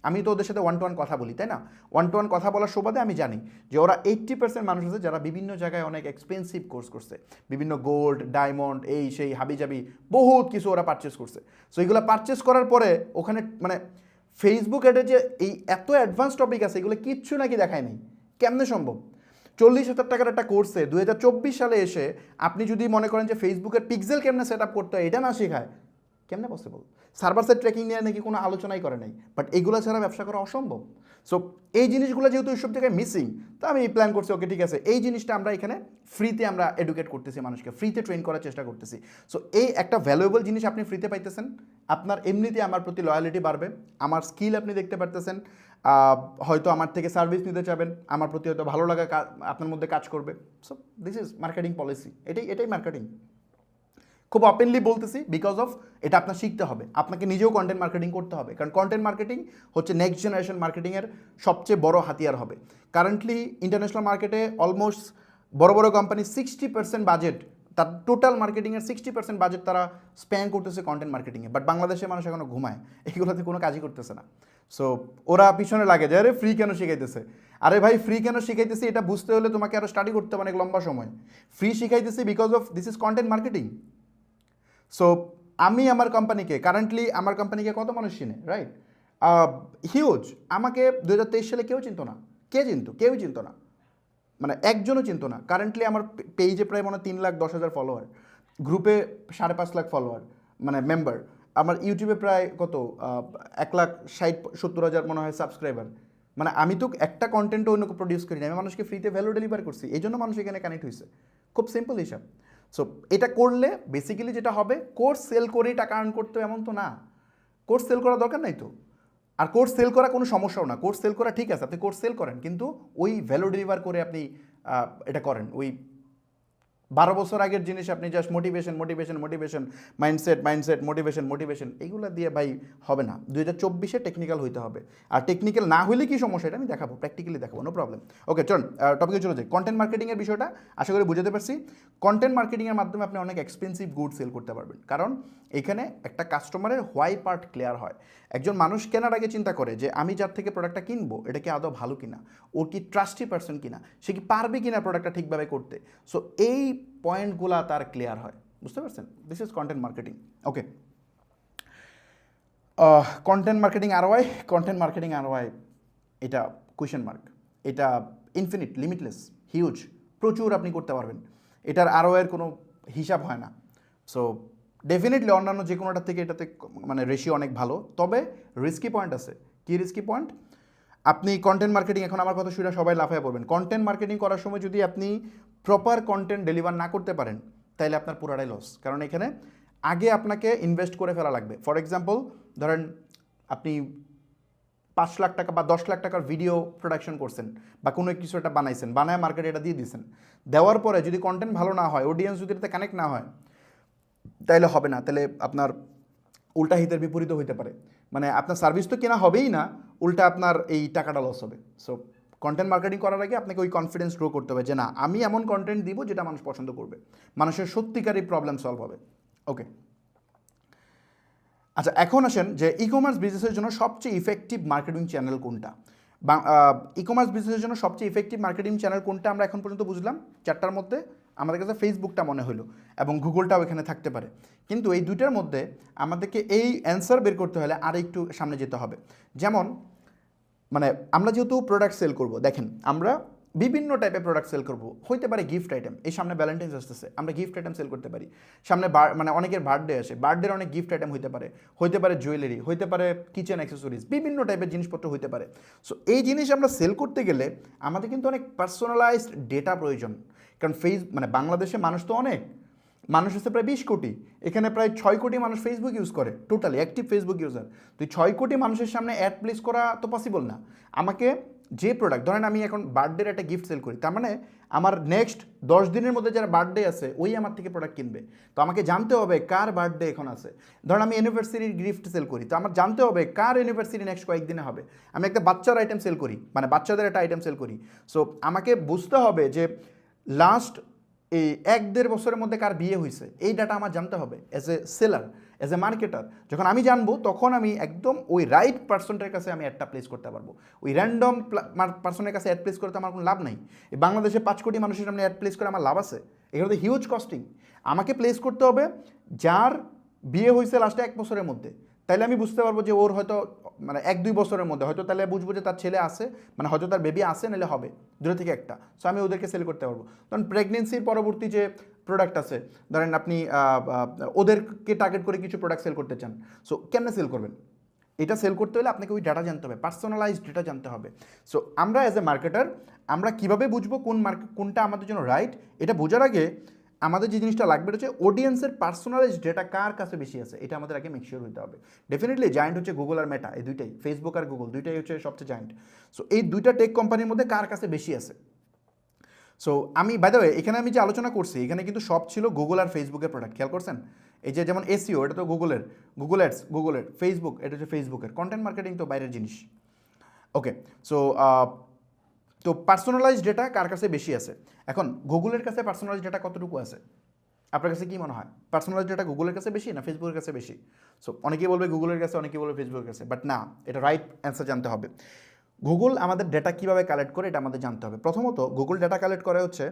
আমি তো ওদের সাথে 1-to-1 কথা বলি, তাই না? 1-to-1 কথা বলার সুবাদে আমি জানি যে ওরা 80% মানুষ আছে যারা বিভিন্ন জায়গায় অনেক এক্সপেন্সিভ কোর্স করছে, বিভিন্ন গোল্ড, ডায়মন্ড, এই সেই হাবিজাবি বহুত কিছু ওরা পারচেস করছে। সো এইগুলো পারচেস করার পরে ওখানে মানে ফেসবুক অ্যাডে যে এই এত অ্যাডভান্স টপিক আছে এগুলো কিচ্ছু নাকি দেখায় নেই। কেমনে সম্ভব? 40,000 টাকার একটা কোর্সে 2024 সালে এসে আপনি যদি মনে করেন যে ফেসবুকের পিক্সেল কেমনে সেট আপ করতে হয় এটা না শেখায়, কেমনে পসিবল? সার্ভার সাইড ট্র্যাকিং নিয়ে নাকি কোনো আলোচনাই করে নাই, বাট এগুলো ছাড়া ব্যবসা করা অসম্ভব। সো এই জিনিসগুলো যেহেতু এইসব জায়গায় মিসিং, তো আমি প্ল্যান করছি ওকে ঠিক আছে এই জিনিসটা আমরা এখানে ফ্রিতে আমরা এডুকেট করতেছি, মানুষকে ফ্রিতে ট্রেন করার চেষ্টা করতেছি। সো এই একটা ভ্যালুয়েবল জিনিস আপনি ফ্রিতে পাইতেছেন, আপনার এমনিতে আমার প্রতি লয়ালিটি বাড়বে, আমার স্কিল আপনি দেখতে পারতেছেন, হয়তো আমার থেকে সার্ভিস নিতে চাবেন, আমার প্রতি হয়তো ভালো লাগা আপনার মধ্যে কাজ করবে। So this is marketing policy, এটাই মার্কেটিং। খুব ওপেনলি বলতেছি বিকজ অফ এটা আপনার শিখতে হবে, আপনাকে নিজেও কন্টেন্ট মার্কেটিং করতে হবে, কারণ কন্টেন্ট মার্কেটিং হচ্ছে নেক্সট জেনারেশন মার্কেটিংয়ের সবচেয়ে বড় হাতিয়ার হবে। কারেন্টলি ইন্টারন্যাশনাল মার্কেটে অলমোস্ট বড় বড় কোম্পানি 60% বাজেট, তার টোটাল মার্কেটিংয়ের 60% বাজেট তারা স্পেন্ড করতেছে কন্টেন্ট মার্কেটিংয়ে, বাট বাংলাদেশের মানুষ এখনো ঘুমায়, এইগুলোতে কোনো কাজই করতেছে না। সো ওরা পিছনে লাগে যে আরে ফ্রি কেন শিখাইতেছে, আরে ভাই ফ্রি কেন শিখাইতেছে এটা বুঝতে হলে তোমাকে আরও স্টাডি করতে হবে অনেক লম্বা সময়। ফ্রি শিখাইতেছি because of this is content marketing. So আমি আমার কোম্পানিকে কারেন্টলি আমার কোম্পানিকে কত মানুষ চিনে, রাইট? হিউজ। আমাকে 2023 সালে কেউ চিনতো না। কে চিনতো? কেউই চিনতো না, মানে একজনও চিনতো না। কারেন্টলি আমার পেজে প্রায় মনে হয় 3,10,000 ফলোয়ার, গ্রুপে 5.5 লাখ ফলোয়ার, মানে মেম্বার। আমার ইউটিউবে প্রায় কত 1,60,70,000 মনে হয় সাবস্ক্রাইবার। মানে আমি তো একটা কন্টেন্টও অন্য প্রডিউস করি না, আমি মানুষকে ফ্রিতে ভ্যালু ডেলিভার করছি, এই জন্য মানুষ এখানে কানেক্ট হয়েছে। খুব সিম্পল হিসাব। সো এটা করলে বেসিক্যালি যেটা হবে, কোর্স সেল করেই টাকা আর্ন করতে হবে এমন তো না, কোর্স সেল করা দরকার নাই তো। আর কোর্স সেল করা কোনো সমস্যাও না, কোর্স সেল করা ঠিক আছে, আপনি কোর্স সেল করেন, কিন্তু ওই ভ্যালু ডেলিভার করে আপনি এটা করেন। ওই 12 বছর আগের জিনিস আপনি জাস্ট মোটিভেশন মাইন্ডসেট মোটিভেশন এইগুলো দিয়ে ভাই হবে না। 2024-এ টেকনিক্যাল হইতে হবে। আর টেকনিক্যাল না হলে কি সমস্যা এটা আমি দেখাবো, প্র্যাকটিক্যালি দেখাবো, নো প্রবলেম। ওকে চলুন টপিকে চলে যাই। কন্টেন্ট মার্কেটিংয়ের বিষয়টা আশা করি বুঝতে পারছি। কন্টেন্ট মার্কেটিংয়ের মাধ্যমে আপনি অনেক এক্সপেন্সিভ গুড সেল করতে পারবেন, কারণ এখানে একটা কাস্টমারের হোয়াই পার্ট ক্লিয়ার হয়। একজন মানুষ কেনার আগে চিন্তা করে যে আমি যার থেকে প্রোডাক্টটা কিনবো এটা কি আদৌ ভালো কিনা, ওর কি ট্রাস্টি পারসন কিনা, সে কি পারবে কিনা প্রোডাক্টটা ঠিকভাবে করতে। সো এই পয়েন্টগুলা তার ক্লিয়ার হয়, বুঝতে পারছেন? This is content marketing. Okay, content marketing আরওয়াই এটা কোয়েশ্চেন মার্ক, এটা ইনফিনিট, লিমিটলেস, হিউজ, প্রচুর আপনি করতে পারবেন, এটার আরওয়াইয়ের কোনো হিসাব হয় না। সো ডেফিনেটলি অন্যান্য যে কোনোটার থেকে এটাতে মানে রেশিও অনেক ভালো, তবে রিস্কি পয়েন্ট আছে। কি রিস্কি পয়েন্ট? আপনি কন্টেন্ট মার্কেটিং, এখন আমার কথা শুনে সবাই লাফায় পড়বেন, কন্টেন্ট মার্কেটিং করার সময় যদি আপনি প্রপার কন্টেন্ট ডেলিভার না করতে পারেন তাহলে আপনার পুরাটাই লস। কারণ এখানে আগে আপনাকে ইনভেস্ট করে ফেলা লাগবে। ফর এক্সাম্পল ধরেন আপনি 5 লাখ টাকা বা 10 লাখ টাকার ভিডিও প্রোডাকশন করছেন বা কোনো কিছু একটা বানাইছেন, বানায় মার্কেটে এটা দিয়ে দিয়েছেন, দেওয়ার পরে যদি কন্টেন্ট ভালো না হয়, অডিয়েন্স যদি এটাতে কানেক্ট না হয়, তাইলে হবে না, তাহলে আপনার উল্টা হিতের বিপরীত হইতে পারে। মানে আপনার সার্ভিস তো কেনা হবেই না, উল্টা আপনার এই টাকাটা লস হবে। সো কন্টেন্ট মার্কেটিং করার আগে আপনাকে ওই কনফিডেন্স গ্রো করতে হবে যে না, আমি এমন কন্টেন্ট দিব যেটা মানুষ পছন্দ করবে, মানুষের সত্যিকারই প্রবলেম সলভ হবে। ওকে, আচ্ছা এখন আসেন যে ই কমার্স বিজনেসের জন্য সবচেয়ে ইফেক্টিভ মার্কেটিং চ্যানেল কোনটা। ই কমার্স বিজনেসের জন্য সবচেয়ে ইফেক্টিভ মার্কেটিং চ্যানেল কোনটা আমরা এখন পর্যন্ত বুঝলাম 4টার মধ্যে। আমাদের কাছে ফেসবুকটা মনে হলো এবং গুগলটাও এখানে থাকতে পারে, কিন্তু এই দুইটার মধ্যে আমাদেরকে এই অ্যান্সার বের করতে হলে আর একটু সামনে যেতে হবে। যেমন মানে আমরা যেহেতু প্রোডাক্ট সেল করব, দেখেন আমরা বিভিন্ন টাইপের প্রোডাক্ট সেল করব, হইতে পারে গিফট আইটেম, এই সামনে ভ্যালেন্টাইন্স আসতেছে, আমরা গিফট আইটেম সেল করতে পারি। সামনে মানে অনেকের বার্থডে আসে, বার্থডের অনেক গিফট আইটেম হইতে পারে জুয়েলারি, হইতে পারে কিচেন অ্যাক্সেসরিজ, বিভিন্ন টাইপের জিনিসপত্র হইতে পারে। সো এই জিনিস আমরা সেল করতে গেলে আমাদের কিন্তু অনেক পার্সোনালাইজড ডেটা প্রয়োজন, কারণ মানে বাংলাদেশে মানুষ তো অনেক, মানুষ হচ্ছে প্রায় 20 কোটি, এখানে প্রায় 6 কোটি মানুষ ফেসবুক ইউজ করে, টোটালি অ্যাক্টিভ ফেসবুক ইউজার। তো 6 কোটি মানুষের সামনে অ্যাড প্লেস করা তো পসিবল না। আমাকে যে প্রোডাক্ট, ধরেন আমি এখন বার্থডের একটা গিফট সেল করি, তার মানে আমার নেক্সট 10 দিনের মধ্যে যারা বার্থডে আছে ওই আমার থেকে প্রোডাক্ট কিনবে, তো আমাকে জানতে হবে কার বার্থডে এখন আছে। ধরেন আমি অ্যানিভার্সারির গিফট সেল করি, তো আমার জানতে হবে কার অ্যানিভার্সারি নেক্সট কয়েকদিনে হবে। আমি একটা বাচ্চার আইটেম সেল করি, মানে বাচ্চাদের একটা আইটেম সেল করি, সো আমাকে বুঝতে হবে যে লাস্ট এই 1-1.5 বছরের মধ্যে কার বিয়ে হয়েছে, এই ডাটা আমার জানতে হবে as a seller, as a marketer. যখন আমি জানবো তখন আমি একদম ওই রাইট পার্সনটার কাছে আমি অ্যাডটা প্লেস করতে পারবো। ওই র্যান্ডম পার্সনের কাছে অ্যাড প্লেস করতে আমার কোনো লাভ নাই। এই বাংলাদেশে 5 কোটি মানুষের সামনে অ্যাড প্লেস করে আমার লাভ আছে? এখানে তো হিউজ কস্টিং। আমাকে প্লেস করতে হবে যার বিয়ে হয়েছে লাস্টে 1 বছরের মধ্যে, তাইলে আমি বুঝতে পারবো যে ওর হয়তো মানে 1-2 বছরের মধ্যে হয়তো, তাহলে বুঝবো যে তার ছেলে আছে, মানে হয়তো তার বেবি আছে, নাহলে হবে 2 থেকে 1টা। সো আমি ওদেরকে সেল করতে পারবো। কারণ প্রেগনেন্সির পরবর্তী যে প্রোডাক্ট আছে, ধরেন আপনি ওদেরকে টার্গেট করে কিছু প্রোডাক্ট সেল করতে চান, সো কেমনে সেল করবেন? এটা সেল করতে হলে আপনাকে ওই ডাটা জানতে হবে, পার্সোনালাইজড ডেটা জানতে হবে। সো আমরা অ্যাজ এ মার্কেটার আমরা কীভাবে বুঝবো কোনটা আমাদের জন্য রাইট, এটা বোঝার আগে আমাদের যে জিনিসটা লাগবে হচ্ছে অডিয়েন্সের পার্সোনালাইজ ডেটা কার কাছে বেশি আছে, এটা আমাদের আগে মেকশিওর হতে হবে। ডেফিনেটলি জায়েন্ট হচ্ছে গুগল আর মেটা, এই দুইটাই, ফেসবুক আর গুগল দুইটাই হচ্ছে সবচেয়ে জায়েন্ট। সো এই দুইটা টেক কোম্পানির মধ্যে কার কাছে বেশি আছে। সো আমি বাই দ্য ওয়ে এখানে আমি যে আলোচনা করছি এখানে কিন্তু সব ছিল গুগল আর ফেসবুকের প্রোডাক্ট, খেয়াল করছেন? এই যে যেমন এসইও এটা তো গুগলের, গুগল অ্যাডস গুগলের, ফেসবুক এটা হচ্ছে ফেসবুকের, কন্টেন্ট মার্কেটিং তো বাইরের জিনিস। ওকে, সো তো পার্সোনালাইজ ডেটা কার কাছে বেশি আছে? এখন গুগলের কাছে পার্সোনালাইজ ডেটা কতটুকু আছে আপনার কাছে কি মনে হয়? পার্সোনালাইজ ডেটা গুগলের কাছে বেশি না ফেসবুকের কাছে বেশি? সো অনেকেই বলবে গুগলের কাছে, অনেকেই বলবে ফেসবুকের কাছে, বাট না, এটা রাইট অ্যান্সার জানতে হবে। গুগল আমাদের ডেটা কীভাবে কালেক্ট করে এটা আমাদের জানতে হবে। প্রথমত গুগল ডেটা কালেক্ট করে হচ্ছে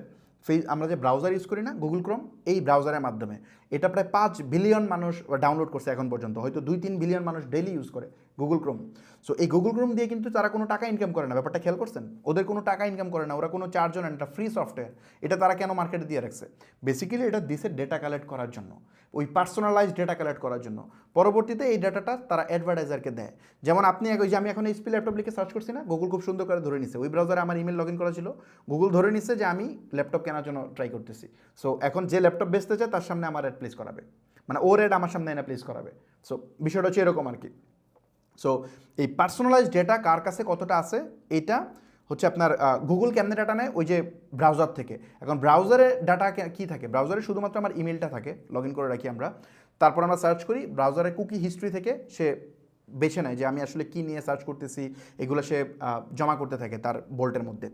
আমরা যে ব্রাউজার ইউজ করি না গুগল ক্রোম, এই ব্রাউজারের মাধ্যমে। এটা প্রায় 5 বিলিয়ন মানুষ ডাউনলোড করছে এখন পর্যন্ত, হয়তো 2-3 বিলিয়ন মানুষ ডেইলি ইউজ করে গুগল ক্রোম। সো এই গুগল ক্রোম দিয়ে কিন্তু তারা কোনো টাকা ইনকাম করে না, ব্যাপারটা খেয়াল করছেন? ওদের কোনো টাকা ইনকাম করে না, ওরা কোনো চার্জও নেন, এটা ফ্রি সফটওয়্যার। এটা তারা কেন মার্কেটে দিয়ে রাখছে? বেসিক্যালি এটা দিছে ডেটা কালেক্ট করার জন্য, ওই পার্সোনালাইজ ডেটা কালেক্ট করার জন্য। পরবর্তীতে এই ডাটাটা তারা অ্যাডভার্টাইজারকে দেয়। যেমন আপনি ওই যে আমি এখন এইচপি ল্যাপটপ লিখে সার্চ করছি না, গুগল খুব সুন্দর করে ধরে নিছে, ওই ব্রাউজারে আমার ইমেল লগ ইন করা ছিল, গুগল ধরে নিচ্ছে যে আমি ল্যাপটপ কেনার জন্য ট্রাই করতেছি। সো এখন যে ল্যাপটপ বেচতে চায় তার সামনে আমার অ্যাড প্লেস করাবে, মানে ওর অ্যাড আমার সামনে এনে প্লেস করাবে। সো বিষয়টা হচ্ছে এরকম আর কি। সো এই পার্সোনালাইজ ডেটা কার কাছে কতটা আছে, এটা হচ্ছে আপনার গুগল কেমনে ডাটা নেয়, ওই যে ব্রাউজার থেকে। এখন ব্রাউজারে ডাটা কী থাকে? ব্রাউজারে শুধুমাত্র আমার ইমেলটা থাকে, লগ ইন করে রাখি আমরা, তারপর আমরা সার্চ করি, ব্রাউজারে কুকি হিস্ট্রি থেকে সে বেছে নেয় যে আমি আসলে কী নিয়ে সার্চ করতেছি, এগুলো সে জমা করতে থাকে তার বোল্টের মধ্যে।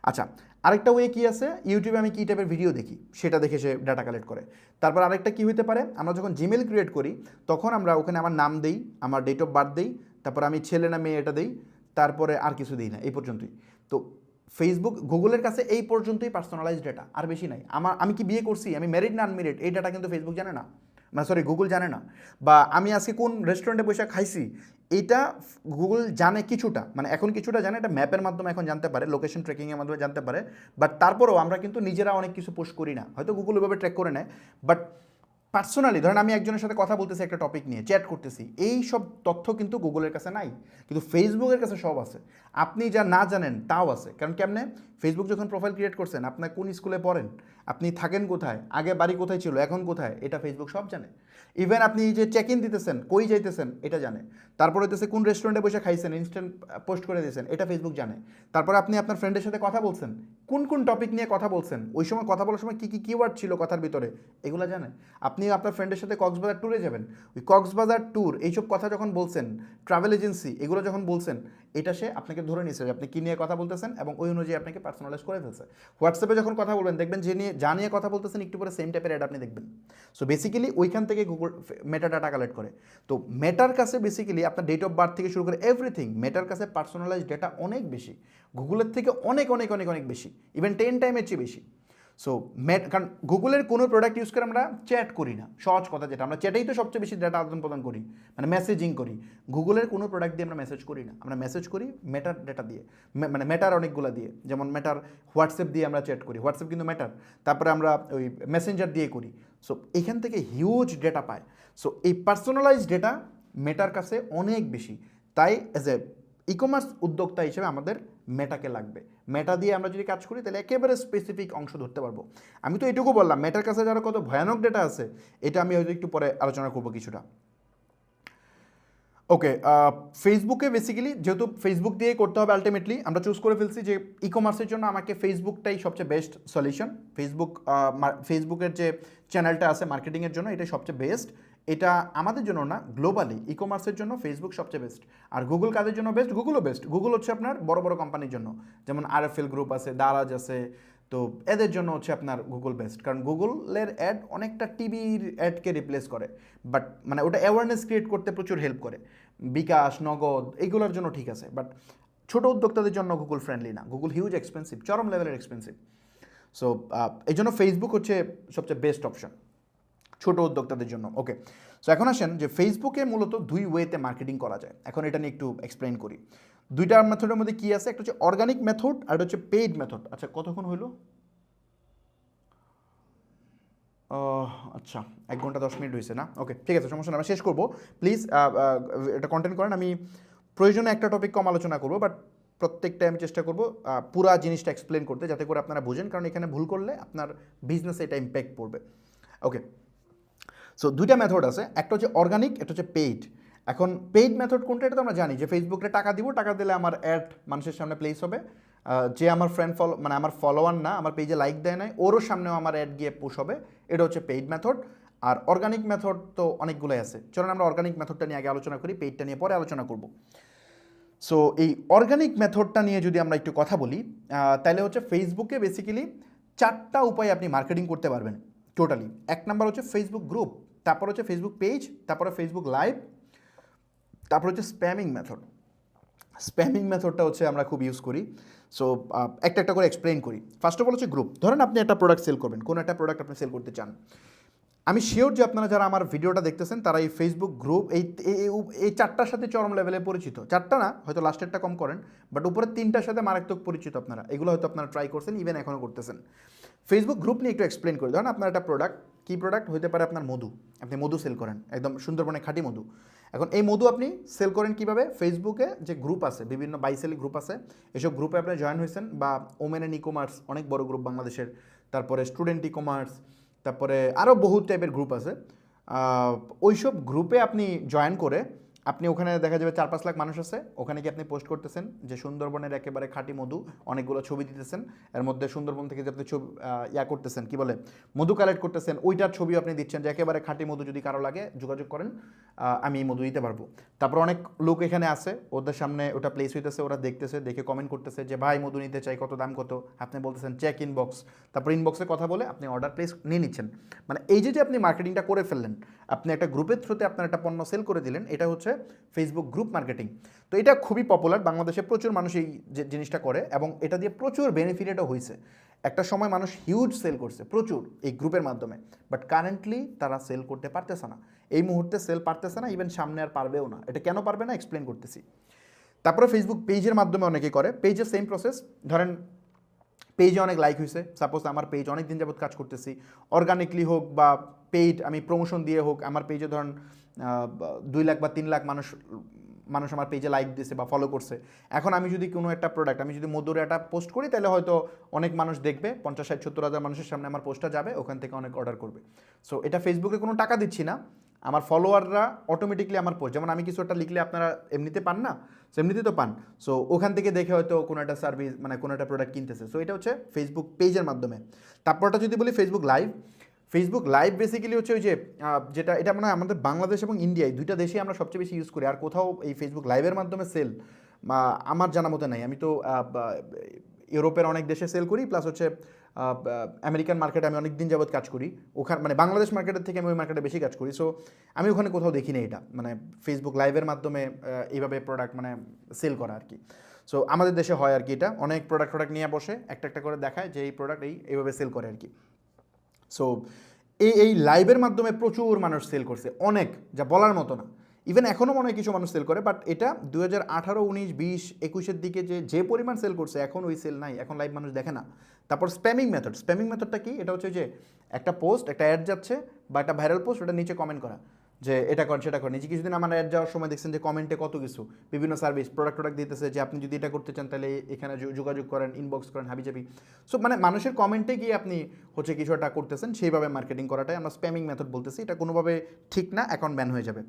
আচ্ছা, আরেকটা ওয়ে কী আছে, ইউটিউবে আমি কী টাইপের ভিডিও দেখি সেটা দেখে সে ডাটা কালেক্ট করে। তারপর আরেকটা কী হতে পারে, আমরা যখন জিমেল ক্রিয়েট করি তখন আমরা ওখানে আমার নাম দেই, আমার ডেট অফ বার্থ দেই, তারপর আমি ছেলে না মেয়ে এটা দিই, তারপরে আর কিছু দিই না, এই পর্যন্তই। তো ফেসবুক গুগলের কাছে এই পর্যন্তই পার্সোনালাইজ ডেটা, আর বেশি নাই। আমি কি বিয়ে করছি, আমি ম্যারিড না আনম্যারিড, এই ডাটা কিন্তু ফেসবুক জানে না, মানে সরি গুগল জানে না। বা আমি আজকে কোন রেস্টুরেন্টে বসে খাইছি, এটা গুগল জানে কিছুটা, মানে এখন কিছুটা জানে, এটা ম্যাপের মাধ্যমে এখন জানতে পারে, লোকেশন ট্র্যাকিংয়ের মাধ্যমে জানতে পারে। বাট তারপরেও আমরা কিন্তু নিজেরা অনেক কিছু পোস্ট করি না, হয়তো গুগল ওইভাবে ট্র্যাক করে নেয়। বাট পার্সোনালি ধরেন আমি একজনের সাথে কথা বলতেছি একটা টপিক নিয়ে, চ্যাট করতেছি, এই সব তথ্য কিন্তু গুগলের কাছে নাই, কিন্তু ফেসবুকের কাছে সব আছে। আপনি যা না জানেন তাও আছে। কারণ কেমনে? ফেসবুক যখন প্রোফাইল ক্রিয়েট করছেন, আপনার কোন স্কুলে পড়েন, আপনি থাকেন কোথায়, আগে বাড়ি কোথায় ছিল, এখন কোথায়, এটা ফেসবুক সব জানে। ইভেন আপনি যে চেক ইন দিতেছেন, কই যাইতেছেন, এটা জানে। তারপরে হইতেছে কোন রেস্টুরেন্টে বসে খাইছেন, ইনস্ট্যান্ট পোস্ট করে দিয়েছেন, এটা ফেসবুক জানে। তারপরে আপনি আপনার ফ্রেন্ডের সাথে কথা বলছেন, কোন কোন টপিক নিয়ে কথা বলছেন, ওই সময় কথা বলার সময় কী কী কিওয়ার্ড ছিল কথার ভিতরে, এগুলো জানে। আপনি আপনার ফ্রেন্ডের সাথে কক্সবাজার ট্যুরে যাবেন, ওই কক্সবাজার ট্যুর এইসব কথা যখন বলছেন, ট্রাভেল এজেন্সি এগুলো যখন বলছেন, এটা সে আপনাকে ধরে নিচ্ছে যে আপনি কী নিয়ে কথা বলতেছেন, এবং ওই অনুযায়ী আপনাকে পার্সোনালাইজ করে ফেলছে। হোয়াটসঅ্যাপে যখন কথা বলবেন দেখবেন যে নিয়ে যা নিয়ে কথা বলতেছেন একটু পরে সেম টাইপের অ্যাড আপনি দেখবেন। সো বেসিক্যালি ওইখান থেকে গুগল মেটা ডাটা কালেক্ট করে। তো মেটার কাছে বেসিক্যালি আপনার ডেট অফ বার্থ থেকে শুরু করে এভরিথিং, মেটার কাছে পার্সোনালাইজ ডেটা অনেক বেশি, গুগলের থেকে অনেক অনেক অনেক অনেক বেশি, ইভেন 10 টাইমের চেয়ে বেশি। সো কারণ গুগলের কোনো প্রোডাক্ট ইউজ করে আমরা চ্যাট করি না, সহজ কথা যেটা, আমরা চ্যাটেই তো সবচেয়ে বেশি ডেটা আদান প্রদান করি, মানে মেসেজিং করি। গুগলের কোনো প্রোডাক্ট দিয়ে আমরা মেসেজ করি না, আমরা মেসেজ করি মেটার ডেটা দিয়ে, মানে মেটার অনেকগুলো দিয়ে। যেমন মেটার হোয়াটসঅ্যাপ দিয়ে আমরা চ্যাট করি, হোয়াটসঅ্যাপ কিন্তু মেটার, তারপরে আমরা ওই মেসেঞ্জার দিয়ে করি। সো এখান থেকে হিউজ ডেটা পায়। সো এই পার্সোনালাইজ ডেটা মেটার কাছে অনেক বেশি। তাই অ্যাজ এ ই কমার্স উদ্যোক্তা হিসেবে আমাদের মেটাকে লাগবে। মেটা দিয়ে আমরা যদি কাজ করি তাহলে একেবারে স্পেসিফিক অংশ ধরতে পারবো। আমি তো এটুকু বললাম, মেটার কাছে যারা কত ভয়ানক ডেটা আছে এটা আমি হয়তো একটু পরে আলোচনা করবো কিছুটা। ওকে, ফেসবুকে বেসিক্যালি যেহেতু ফেসবুক দিয়ে করতে হবে আলটিমেটলি, আমরা চুজ করে ফেলছি যে ই কমার্সের জন্য আমাকে ফেসবুকটাই সবচেয়ে বেস্ট সলিউশন। ফেসবুকের যে চ্যানেলটা আছে মার্কেটিংয়ের জন্য এটাই সবচেয়ে বেস্ট। এটা আমাদের জন্য না, গ্লোবালি ই কমার্সের জন্য ফেসবুক সবচেয়ে বেস্ট। আর গুগল কাদের জন্য বেস্ট? গুগলও বেস্ট। গুগল হচ্ছে আপনার বড় বড় কোম্পানির জন্য, যেমন আরএফএল গ্রুপ আছে, দারাজ আছে, তো এদের জন্য হচ্ছে আপনার গুগল বেস্ট। কারণ গুগলের অ্যাড অনেকটা টিভির অ্যাডকে রিপ্লেস করে, বাট মানে ওটা অ্যাওয়ারনেস ক্রিয়েট করতে প্রচুর হেল্প করে। বিকাশ, নগদ এইগুলোর জন্য ঠিক আছে, বাট ছোটো উদ্যোক্তাদের জন্য গুগল ফ্রেন্ডলি না। গুগল হিউজ এক্সপেন্সিভ, চরম লেভেলের এক্সপেন্সিভ। সো এই জন্য ফেসবুক হচ্ছে সবচেয়ে বেস্ট অপশন ছোটো উদ্যোক্তাদের জন্য। ওকে, সো এখন আসেন যে ফেসবুকে মূলত 2 ওয়েতে মার্কেটিং করা যায়। এখন এটা নিয়ে একটু এক্সপ্লেন করি। 2টা মেথডের মধ্যে কী আছে, একটা হচ্ছে অর্গানিক মেথড আর একটা হচ্ছে পেইড মেথড। আচ্ছা, কতক্ষণ হইল? আচ্ছা, 1 ঘন্টা 10 মিনিট হয়েছে না? ওকে, ঠিক আছে, সমস্যা না, আমরা শেষ করবো। প্লিজ এটা কন্টেন্ট করেন, আমি প্রয়োজনে একটা টপিক কম আলোচনা করবো, বাট প্রত্যেকটা আমি চেষ্টা করব পুরা জিনিসটা এক্সপ্লেন করতে, যাতে করে আপনারা বুঝেন, কারণ এখানে ভুল করলে আপনার বিজনেসে এটা ইম্প্যাক্ট পড়বে। ওকে, সো দুইটা মেথড আছে, একটা হচ্ছে অর্গানিক, একটা হচ্ছে পেইড। এখন পেইড মেথড কোনটা এটা তো আমরা জানি যে ফেসবুকে টাকা দিব, টাকা দিলে আমার অ্যাড মানুষের সামনে প্লেস হবে, যে আমার মানে আমার ফলোয়ার না, আমার পেজে লাইক দেয় নাই, ওরও সামনেও আমার অ্যাড গিয়ে পুশ হবে, এটা হচ্ছে পেইড মেথড। আর অর্গানিক মেথড তো অনেকগুলোই আছে, চলুন আমরা অর্গানিক মেথডটা নিয়ে আগে আলোচনা করি, পেইডটা নিয়ে পরে আলোচনা করব। সো এই অর্গানিক মেথডটা নিয়ে যদি আমরা একটু কথা বলি, তাহলে হচ্ছে ফেসবুকে বেসিক্যালি 4টা উপায়ে আপনি মার্কেটিং করতে পারবেন টোটালি। এক নাম্বার হচ্ছে ফেসবুক গ্রুপ, তারপর হচ্ছে ফেসবুক পেজ, তারপরে ফেসবুক লাইভ, তারপর হচ্ছে স্প্যামিং মেথড। স্প্যামিং মেথডটা হচ্ছে আমরা খুব ইউজ করি। সো একটা একটা করে এক্সপ্লেন করি। ফার্স্ট অফ অল হচ্ছে গ্রুপ। ধরেন আপনি একটা প্রোডাক্ট সেল করবেন, কোনো একটা প্রোডাক্ট আপনি সেল করতে চান, আমি শিওর যে আপনারা যারা আমার ভিডিওটা দেখতেছেন তারা এই ফেসবুক গ্রুপ এই 4টার সাথে চরম লেভেলে পরিচিত। 4টা না, হয়তো লাস্টেরটা কম করেন, বাট উপরের 3টার সাথে মারাত্মক পরিচিত আপনারা। এগুলো হয়তো আপনারা ট্রাই করছেন, ইভেন এখনও করতেছেন। ফেসবুক গ্রুপ নিয়ে একটু এক্সপ্লেন করি। ধরেন আপনার একটা প্রোডাক্ট, কী প্রোডাক্ট হতে পারে? আপনার মধু, আপনি মধু সেল করেন, একদম সুন্দরবনে খাঁটি মধু। এখন এই মধু আপনি সেল করেন কীভাবে? ফেসবুকে যে গ্রুপ আছে, বিভিন্ন বাইসেলি গ্রুপ আছে, এসব গ্রুপে আপনি জয়েন হয়েছেন, বা ওমেন অ্যান্ড ই কমার্স অনেক বড় গ্রুপ বাংলাদেশের, তারপরে স্টুডেন্ট ই কমার্স, তারপরে আরও বহুত টাইপের গ্রুপ আছে। ওইসব গ্রুপে আপনি জয়েন করে আপনি ওখানে দেখা যাবে 4-5 লাখ মানুষ আছে, ওখানে কি আপনি পোস্ট করতেছেন যে সুন্দরবনের একেবারে খাঁটি মধু, অনেকগুলো ছবি দিতেছেন, এর মধ্যে সুন্দরবন থেকে যে আপনি ছবি করতেছেন, কি বলে, মধু কালেক্ট করতেছেন, ওইটার ছবি আপনি দিচ্ছেন যে একেবারে খাঁটি মধু, যদি কারো লাগে যোগাযোগ করেন, আমি এই মধু দিতে পারবো। তারপর অনেক লোক এখানে আছে, ওদের সামনে ওটা প্লেস হইতেছে, ওরা দেখতেছে, দেখে কমেন্ট করতেছে যে ভাই মধু নিতে চাই, কত দাম কত, আপনি বলতেছেন চেক ইনবক্স, তারপর ইনবক্সে কথা বলে আপনি অর্ডার প্লেস নিয়ে নিচ্ছেন। মানে এই যে আপনি মার্কেটিংটা করে ফেললেন, আপনি একটা গ্রুপের থ্রুতে আপনার একটা পণ্য সেল করে দিলেন, এটা হচ্ছে ফেসবুক গ্রুপ মার্কেটিং। তো এটা খুবই পপুলার, বাংলাদেশে প্রচুর মানুষ এই যে জিনিসটা করে, এবং এটা দিয়ে প্রচুর বেনিফিটেডও হয়েছে। একটা সময় মানুষ হিউজ সেল করছে প্রচুর এই গ্রুপের মাধ্যমে, বাট কারেন্টলি তারা সেল করতে পারতেছে না, এই মুহূর্তে সেল পারতেছে না, ইভেন সামনে আর পারবেও না। এটা কেন পারবে না এক্সপ্লেন করতেছি। তারপরে ফেসবুক পেজের মাধ্যমে অনেকেই করে, পেজের সেম প্রসেস। ধরেন পেজে অনেক লাইক হয়েছে, সাপোজ আমার পেজ অনেক দিন যাবত কাজ করতেছি, অর্গানিকলি হোক বা পেইড আমি প্রমোশন দিয়ে হোক, আমার পেজে ধরেন 2 লাখ বা 3 লাখ মানুষ আমার পেজে লাইক দিয়েছে বা ফলো করছে। এখন আমি যদি কোনো একটা প্রোডাক্ট, আমি যদি মধুর একটা পোস্ট করি, তাহলে হয়তো অনেক মানুষ দেখবে, 50-60-70 হাজার মানুষের সামনে আমার পোস্টটা যাবে, ওখান থেকে অনেক অর্ডার করবে। সো এটা ফেসবুকে কোনো টাকা দিচ্ছি না, আমার ফলোয়াররা অটোমেটিকলি আমার পোস্ট, যেমন আমি কিছু একটা লিখলে আপনারা এমনিতে পান না, সো এমনিতে তো পান, সো ওখান থেকে দেখে হয়তো কোনো একটা সার্ভিস, মানে কোনো একটা প্রোডাক্ট কিনতেছে। সো এটা হচ্ছে ফেসবুক পেজের মাধ্যমে। তারপরটা যদি বলি Facebook live, Facebook live basically হচ্ছে ওই যে যেটা, এটা মানে আমাদের বাংলাদেশ এবং ইন্ডিয়ায় দুইটা দেশেই আমরা সবচেয়ে বেশি ইউজ করি, আর কোথাও এই ফেসবুক লাইভের মাধ্যমে সেল আমার জানা মতো নাই। আমি তো ইউরোপের অনেক দেশে সেল করি, প্লাস হচ্ছে আমেরিকান মার্কেটে আমি অনেক দিন যাবত কাজ করি, ওখানে মানে বাংলাদেশ মার্কেটের থেকে আমি ওই মার্কেটে বেশি কাজ করি। সো আমি ওখানে কোথাও দেখি না এটা, মানে ফেসবুক লাইভের মাধ্যমে এইভাবে প্রোডাক্ট মানে সেল করা আর কি। সো আমাদের দেশে হয় আর কি, এটা অনেক প্রোডাক্ট নিয়ে বসে একটা একটা করে দেখায় যে এই প্রোডাক্ট এইভাবে সেল করে আর কি। সো এই লাইভের মাধ্যমে প্রচুর মানুষ সেল করছে, অনেক, যা বলার মতো না। ইভেন এখনও মনে হয় কিছু মানুষ সেল করে, বাট এটা 2018, 19, 20, 21-এর দিকে যে পরিমাণ সেল করছে, এখন ওই সেল নাই, এখন লাইভ মানুষ দেখে না। তারপর স্প্যামিং মেথড, স্প্যামিং মেথডটা কি? এটা হচ্ছে যে একটা পোস্ট, একটা অ্যাড যাচ্ছে বা একটা ভাইরাল পোস্ট, ওটা নিচে কমেন্ট করা যে এটা করেন সেটা করেন। নিচে কিছুদিন আমার অ্যাড যাওয়ার সময় দেখছেন যে কমেন্টে কত কিছু বিভিন্ন সার্ভিস প্রোডাক্ট দিতেছে, যে আপনি যদি এটা করতে চান তাহলে এখানে যোগাযোগ করেন, ইনবক্স করেন, হাবিজাবি। সো মানে মানুষের কমেন্টে গিয়ে আপনি হচ্ছে কিছু একটা করতেছেন, সেইভাবে মার্কেটিং করাটাই আমরা স্প্যামিং মেথড বলতেছি। এটা কোনোভাবে ঠিক না, অ্যাকাউন্ট ব্যান হয়ে যাবে।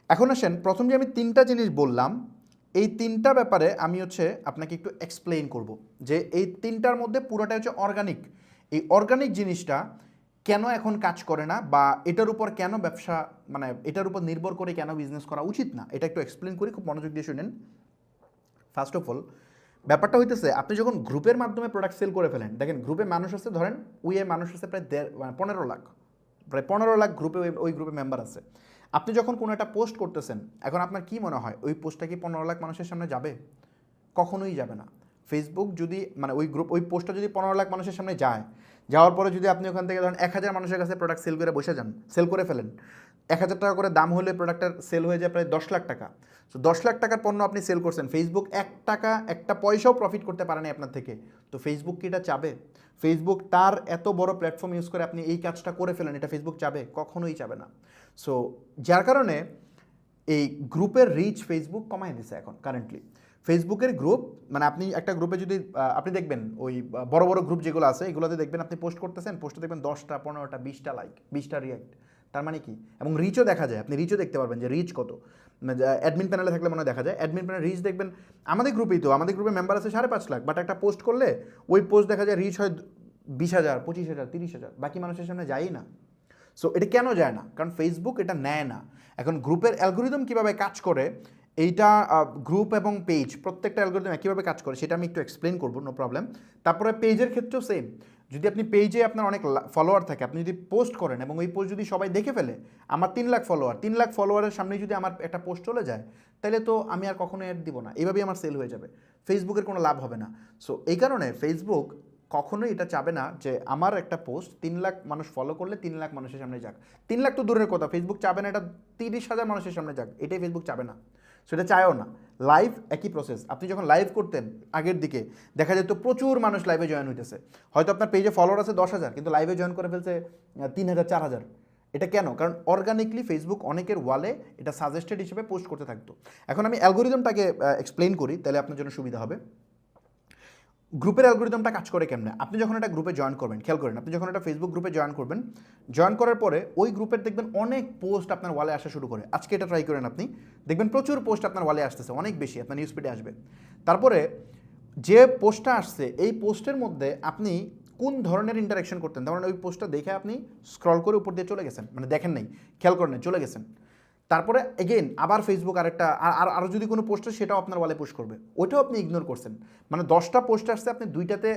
এখন আসেন, প্রথম যে আমি 3টা জিনিস বললাম, এই 3টা ব্যাপারে আমি হচ্ছে আপনাকে একটু এক্সপ্লেইন করব যে এই 3টার মধ্যে পুরোটা হচ্ছে অর্গানিক। এই অর্গানিক জিনিসটা কেন এখন কাজ করে না, বা এটার উপর কেন ব্যবসা, মানে এটার উপর নির্ভর করে কেন বিজনেস করা উচিত না, এটা একটু এক্সপ্লেন করি, খুব মনোযোগ দিয়ে শুনেন। ফার্স্ট অফ অল ব্যাপারটা হইতেছে, আপনি যখন গ্রুপের মাধ্যমে প্রোডাক্ট সেল করে ফেলেন, দেখেন গ্রুপে মানুষ আছে, ধরেন মানুষ আছে প্রায় 15 লাখ, প্রায় 15 লাখ গ্রুপে, ওই গ্রুপে মেম্বার আছে। আপনি যখন কোনো একটা পোস্ট করতেছেন, এখন আপনার কি মনে হয় ওই পোস্টটা কি 15 লাখ মানুষের সামনে যাবে? কখনোই যাবে না। ফেসবুক যদি মানে ওই পোস্টটা যদি 15 লাখ মানুষের সামনে যায়, যাওয়ার পরে যদি আপনি ওখান থেকে ধরেন 1000 মানুষের কাছে প্রোডাক্ট সেল করে বসে যান, সেল করে ফেলেন, 1000 টাকা করে দাম হলে প্রোডাক্টের সেল হয়ে যায় প্রায় 10 লাখ টাকা। সো 10 লাখ টাকার পণ্য আপনি সেল করছেন, ফেসবুক 1 টাকা একটা পয়সাও প্রফিট করতে পারেনি আপনার থেকে। তো ফেসবুক কি এটা চাবে? ফেসবুক তার এত বড় প্ল্যাটফর্ম ইউজ করে আপনি এই কাজটা করে ফেলেন, এটা ফেসবুক চাবে? কখনোই চাবে না। সো যার কারণে এই গ্রুপের রিচ ফেসবুক কমায় দিছে এখন কারেন্টলি। ফেসবুকের গ্রুপ, মানে আপনি একটা গ্রুপে যদি আপনি দেখবেন ওই বড় বড় গ্রুপ যেগুলো আছে এগুলোতে দেখবেন আপনি পোস্ট করতেছেন, পোস্টে দেখবেন 10টা 15টা 20টা লাইক, 20টা রিয়াক্ট। তার মানে কি? এবং রিচও দেখা যায়, আপনি রিচও দেখতে পারবেন যে রিচ কত। অ্যাডমিন প্যানেলে থাকলে মনে হয় দেখা যায়, অ্যাডমিন প্যানেল রিচ দেখবেন। আমাদের গ্রুপেই তো, আমাদের গ্রুপে মেম্বার আছে 5.5 লাখ, বাট একটা পোস্ট করলে ওই পোস্ট দেখা যায় রিচ হয় 20,000, 25,000, 30,000, বাকি মানুষের সামনে যায়ই না। সো এটা কেন যায় না? কারণ ফেসবুক এটা নেয় না। এখন গ্রুপের অ্যালগোরিদম কীভাবে কাজ করে, এইটা গ্রুপ এবং পেজ প্রত্যেকটা অ্যালগোরিদম কীভাবে কাজ করে সেটা আমি একটু এক্সপ্লেন করবো, নো প্রবলেম। তারপরে পেজের ক্ষেত্রেও সেম। যদি আপনি পেজে আপনার অনেক ফলোয়ার থাকে, আপনি যদি পোস্ট করেন এবং ওই পোস্ট যদি সবাই দেখে ফেলে, আমার 3 লাখ ফলোয়ার, 3 লাখ ফলোয়ারের সামনে যদি আমার একটা পোস্ট চলে যায়, তাহলে তো আমি আর কখনো অ্যাড দিব না, এইভাবেই আমার সেল হয়ে যাবে, ফেসবুকের কোনো লাভ হবে না। সো এই কারণে ফেসবুক কখনোই এটা চাবে না যে আমার একটা পোস্ট 3 লাখ মানুষ ফলো করলে 3 লাখ মানুষের সামনে যাক। 3 লাখ তো দূরের কথা, ফেসবুক চাবে না এটা 30,000 মানুষের সামনে যাক, এটাই ফেসবুক চাবে না। সেটা চায়ও না। লাইভ একই প্রসেস, আপনি যখন লাইভ করতেন আগের দিকে দেখা যেত প্রচুর মানুষ লাইভে জয়েন হইতেছে, হয়তো আপনার পেজে ফলোয়ার আছে 10,000 কিন্তু লাইভে জয়েন করে ফেলছে 3,000 4,000। এটা কেন? কারণ অর্গানিকলি ফেসবুক অনেকের ওয়ালে এটা সাজেস্টেড হিসেবে পোস্ট করতে থাকতো। এখন আমি অ্যালগোরিদমটাকে এক্সপ্লেন করি, তাহলে আপনার জন্য সুবিধা হবে। গ্রুপের অ্যালগোরিদমটা কাজ করে কেমনে? আপনি যখন একটা গ্রুপে জয়েন করবেন, খেয়াল করেন, আপনি যখন একটা ফেসবুক গ্রুপে জয়েন করবেন, জয়েন করার পরে ওই গ্রুপের দেখবেন অনেক পোস্ট আপনার ওয়ালে আসা শুরু করে। আজকে এটা ট্রাই করেন, আপনি দেখবেন প্রচুর পোস্ট আপনার ওয়ালে আসতেছে, অনেক বেশি, আপনার নিউজ ফিডে আসবে। তারপরে যে পোস্টটা আসছে এই পোস্টের মধ্যে আপনি কোন ধরনের ইন্টারাকশন করতেন, ধরেন ওই পোস্টটা দেখে আপনি স্ক্রল করে উপর দিয়ে চলে গেছেন, মানে দেখেন নাই, খেয়াল করেন নাই, চলে গেছেন। তারপরে এগেইন আবার ফেসবুক আরেকটা আরও যদি কোনো পোস্ট হয় সেটাও আপনার ওয়ালে পোস্ট করবে, ওইটাও আপনি ইগনোর করছেন। মানে 10টা পোস্ট আসছে, আপনি 2টাতে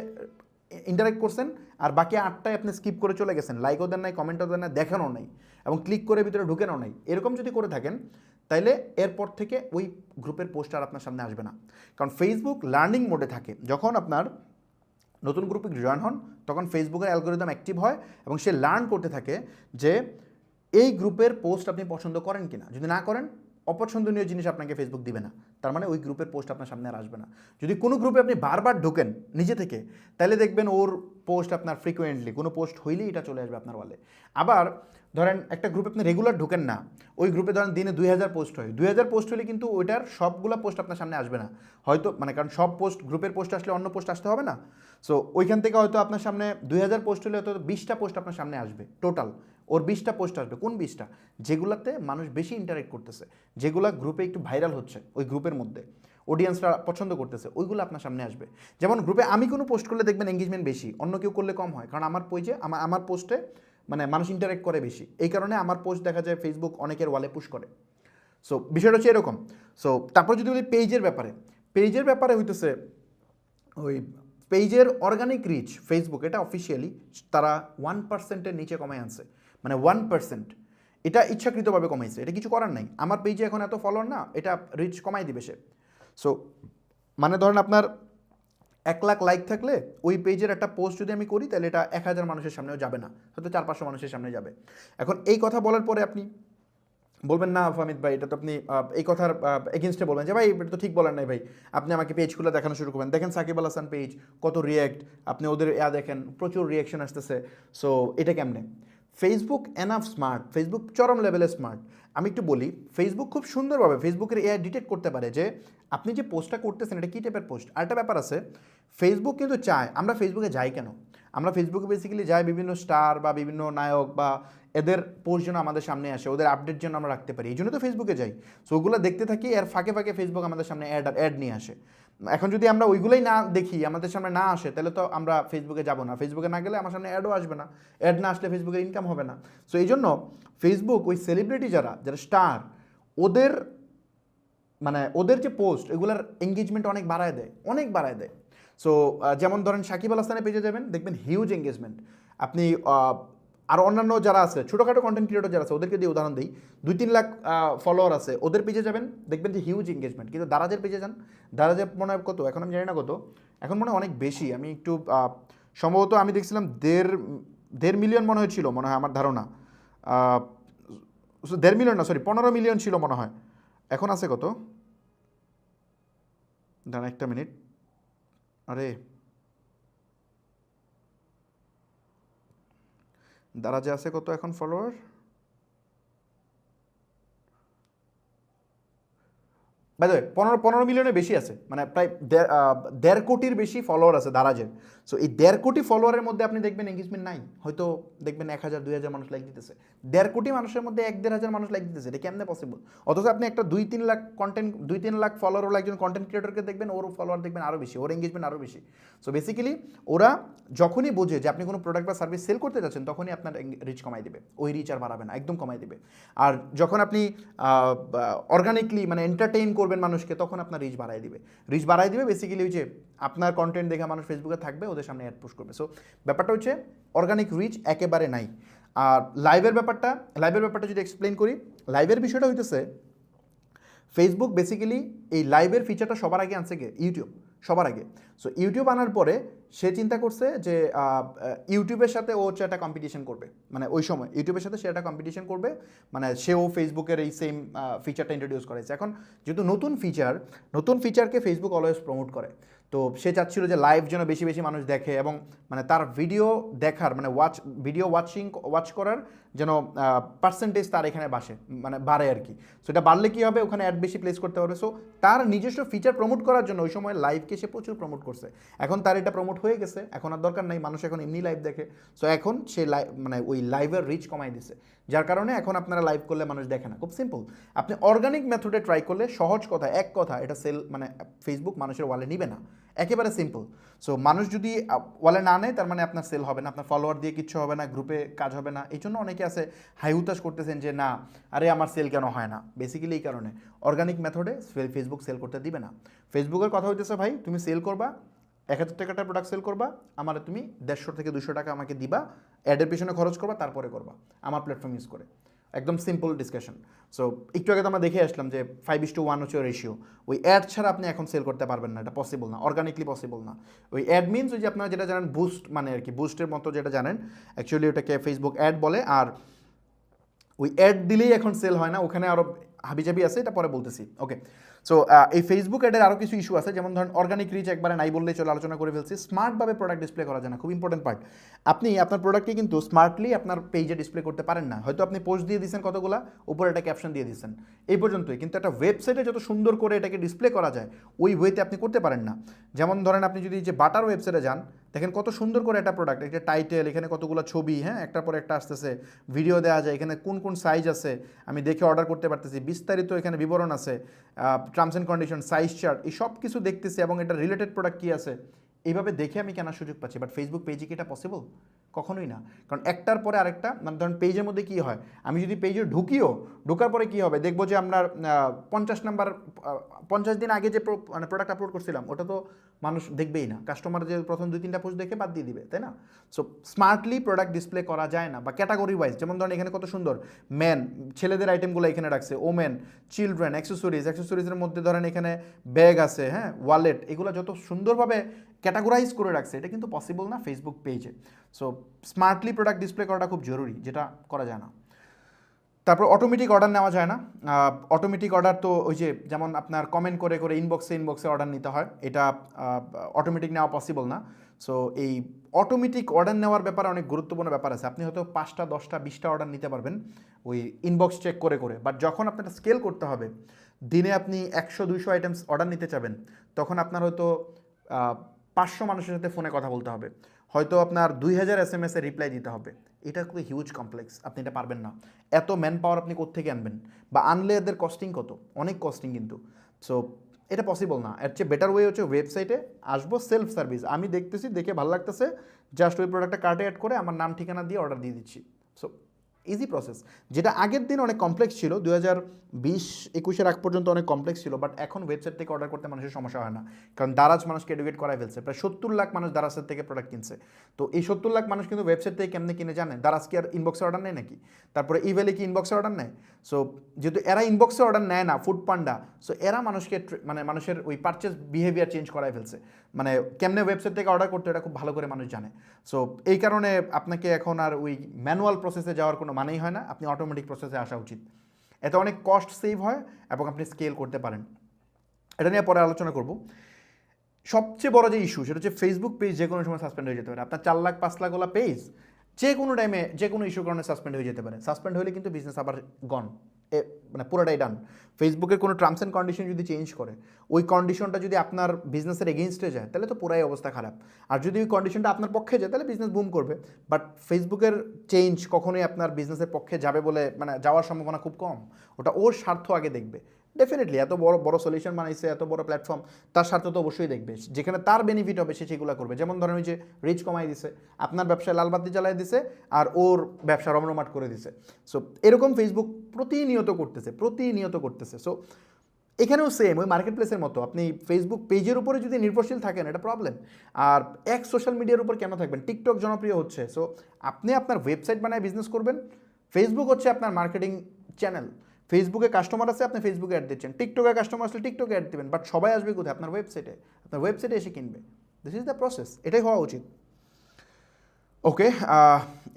ইন্টারেক্ট করছেন, আর বাকি 8টায় আপনি স্কিপ করে চলে গেছেন, লাইকও দেন নাই, কমেন্টও দেন নাই, দেখানো নাই, এবং ক্লিক করে ভিতরে ঢুকেনও নাই। এরকম যদি করে থাকেন তাইলে এরপর থেকে ওই গ্রুপের পোস্ট আর আপনার সামনে আসবে না। কারণ ফেসবুক লার্নিং মোডে থাকে। যখন আপনার নতুন গ্রুপে জয়েন হন তখন ফেসবুকের অ্যালগোরিদম অ্যাক্টিভ হয় এবং সে লার্ন করতে থাকে যে এই গ্রুপের পোস্ট আপনি পছন্দ করেন কিনা। যদি না করেন, অপছন্দনীয় জিনিস আপনাকে ফেসবুক দিবে না, তার মানে ওই গ্রুপের পোস্ট আপনার সামনে আর আসবে না। যদি কোনো গ্রুপে আপনি বারবার ঢোকেন নিজে থেকে, তাহলে দেখবেন ওর পোস্ট আপনার ফ্রিকোয়েন্টলি কোনো পোস্ট হইলেই এটা চলে আসবে আপনার ওয়ালে। আবার ধরেন একটা গ্রুপে আপনি রেগুলার ঢোকেন না, ওই গ্রুপে ধরেন দিনে 2,000 পোস্ট হয়, 2,000 পোস্ট হলে কিন্তু ওইটার সবগুলো পোস্ট আপনার সামনে আসবে না, হয়তো মানে কারণ সব পোস্ট গ্রুপের পোস্ট আসলে অন্য পোস্ট আসতে হবে না। সো ওইখান থেকে হয়তো আপনার সামনে 2,000 পোস্ট হলে হয়তো 20টা পোস্ট আপনার সামনে আসবে টোটাল। ওর 20টা পোস্ট আসবে, কোন 20টা? যেগুলাতে মানুষ বেশি ইন্টারেক্ট করতেছে, যেগুলো গ্রুপে একটু ভাইরাল হচ্ছে, ওই গ্রুপের মধ্যে অডিয়েন্সরা পছন্দ করতেছে, ওইগুলো আপনার সামনে আসবে। যেমন গ্রুপে আমি কোনো পোস্ট করলে দেখবেন এঙ্গেজমেন্ট বেশি, অন্য কেউ করলে কম হয়, কারণ আমার পেজে আমার পোস্টে মানে মানুষ ইন্টারেক্ট করে বেশি, এই কারণে আমার পোস্ট দেখা যায় ফেসবুক অনেকের ওয়ালে পুশ করে। সো বিষয়টা হচ্ছে এরকম। সো তারপর যদি বলি পেজের ব্যাপারে হইতেছে ওই পেজের অর্গানিক রিচ ফেসবুক এটা অফিসিয়ালি তারা 1%-এর নিচে কমায় আনছে, মানে 1%। এটা ইচ্ছাকৃতভাবে কমাইছে, এটা কিছু করার নাই। আমার পেজে এখন এত ফলোয়ার না, এটা রিচ কমাই দিবে সে। সো মানে ধরেন আপনার 1 লাখ লাইক থাকলে ওই পেজের একটা পোস্ট যদি আমি করি তাহলে এটা 1,000 মানুষের সামনেও যাবে না, হয়তো 400-500 মানুষের সামনে যাবে। এখন এই কথা বলার পরে আপনি বলবেন না ফাহমিদ ভাই, এটা তো আপনি এই কথার এগেনস্টে বলবেন যে ভাই এটা তো ঠিক বলেন নাই ভাই, আপনি আমাকে পেজ খুলে দেখানো শুরু করবেন, দেখেন সাকিব আল হাসান পেজ কত রিয়্যাক্ট, আপনি ওদের দেখেন প্রচুর রিয়াকশন আসতেছে। সো এটা কেমনে? ফেসবুক এনাফ স্মার্ট, ফেসবুক চরম লেভেলে স্মার্ট। আমি একটু বলি, ফেসবুক খুব সুন্দরভাবে ফেসবুকের এআই ডিটেক্ট করতে পারে যে আপনি যে পোস্টটা করতেছেন এটা কী টাইপের পোস্ট। আরেকটা ব্যাপার আছে, ফেসবুক কিন্তু চায় আমরা ফেসবুকে যাই কেন, আমরা ফেসবুকে বেসিক্যালি যাই বিভিন্ন স্টার বা বিভিন্ন নায়ক বা এদের পোস্ট যেন আমাদের সামনে আসে, ওদের আপডেট যেন আমরা রাখতে পারি, এই জন্য তো ফেসবুকে যাই। সো ওগুলো দেখতে থাকি, এর ফাঁকে ফাঁকে ফেসবুক আমাদের সামনে অ্যাড নিয়ে আসে। এখন যদি আমরা ওইগুলোই না দেখি, আমাদের সামনে না আসে, তাহলে তো আমরা ফেসবুকে যাব না, ফেসবুকে না গেলে আমার সামনে অ্যাডও আসবে না, অ্যাড না আসলে ফেসবুকের ইনকাম হবে না। সো এই জন্য ফেসবুক ওই সেলিব্রিটি যারা যারা স্টার, ওদের মানে ওদের যে পোস্ট এগুলোর এঙ্গেজমেন্ট অনেক বাড়ায় দেয়, অনেক বাড়ায় দেয়। সো যেমন ধরেন সাকিব আল হাসানের পেজে যাবেন, দেখবেন হিউজ এঙ্গেজমেন্ট। আপনি আর অন্যান্য যারা আছে ছোটোখাটো কন্টেন্ট ক্রিয়েটর যারা আছে ওদেরকে দিয়ে উদাহরণ দিই, 2-3 লাখ ফলোয়ার আছে, ওদের পেজে যাবেন দেখবেন যে হিউজ এঙ্গেজমেন্ট। কিন্তু দারাজের পেজে যান, দারাজের মনে হয় কত, এখন আমি জানি না কত, এখন মনে হয় অনেক বেশি। আমি একটু সম্ভবত আমি দেখছিলাম 1.5 মিলিয়ন মনে হয়েছিল, মনে হয় আমার ধারণা 1.5 মিলিয়ন না, সরি 15 মিলিয়ন ছিল মনে হয়। এখন আছে কত, দাঁড়া একটা মিনিট, আরে দারাজে আছে কত এখন ফলোয়ার, বাই দ্য ওয়ে 15 মিলিয়নের বেশি আছে, মানে প্রায় 1.5 কোটির বেশি ফলোয়ার আছে দারাজের। সো এই 1.5 কোটি ফলোয়ারের মধ্যে আপনি দেখবেন এঙ্গেজমেন্ট নাই, হয়তো দেখবেন 1000-2000 মানুষ লাইক দিতেছে। 1.5 কোটি মানুষের মধ্যে 1-1.5 মানুষ লাইক দিতেছে, এটা কেমনে পসিবল? অথচ আপনি একটা 2-3 লাখ কন্টেন্ট 2-3 লাখ ফলোয়ার হলো একজন কন্টেন্ট ক্রিয়েটরকে দেখবেন, ওর ফলোয়ার দেখবেন আরও বেশি, ওর এঙ্গেজমেন্ট আরও বেশি। সো বেসিক্যালি ওরা যখনই বোঝে যে আপনি কোনো প্রোডাক্ট বা সার্ভিস সেল করতে যাচ্ছেন, তখনই আপনার রিচ কমাই দেবে, ওই রিচ আর বাড়াবে না, একদম কমাই দেবে। আর যখন আপনি অর্গানিকলি মানে এন্টারটেইন করবেন মানুষকে, তখন আপনার রিচ বাড়াই দিবে। রিচ বাড়াই দিবে বেসিক্যালি ওই যে আপনার কন্টেন্ট দেখে মানুষ ফেসবুকে থাকবে, ওদের সামনে অ্যাড পুশ করবে। সো ব্যাপারটা হচ্ছে অর্গানিক রিচ একেবারে নাই। আর লাইভের ব্যাপারটা যদি এক্সপ্লেন করি, লাইভের বিষয়টা হইতেছে ফেসবুক বেসিক্যালি এই লাইভের ফিচারটা সবার আগে আনছে কে? ইউটিউব, সবার আগে। সো ইউটিউব আনার পরে সে চিন্তা করছে যে ইউটিউবের সাথে ও হচ্ছে একটা কম্পিটিশন করবে, মানে ওই সময় ইউটিউবের সাথে সে একটা কম্পিটিশন করবে, মানে সেও ফেসবুকের এই সেম ফিচারটা ইন্ট্রোডিউস করেছে। এখন যেহেতু নতুন ফিচারকে ফেসবুক অলওয়েজ প্রমোট করে, তো সে চাচ্ছিল যে লাইভ যেন বেশি বেশি মানুষ দেখে এবং মানে তার ভিডিও দেখার মানে ওয়াচ করার যেন পার্সেন্টেজ তার এখানে বাড়ে আর কি। সো এটা বাড়লে কী হবে, ওখানে অ্যাড বেশি প্লেস করতে পারবে। সো তার নিজস্ব ফিচার প্রমোট করার জন্য ওই সময় লাইভকে সে প্রচুর প্রমোট করছে। এখন তার এটা প্রমোট হয়ে গেছে, এখন আর দরকার নাই, মানুষ এখন এমনি লাইভ দেখে। সো এখন সে মানে ওই লাইভের রিচ কমাই দিছে, যার কারণে এখন আপনারা লাইভ করলে মানুষ দেখে না। খুব সিম্পল, আপনি অর্গানিক মেথডে ট্রাই করলে সহজ কথা, এক কথা, এটা সেল মানে ফেসবুক মানুষের ওয়ালে নিবে না, একেবারে সিম্পল। সো মানুষ যদি ওয়ালে না নেয়, তার মানে আপনার সেল হবে না, আপনার ফলোয়ার দিয়ে কিচ্ছু হবে না, গ্রুপে কাজ হবে না। এই জন্য অনেকে আছে হাইহুতাশ করতেছেন যে না, আরে আমার সেল কেন হয় না। বেসিক্যালি এই কারণে অর্গানিক মেথডে ফেসবুক সেল করতে দিবে না। ফেসবুকের কথা হইতেছে ভাই, তুমি সেল করবা 1000 টাকাটার প্রোডাক্ট সেল করবা, আমার তুমি 150 থেকে 200 টাকা আমাকে দিবা, অ্যাডের পিছনে খরচ করবা, তারপরে করবা আমার প্ল্যাটফর্ম ইউজ করে। একদম সিম্পল ডিসকাশন। সো একটু আগে তো আমরা দেখে আসলাম যে 5:1 হচ্ছে রেশিও। ওই অ্যাড ছাড়া আপনি এখন সেল করতে পারবেন না, এটা পসিবল না, অর্গানিকলি পসিবল না। ওই অ্যাড মিনস ওই যে আপনারা যেটা জানেন বুস্ট, মানে আর কি বুস্টের মতো যেটা জানেন, অ্যাকচুয়ালি ওটাকে ফেসবুক অ্যাড বলে। আর ওই অ্যাড দিলেই এখন সেল হয় না, ওখানে আরও হাবিজাবি আছে, এটা পরে বলতেছি। ওকে, সো এই ফেসবুক অ্যাডের আরও কিছু ইস্যু আছে, যেমন ধরেন অর্গানিক রিচ একবারে নাই বললেই চলে, আলোচনা করে ফেলছি। স্মার্টভাবে প্রোডাক্ট ডিসপ্লে করা যায় না, খুব ইম্পর্টেন্ট পার্ট। আপনি আপনার প্রোডাক্টকে কিন্তু স্মার্টলি আপনার পেজে ডিসপ্লে করতে পারেন না। হয়তো আপনি পোস্ট দিয়ে দিয়েছেন কতগুলা, উপরে একটা ক্যাপশন দিয়ে দিয়েছেন, এই পর্যন্তই। কিন্তু একটা ওয়েবসাইটে যত সুন্দর করে এটাকে ডিসপ্লে করা যায়, ওই ওয়েতে আপনি করতে পারেন না। যেমন ধরেন আপনি যদি যে বাটার ওয়েবসাইটে যান, দেখেন কত সুন্দর করে একটা প্রোডাক্ট, একটা টাইটেল, এখানে কতগুলো ছবি, হ্যাঁ, একটার পর একটা আসতেছে, ভিডিও দেওয়া যায়, এখানে কোন কোন সাইজ আছে আমি দেখে অর্ডার করতে পারতেছি, বিস্তারিত এখানে বিবরণ আছে, terms and condition, size chart, এই সব কিছু দেখতেছি, এবং এটা রিলেটেড প্রোডাক্ট কী আছে এইভাবে দেখে আমি কেনার সুযোগ পাচ্ছি। বাট ফেসবুক পেজে কি এটা পসিবল? কখনোই না। কারণ একটার পরে আরেকটা, মানে ধরেন পেজের মধ্যে কী হয়, আমি যদি পেজে ঢুকার পরে কী হবে, দেখবো যে আপনার 50 দিন আগে যে মানে প্রোডাক্ট আপলোড করছিলাম, ওটা তো মানুষ দেখবেই না, কাস্টমার যে প্রথম 2-3টা পোস্ট দেখে বাদ দিয়ে দিবে, তাই না? সো স্মার্টলি প্রোডাক্ট ডিসপ্লে করা যায় না। বা ক্যাটাগরি ওয়াইজ, যেমন ধরেন এখানে কত সুন্দর ম্যান, ছেলেদের আইটেমগুলো এখানে রাখছে, ওমেন, চিলড্রেন, অ্যাক্সেসরিজের মধ্যে ধরেন এখানে ব্যাগ আছে, হ্যাঁ, ওয়ালেট, এগুলো যত সুন্দরভাবে ক্যাটাগরাইজ করে রাখছে, এটা কিন্তু পসিবল না ফেসবুক পেজে। সো স্মার্টলি প্রোডাক্ট ডিসপ্লে করাটা খুব জরুরি, যেটা করা যায় না। তারপর অটোমেটিক অর্ডার নেওয়া যায় না। অটোমেটিক অর্ডার তো ওই যে যেমন আপনার কমেন্ট করে করে ইনবক্সে অর্ডার নিতে হয়, এটা অটোমেটিক নেওয়া পসিবল না। সো এই অটোমেটিক অর্ডার নেওয়ার ব্যাপারে অনেক গুরুত্বপূর্ণ ব্যাপার আছে। আপনি হয়তো 5টা 10টা 20টা অর্ডার নিতে পারবেন ওই ইনবক্স চেক করে করে, বাট যখন আপনার স্কেল করতে হবে, দিনে আপনি 100-200 আইটেমস অর্ডার নিতে চাবেন, তখন আপনার হয়তো 500 মানুষের সাথে ফোনে কথা বলতে হবে, হয়তো আপনার 2000 SMS-এ রিপ্লাই দিতে হবে। এটা খুবই হিউজ কমপ্লেক্স, আপনি এটা পারবেন না। এত ম্যান পাওয়ার আপনি কোত্থেকে আনবেন? বা আনলে এদের কস্টিং কত? অনেক কস্টিং কিন্তু। সো এটা পসিবল না। এর চেয়ে বেটার ওয়ে হচ্ছে ওয়েবসাইটে আসবো, সেলফ সার্ভিস, আমি দেখতেছি, দেখে ভালো লাগতেছে, জাস্ট ওই প্রোডাক্টটা কার্টে অ্যাড করে আমার নাম ঠিকানা দিয়ে অর্ডার দিয়ে দিচ্ছি। সো ইজি প্রসেস, যেটা আগের দিন অনেক কমপ্লেক্স ছিল, 2020-21-এর আগ পর্যন্ত অনেক কমপ্লেক্স ছিল। বাট এখন ওয়েবসাইট থেকে অর্ডার করতে মানুষের সমস্যা হয় না, কারণ দারাজ মানুষকে এডুকেট করাই ফেলছে। প্রায় 70 লাখ মানুষ দারাজের থেকে প্রোডাক্ট কিনছে। তো এই 70 লাখ মানুষ কিন্তু ওয়েবসাইট থেকে কেমনে কিনে জানেন? দারাজ কি আর ইনবক্সে অর্ডার নেয় নাকি? তারপরে ইভেলে কি ইনবক্সে অর্ডার নেয়? সো যেহেতু এরা ইনবক্সে অর্ডার নেয় না, ফুড পান্ডা, সো এরা মানুষকে মানে মানুষের ওই পারচেস বিহেভিয়ার চেঞ্জ করাই ফেলছে। মানে কেমনে ওয়েবসাইট থেকে অর্ডার করতে, এটা খুব ভালো করে মানুষ জানে। সো এই কারণে আপনাকে এখন আর ওই ম্যানুয়াল প্রসেসে যাওয়ার কোনো মানেই হয় না, আপনি অটোমেটিক প্রসেসে আসা উচিত। এতে অনেক কস্ট সেভ হয় এবং আপনি স্কেল করতে পারেন। এটা নিয়ে পরে আলোচনা করব। সবচেয়ে বড় যে ইস্যু, সেটা হচ্ছে ফেসবুক পেজ যে কোনো সময় সাসপেন্ড হয়ে যেতে পারে। আপনার 4 লাখ 5 লাখ পেজ যে কোনো টাইমে যে কোনো ইস্যুর কারণে সাসপেন্ড হয়ে যেতে পারে। সাসপেন্ড হলে কিন্তু বিজনেস আবার গন, মানে পুরোটাই ডান। ফেসবুকের কোনো টার্মস অ্যান্ড কন্ডিশন যদি চেঞ্জ করে, ওই কন্ডিশনটা যদি আপনার বিজনেসের এগেনস্টে যায়, তাহলে তো পুরাই অবস্থা খারাপ। আর যদি ওই কন্ডিশনটা আপনার পক্ষে যায়, তাহলে বিজনেস বুম করবে। বাট ফেসবুকের চেঞ্জ কখনোই আপনার বিজনেসের পক্ষে যাবে বলে মানে যাওয়ার সম্ভাবনা খুব কম। ওটা ওর স্বার্থ আগে দেখবে। ডেফিনেটলি এত বড় বড় সলিউশন বানাইছে, এত বড় প্ল্যাটফর্ম, তার স্বার্থ তো অবশ্যই দেখবে। যেখানে তার বেনিফিট হবে সে সেগুলো করবে। যেমন ধরেন ওই যে রিচ কমাই দিছে, আপনার ব্যবসায় লালবাতি জ্বালাই দিছে, আর ওর ব্যবসা রমরমাট করে দিছে। সো এরকম ফেসবুক প্রতিনিয়ত করতেছে। সো এখানেও সেম ওই মার্কেট প্লেসের মতো, আপনি ফেসবুক পেজের উপরে যদি নির্ভরশীল থাকেন, এটা প্রবলেম। আর এক সোশ্যাল মিডিয়ার উপর কেন থাকবেন? টিকটক জনপ্রিয় হচ্ছে, সো আপনি আপনার ওয়েবসাইট বানায় বিজনেস করবেন। ফেসবুক হচ্ছে আপনার মার্কেটিং চ্যানেল। ফেসবুকে কাস্টমার আছে, আপনি ফেসবুকে অ্যাড দিচ্ছেন। টিকটকে কাস্টমার আসলে টিকটকে অ্যাড দিবেন, বাট সবাই আসবে কোথায়? আপনার ওয়েবসাইটে। আপনার ওয়েবসাইটে এসে কিনবে। দিস ইজ দ্য প্রসেস, এটাই হওয়া উচিত। ওকে,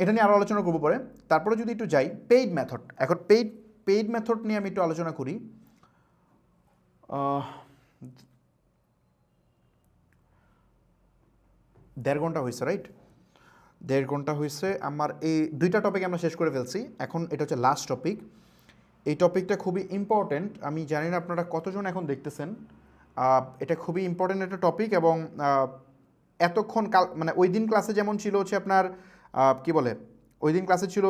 এটা নিয়ে আরও আলোচনা করবো পরে। তারপরে যদি একটু যাই পেইড মেথড। এখন পেইড মেথড নিয়ে আমি একটু আলোচনা করি। 1.5 ঘন্টা হয়েছে, রাইট? 1.5 ঘন্টা হয়েছে। আমার এই 2টা টপিক আমরা শেষ করে ফেলছি। এখন এটা হচ্ছে লাস্ট টপিক। এই টপিকটা খুবই ইম্পর্ট্যান্ট। আমি জানি না আপনারা কতজন এখন দেখতেছেন। এটা খুবই ইম্পর্ট্যান্ট একটা টপিক, এবং এতক্ষণ মানে ওই দিন ক্লাসে যেমন ছিল হচ্ছে আপনার কি বলে, ওই দিন ক্লাসে ছিল,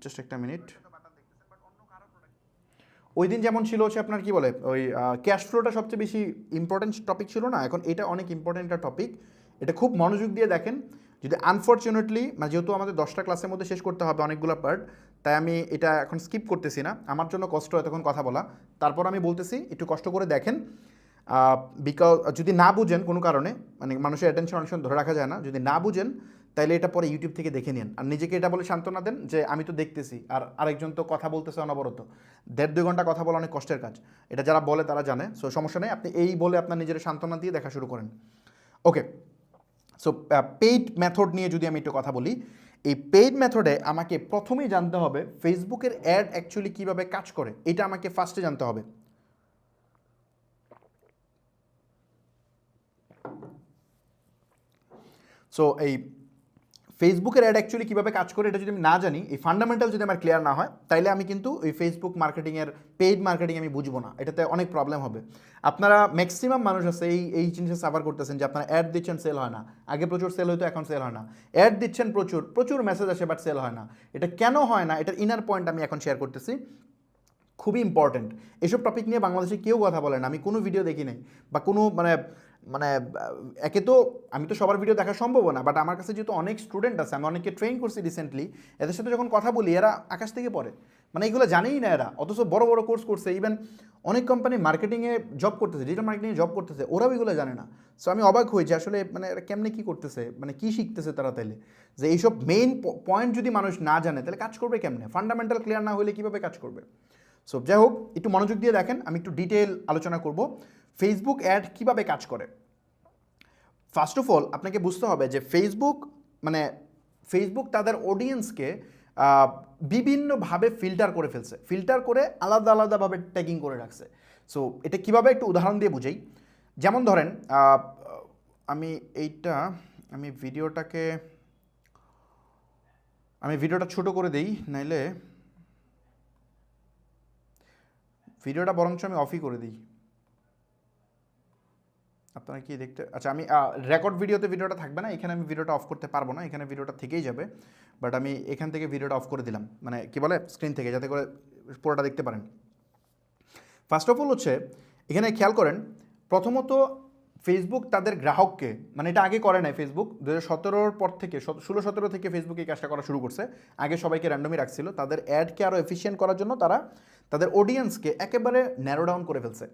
জাস্ট একটা মিনিট, ওই দিন যেমন ছিল হচ্ছে আপনার কি বলে ওই ক্যাশ ফ্লোটা সবচেয়ে বেশি ইম্পর্টেন্ট টপিক ছিল না, এখন এটা অনেক ইম্পর্টেন্ট একটা টপিক। এটা খুব মনোযোগ দিয়ে দেখেন। যদি আনফর্চুনেটলি মানে যেহেতু আমাদের 10টা ক্লাসের মধ্যে শেষ করতে হবে অনেকগুলো পার্ট, তাই আমি এটা এখন স্কিপ করতেছি না। আমার জন্য কষ্ট হয় তখন কথা বলা, তারপর আমি বলতেছি একটু কষ্ট করে দেখেন। বিকজ যদি না বুঝেন কোনো কারণে, মানে মানুষের অ্যাটেনশন অনেক সময় ধরে রাখা যায় না, যদি না বুঝেন তাইলে এটা পরে ইউটিউব থেকে দেখে নিন। আর নিজেকে এটা বলে সান্ত্বনা দেন যে আমি তো দেখতেছি, আর আরেকজন তো কথা বলতেছে অনবরত। 1.5-2 ঘন্টা কথা বলা অনেক কষ্টের কাজ, এটা যারা বলে তারা জানে। সো সমস্যা নেই, আপনি এই বলে আপনার নিজের সান্ত্বনা দিয়ে দেখা শুরু করেন। ওকে, সো পেইড মেথড নিয়ে যদি আমি একটু কথা বলি, এই পেইড মেথডে আমাকে প্রথমেই জানতে হবে ফেসবুকের অ্যাড অ্যাকচুয়ালি কীভাবে কাজ করে, এটা আমাকে ফার্স্টে জানতে হবে। সো এই ফেসবুকের অ্যাড অ্যাকচুয়ালি কীভাবে কাজ করে এটা যদি আমি না জানি, এই ফান্ডামেন্টাল যদি আমার ক্লিয়ার না হয়, তাইলে আমি কিন্তু ওই ফেসবুক মার্কেটিংয়ের পেইড মার্কেটিং আমি বুঝবো না, এটাতে অনেক প্রবলেম হবে। আপনারা ম্যাক্সিমাম মানুষ আছে এই জিনিসটা সাফার করতেছেন যে আপনারা অ্যাড দিচ্ছেন, সেল হয় না। আগে প্রচুর সেল হতো, এখন সেল হয় না। অ্যাড দিচ্ছেন প্রচুর মেসেজ আসে, বাট সেল হয় না। এটা কেন হয় না, এটার ইনার পয়েন্ট আমি এখন শেয়ার করতেছি, খুবই ইম্পর্টেন্ট। এসব টপিক নিয়ে বাংলাদেশে কেউ কথা বলে না, আমি কোনো ভিডিও দেখি নাই, বা কোনো মানে মানে একে তো আমি তো সবার ভিডিও দেখা সম্ভব না, বাট আমার কাছে যেহেতু অনেক স্টুডেন্ট আছে, আমি অনেককে ট্রেন করছি রিসেন্টলি, এদের সাথে যখন কথা বলি এরা আকাশ থেকে পড়ে, মানে এগুলো জানেই না এরা, অথচ বড় বড় কোর্স করছে। ইভেন অনেক কোম্পানি মার্কেটিংয়ে জব করতেছে, ডিজিটাল মার্কেটিংয়ে জব করতেছে, ওরাও এগুলো জানে না। সো আমি অবাক হই যে আসলে মানে এরা কেমনে কী করতেছে, মানে কী শিখতেছে তারা, তাইলে যে এইসব মেইন পয়েন্ট যদি মানুষ না জানে তাহলে কাজ করবে কেমনে? ফান্ডামেন্টাল ক্লিয়ার না হলে কীভাবে কাজ করবে? সো যাই হোক, একটু মনোযোগ দিয়ে দেখেন, আমি একটু ডিটেল আলোচনা করব ফেসবুক অ্যাড কীভাবে কাজ করে। ফার্স্ট অফ অল আপনাকে বুঝতে হবে যে ফেসবুক তাদের অডিয়েন্সকে বিভিন্নভাবে ফিল্টার করে ফেলছে, ফিল্টার করে আলাদা আলাদাভাবে ট্যাগিং করে রাখছে। সো এটা কীভাবে একটু উদাহরণ দিয়ে বুঝাই। যেমন ধরেন আমি ভিডিওটা ছোট করে দিই, নাইলে ভিডিওটা বরঞ্চ আমি অফই করে দিই, আপনারা কি দেখতে, আচ্ছা আমি রেকর্ড ভিডিওটা থাকবে না, এখানে আমি ভিডিওটা অফ করতে পারবো না, এখানে ভিডিওটা থেকেই যাবে। বাট আমি এখান থেকে ভিডিওটা অফ করে দিলাম, মানে কি বলে স্ক্রিন থেকে, যাতে করে পুরোটা দেখতে পারেন। ফার্স্ট অফ অল হচ্ছে এখানে খেয়াল করেন, প্রথমত ফেসবুক তাদের গ্রাহককে, মানে এটা আগে করে নাই ফেসবুক, 2017 পর থেকে 16-17 থেকে ফেসবুক এই কাজটা করা শুরু করছে। আগে সবাইকে র্যান্ডমই রাখছিল, তাদের অ্যাডকে আরও এফিশিয়েন্ট করার জন্য তারা তাদের অডিয়েন্সকে একেবারে ন্যারো ডাউন করে ফেলছে।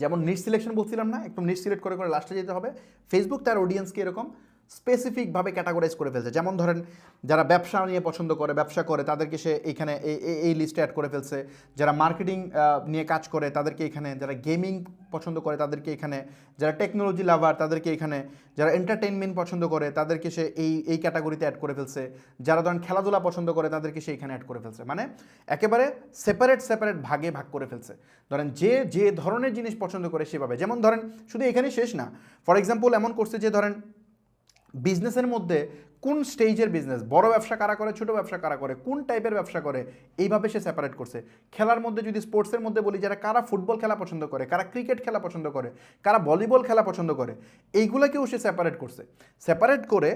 যেমন নিট সিলেকশন বলছিলাম না, একদম নিট সিলেক্ট করে করে লাস্টে যেতে হবে। ফেসবুক তার অডিয়েন্সকে এরকম স্পেসিফিকভাবে ক্যাটাগরাইজ করে ফেলছে। যেমন ধরেন যারা ব্যবসা নিয়ে পছন্দ করে, ব্যবসা করে, তাদেরকে সে এইখানে এই লিস্টে অ্যাড করে ফেলছে। যারা মার্কেটিং নিয়ে কাজ করে তাদেরকে এখানে, যারা গেমিং পছন্দ করে তাদেরকে এখানে, যারা টেকনোলজি লাভার তাদেরকে এখানে, যারা এন্টারটেইনমেন্ট পছন্দ করে তাদেরকে সে এই ক্যাটাগরিতে অ্যাড করে ফেলছে, যারা ধরেন খেলাধুলা পছন্দ করে তাদেরকে সে এখানে অ্যাড করে ফেলছে। মানে একেবারে সেপারেট ভাগে ভাগ করে ফেলছে। ধরেন যে ধরনের জিনিস পছন্দ করে সেভাবে, যেমন ধরেন শুধু এখানেই শেষ না, ফর এক্সাম্পল এমন করছে যে ধরেন বিজনেসের মধ্যে কোন স্টেজের বিজনেস, বড় ব্যবসা কারা করে, ছোট ব্যবসা কারা করে, কোন টাইপের ব্যবসা করে, এইভাবে সে সেপারেট করছে। খেলার মধ্যে যদি স্পোর্টসের মধ্যে বলি, যারা কারা ফুটবল খেলা পছন্দ করে, কারা ক্রিকেট খেলা পছন্দ করে, কারা ভলিবল খেলা পছন্দ করে, এইগুলোকেও সে সেপারেট করছে। সেপারেট করে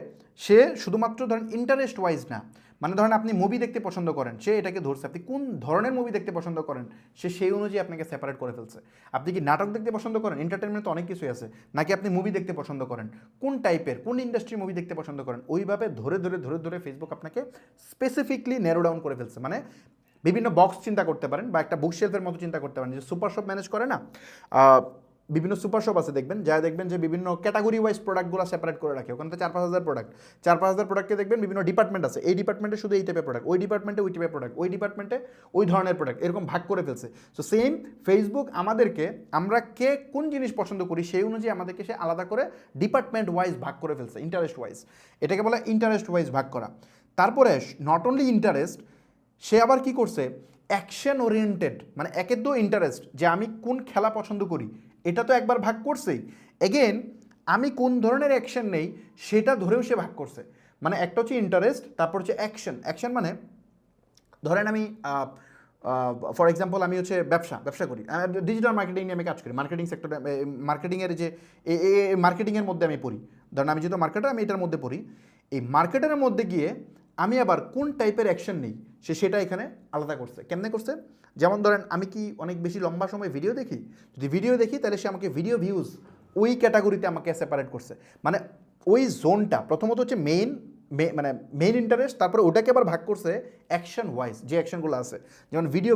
সে শুধুমাত্র ধরেন ইন্টারেস্ট ওয়াইজ না, মানে ধরেন আপনি মুভি দেখতে পছন্দ করেন, সে এটাকে ধরছে, আপনি কোন ধরনের মুভি দেখতে পছন্দ করেন সে সেই অনুযায়ী আপনাকে সেপারেট করে ফেলছে। আপনি কি নাটক দেখতে পছন্দ করেন, এন্টারটেনমেন্ট তো অনেক কিছুই আছে, নাকি আপনি মুভি দেখতে পছন্দ করেন, কোন টাইপের কোন ইন্ডাস্ট্রি মুভি দেখতে পছন্দ করেন, ওইভাবে ধরে ধরে ধরে ধরে ফেসবুক আপনাকে স্পেসিফিকলি ন্যারো ডাউন করে ফেলছে। মানে বিভিন্ন বক্স চিন্তা করতে পারেন বা একটা বুক শেলফের মতো চিন্তা করতে পারেন, যে সুপার শপ ম্যানেজ করে না, বিভিন্ন সুপার শপ আছে দেখবেন, যা দেখবেন যে বিভিন্ন ক্যাটাগরি ওয়াইজ প্রোডাক্টগুলো সেপারেট করে রাখে। ওখানে তো 4-5 হাজার প্রোডাক্ট, 4-5 হাজার প্রোডাক্টকে দেখবেন বিভিন্ন ডিপার্টমেন্ট আছে, এই ডিপার্টমেন্টে শুধু এই টাইপের প্রোডাক্ট, ওই ডিপার্টমেন্টে ওই টাইপের প্রোডাক্ট, ওই ডিপার্টমেন্টে ওই ধরনের প্রোডাক্ট, এরকম ভাগ করে ফেলছে। সো সেম ফেসবুক আমাদেরকে, আমরা কে কোন জিনিস পছন্দ করি সেই অনুযায়ী আমাদেরকে সে আলাদা করে ডিপার্টমেন্ট ওয়াইজ ভাগ করে ফেলছে, ইন্টারেস্ট ওয়াইজ। এটাকে বলে ইন্টারেস্ট ওয়াইজ ভাগ করা। তারপরে নট অনলি ইন্টারেস্ট, সে আবার কি করছে, অ্যাকশন ওরিয়েন্টেড, মানে একের তো ইন্টারেস্ট, যে আমি কোন খেলা পছন্দ করি এটা তো একবার ভাগ করছেই, এগেন আমি কোন ধরনের অ্যাকশন নেই সেটা ধরেও সে ভাগ করছে। মানে একটা হচ্ছে ইন্টারেস্ট, তারপর হচ্ছে অ্যাকশন। অ্যাকশন মানে ধরেন আমি ফর এক্সাম্পল আমি হচ্ছে ব্যবসা করি, ডিজিটাল মার্কেটিং নিয়ে আমি কাজ করি, মার্কেটিং সেক্টর, মার্কেটিংয়ের যে মার্কেটিংয়ের মধ্যে আমি পড়ি। ধরেন আমি যেহেতু মার্কেটার, আমি এটার মধ্যে পড়ি। এই মার্কেটারের মধ্যে গিয়ে আমি আবার কোন টাইপের অ্যাকশন নেই সেটা এখানে আলাদা করছে। কেমনে করছে? যেমন ধরেন আমি কি অনেক বেশি লম্বা সময় ভিডিও দেখি, যদি ভিডিও দেখি তাহলে সে আমাকে ভিডিও ভিউজ ওই ক্যাটাগরিতে আমাকে সেপারেট করছে। মানে ওই জোনটা প্রথমত হচ্ছে মানে মেইন ইন্টারেস্ট, তারপরে ওটাকে আবার ভাগ করছে অ্যাকশন ওয়াইজ, যে অ্যাকশনগুলো আছে। যেমন ভিডিও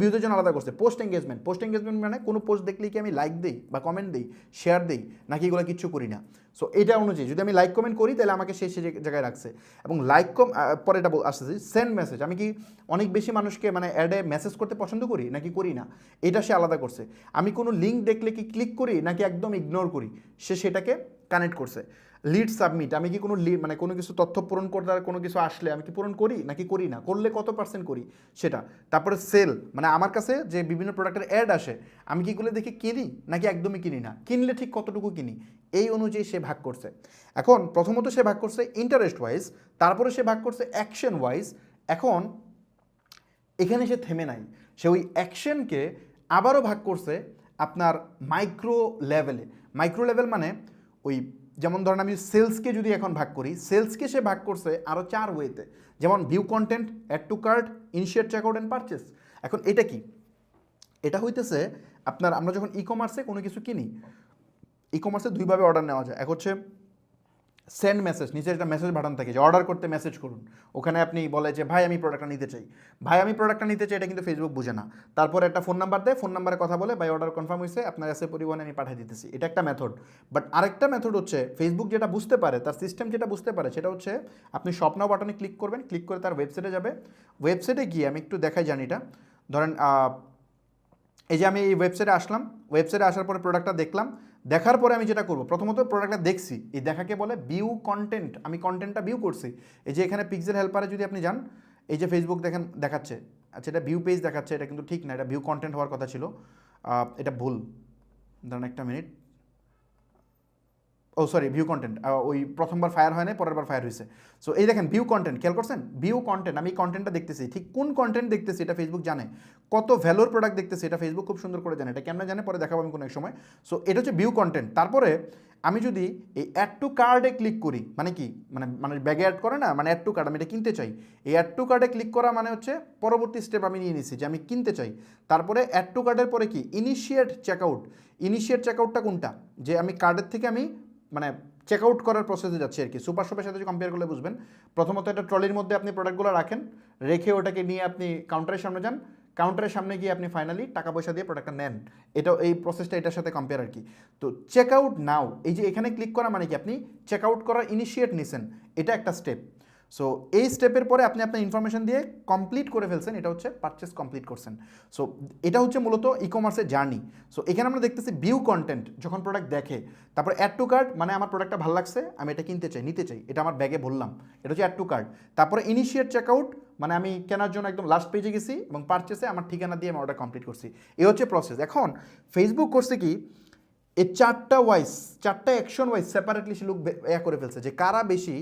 ভিউজের জন্য আলাদা করছে। পোস্ট এঙ্গেজমেন্ট মানে কোনো পোস্ট দেখলেই কি আমি লাইক দিই বা কমেন্ট দিই, শেয়ার দিই, নাকি এগুলো কিচ্ছু করি না। সো এটা অনুযায়ী যদি আমি লাইক কমেন্ট করি তাহলে আমাকে সেই জায়গায় রাখছে। এবং পরে এটা আসতেছি সেন্ড মেসেজ, আমি কি অনেক বেশি মানুষকে মানে অ্যাডে মেসেজ করতে পছন্দ করি নাকি করি না, এটা সে আলাদা করছে। আমি কোনো লিঙ্ক দেখলে কি ক্লিক করি নাকি একদম ইগনোর করি, সে সেটাকে কানেক্ট করছে। লিড সাবমিট, আমি কি কোনো মানে কোনো কিছু তথ্য পূরণ করতে কোনো কিছু আসলে আমি কি পূরণ করি নাকি করি না, করলে কত % করি সেটা। তারপরে সেল, মানে আমার কাছে যে বিভিন্ন প্রোডাক্টের অ্যাড আসে আমি কি এগুলো দেখে কিনি নাকি একদমই কিনি না, কিনলে ঠিক কতটুকু কিনি, এই অনুযায়ী সে ভাগ করছে। এখন প্রথমত সে ভাগ করছে ইন্টারেস্ট ওয়াইজ, তারপরে সে ভাগ করছে অ্যাকশন ওয়াইজ। এখন এখানে সে থেমে নাই, সে ওই অ্যাকশনকে আবারও ভাগ করছে আপনার মাইক্রো লেভেল মানে ওই যেমন ধরেন আমি সেলসকে যদি এখন ভাগ করি, সেলসকে সে ভাগ করছে আরও 4 ওয়েতে। যেমন view content, add to cart, initiate checkout and purchase. এখন এটা কি? এটা হইতেছে আপনার আমরা যখন ই কমার্সে কোনো কিছু কিনি, ই কমার্সে দুইভাবে অর্ডার নেওয়া যায়। এক হচ্ছে সেন্ড মেসেজ, নিচে একটা মেসেজ বাটন থাকে যে অর্ডার করতে মেসেজ করুন, ওখানে আপনি বলে যে ভাই আমি প্রোডাক্টটা নিতে চাই, এটা কিন্তু ফেসবুক বুঝে না। তারপর একটা ফোন নাম্বার দেয়, ফোন নাম্বারে কথা বলে ভাই অর্ডার কনফার্ম হয়েছে, আপনার এসে পরিবহনে আমি পাঠিয়ে দিতেছি। এটা একটা মেথড। বাট আরেকটা মেথড হচ্ছে ফেসবুক যেটা বুঝতে পারে, তার সিস্টেম যেটা বুঝতে পারে সেটা হচ্ছে আপনি শপ নাও বাটনে ক্লিক করবেন, ক্লিক করে তার ওয়েবসাইটে যাবে। ওয়েবসাইটে গিয়ে আমি একটু দেখাই জানিটা, ধরেন এই যে আমি এই ওয়েবসাইটে আসলাম, ওয়েবসাইটে আসার পরে প্রোডাক্টটা দেখলাম, দেখার পরে আমি যেটা করবো, প্রথমত প্রোডাক্টটা দেখছি, এই দেখাকে বলে ভিউ কন্টেন্ট। আমি কন্টেন্টটা ভিউ করছি। এই যে এখানে পিক্সেল হেল্পারে যদি আপনি যান, এই যে ফেসবুক দেখেন দেখাচ্ছে, আচ্ছা এটা ভিউ পেজ দেখাচ্ছে, এটা কিন্তু ঠিক না, এটা ভিউ কন্টেন্ট হওয়ার কথা ছিল, এটা ভুল। ধরেন একটা মিনিট, ও সরি ভিউ কন্টেন্ট, ওই প্রথমবার ফায়ার হয় না, পরের বার ফায়ার হয়েছে। সো এই দেখেন ভিউ কন্টেন্ট, খেয়াল করছেন? ভিউ কন্টেন্ট, আমি কন্টেন্টটা দেখতেছি, ঠিক কোন কন্টেন্ট দেখতেছি এটা ফেসবুক জানে, কত ভ্যালুর প্রোডাক্ট দেখতেছি এটা ফেসবুক খুব সুন্দর করে জানে, এটা কেমন জানে পরে দেখাবো আমি কোনো এক সময়। সো এটা হচ্ছে ভিউ কন্টেন্ট। তারপরে আমি যদি এই অ্যাড টু কার্ডে ক্লিক করি, মানে কি, মানে ব্যাগে অ্যাড করে না, মানে অ্যাড টু কার্ড, আমি এটা কিনতে চাই, এই অ্যাড টু কার্ডে ক্লিক করা মানে হচ্ছে পরবর্তী স্টেপ আমি নিয়ে নিছি যে আমি কিনতে চাই। তারপরে অ্যাড টু কার্ডের পরে কি ইনিশিয়েট চেকআউটটা কোনটা, যে আমি কার্ডের থেকে আমি মানে চেক আউট করার প্রসেসে যাচ্ছে আর কি। সুপার শপের সাথে কম্পেয়ার করলে বুঝবেন। প্রথমত একটা ট্রলির মধ্যে আপনি প্রোডাক্টগুলো রাখেন, রেখে ওটাকে নিয়ে আপনি কাউন্টারের সামনে যান, কাউন্টারের সামনে গিয়ে আপনি ফাইনালি টাকা পয়সা দিয়ে প্রোডাক্টটা নেন। এটা এই প্রসেসটা এটার সাথে কম্পেয়ার আর কি। তো চেক আউট নাও, এই যে এখানে ক্লিক করা মানে কি আপনি চেক আউট করার ইনিশিয়েট নিছেন, এটা একটা স্টেপ। সো এই স্টেপের পরে আপনি আপনার ইনফরমেশন দিয়ে কমপ্লিট করে ফেলছেন, এটা হচ্ছে পারচেস কমপ্লিট করছেন। সো এটা হচ্ছে মূলত ই কমার্সের জার্নি। সো এখানে আমরা দেখতেছি ভিউ কন্টেন্ট, যখন প্রোডাক্ট দেখে, তারপর অ্যাড টু কার্ট, মানে আমার প্রোডাক্টটা ভালো লাগছে, আমি এটা কিনতে চাই, নিতে চাই, এটা আমার ব্যাগে বললাম, এটা হচ্ছে অ্যাড টু কার্ট। তারপরে ইনিশিয়েট চেকআউট, মানে আমি কেনার জন্য একদম লাস্ট পেজে গেছি এবং পারচেসে আমার ঠিকানা দিয়ে আমি অর্ডার কমপ্লিট করছি, এই হচ্ছে প্রসেস। এখন ফেসবুক করছে কি, এই চারটা অ্যাকশন ওয়াইজ সেপারেটলি সে লোক করে ফেলছে যে কারা বেশি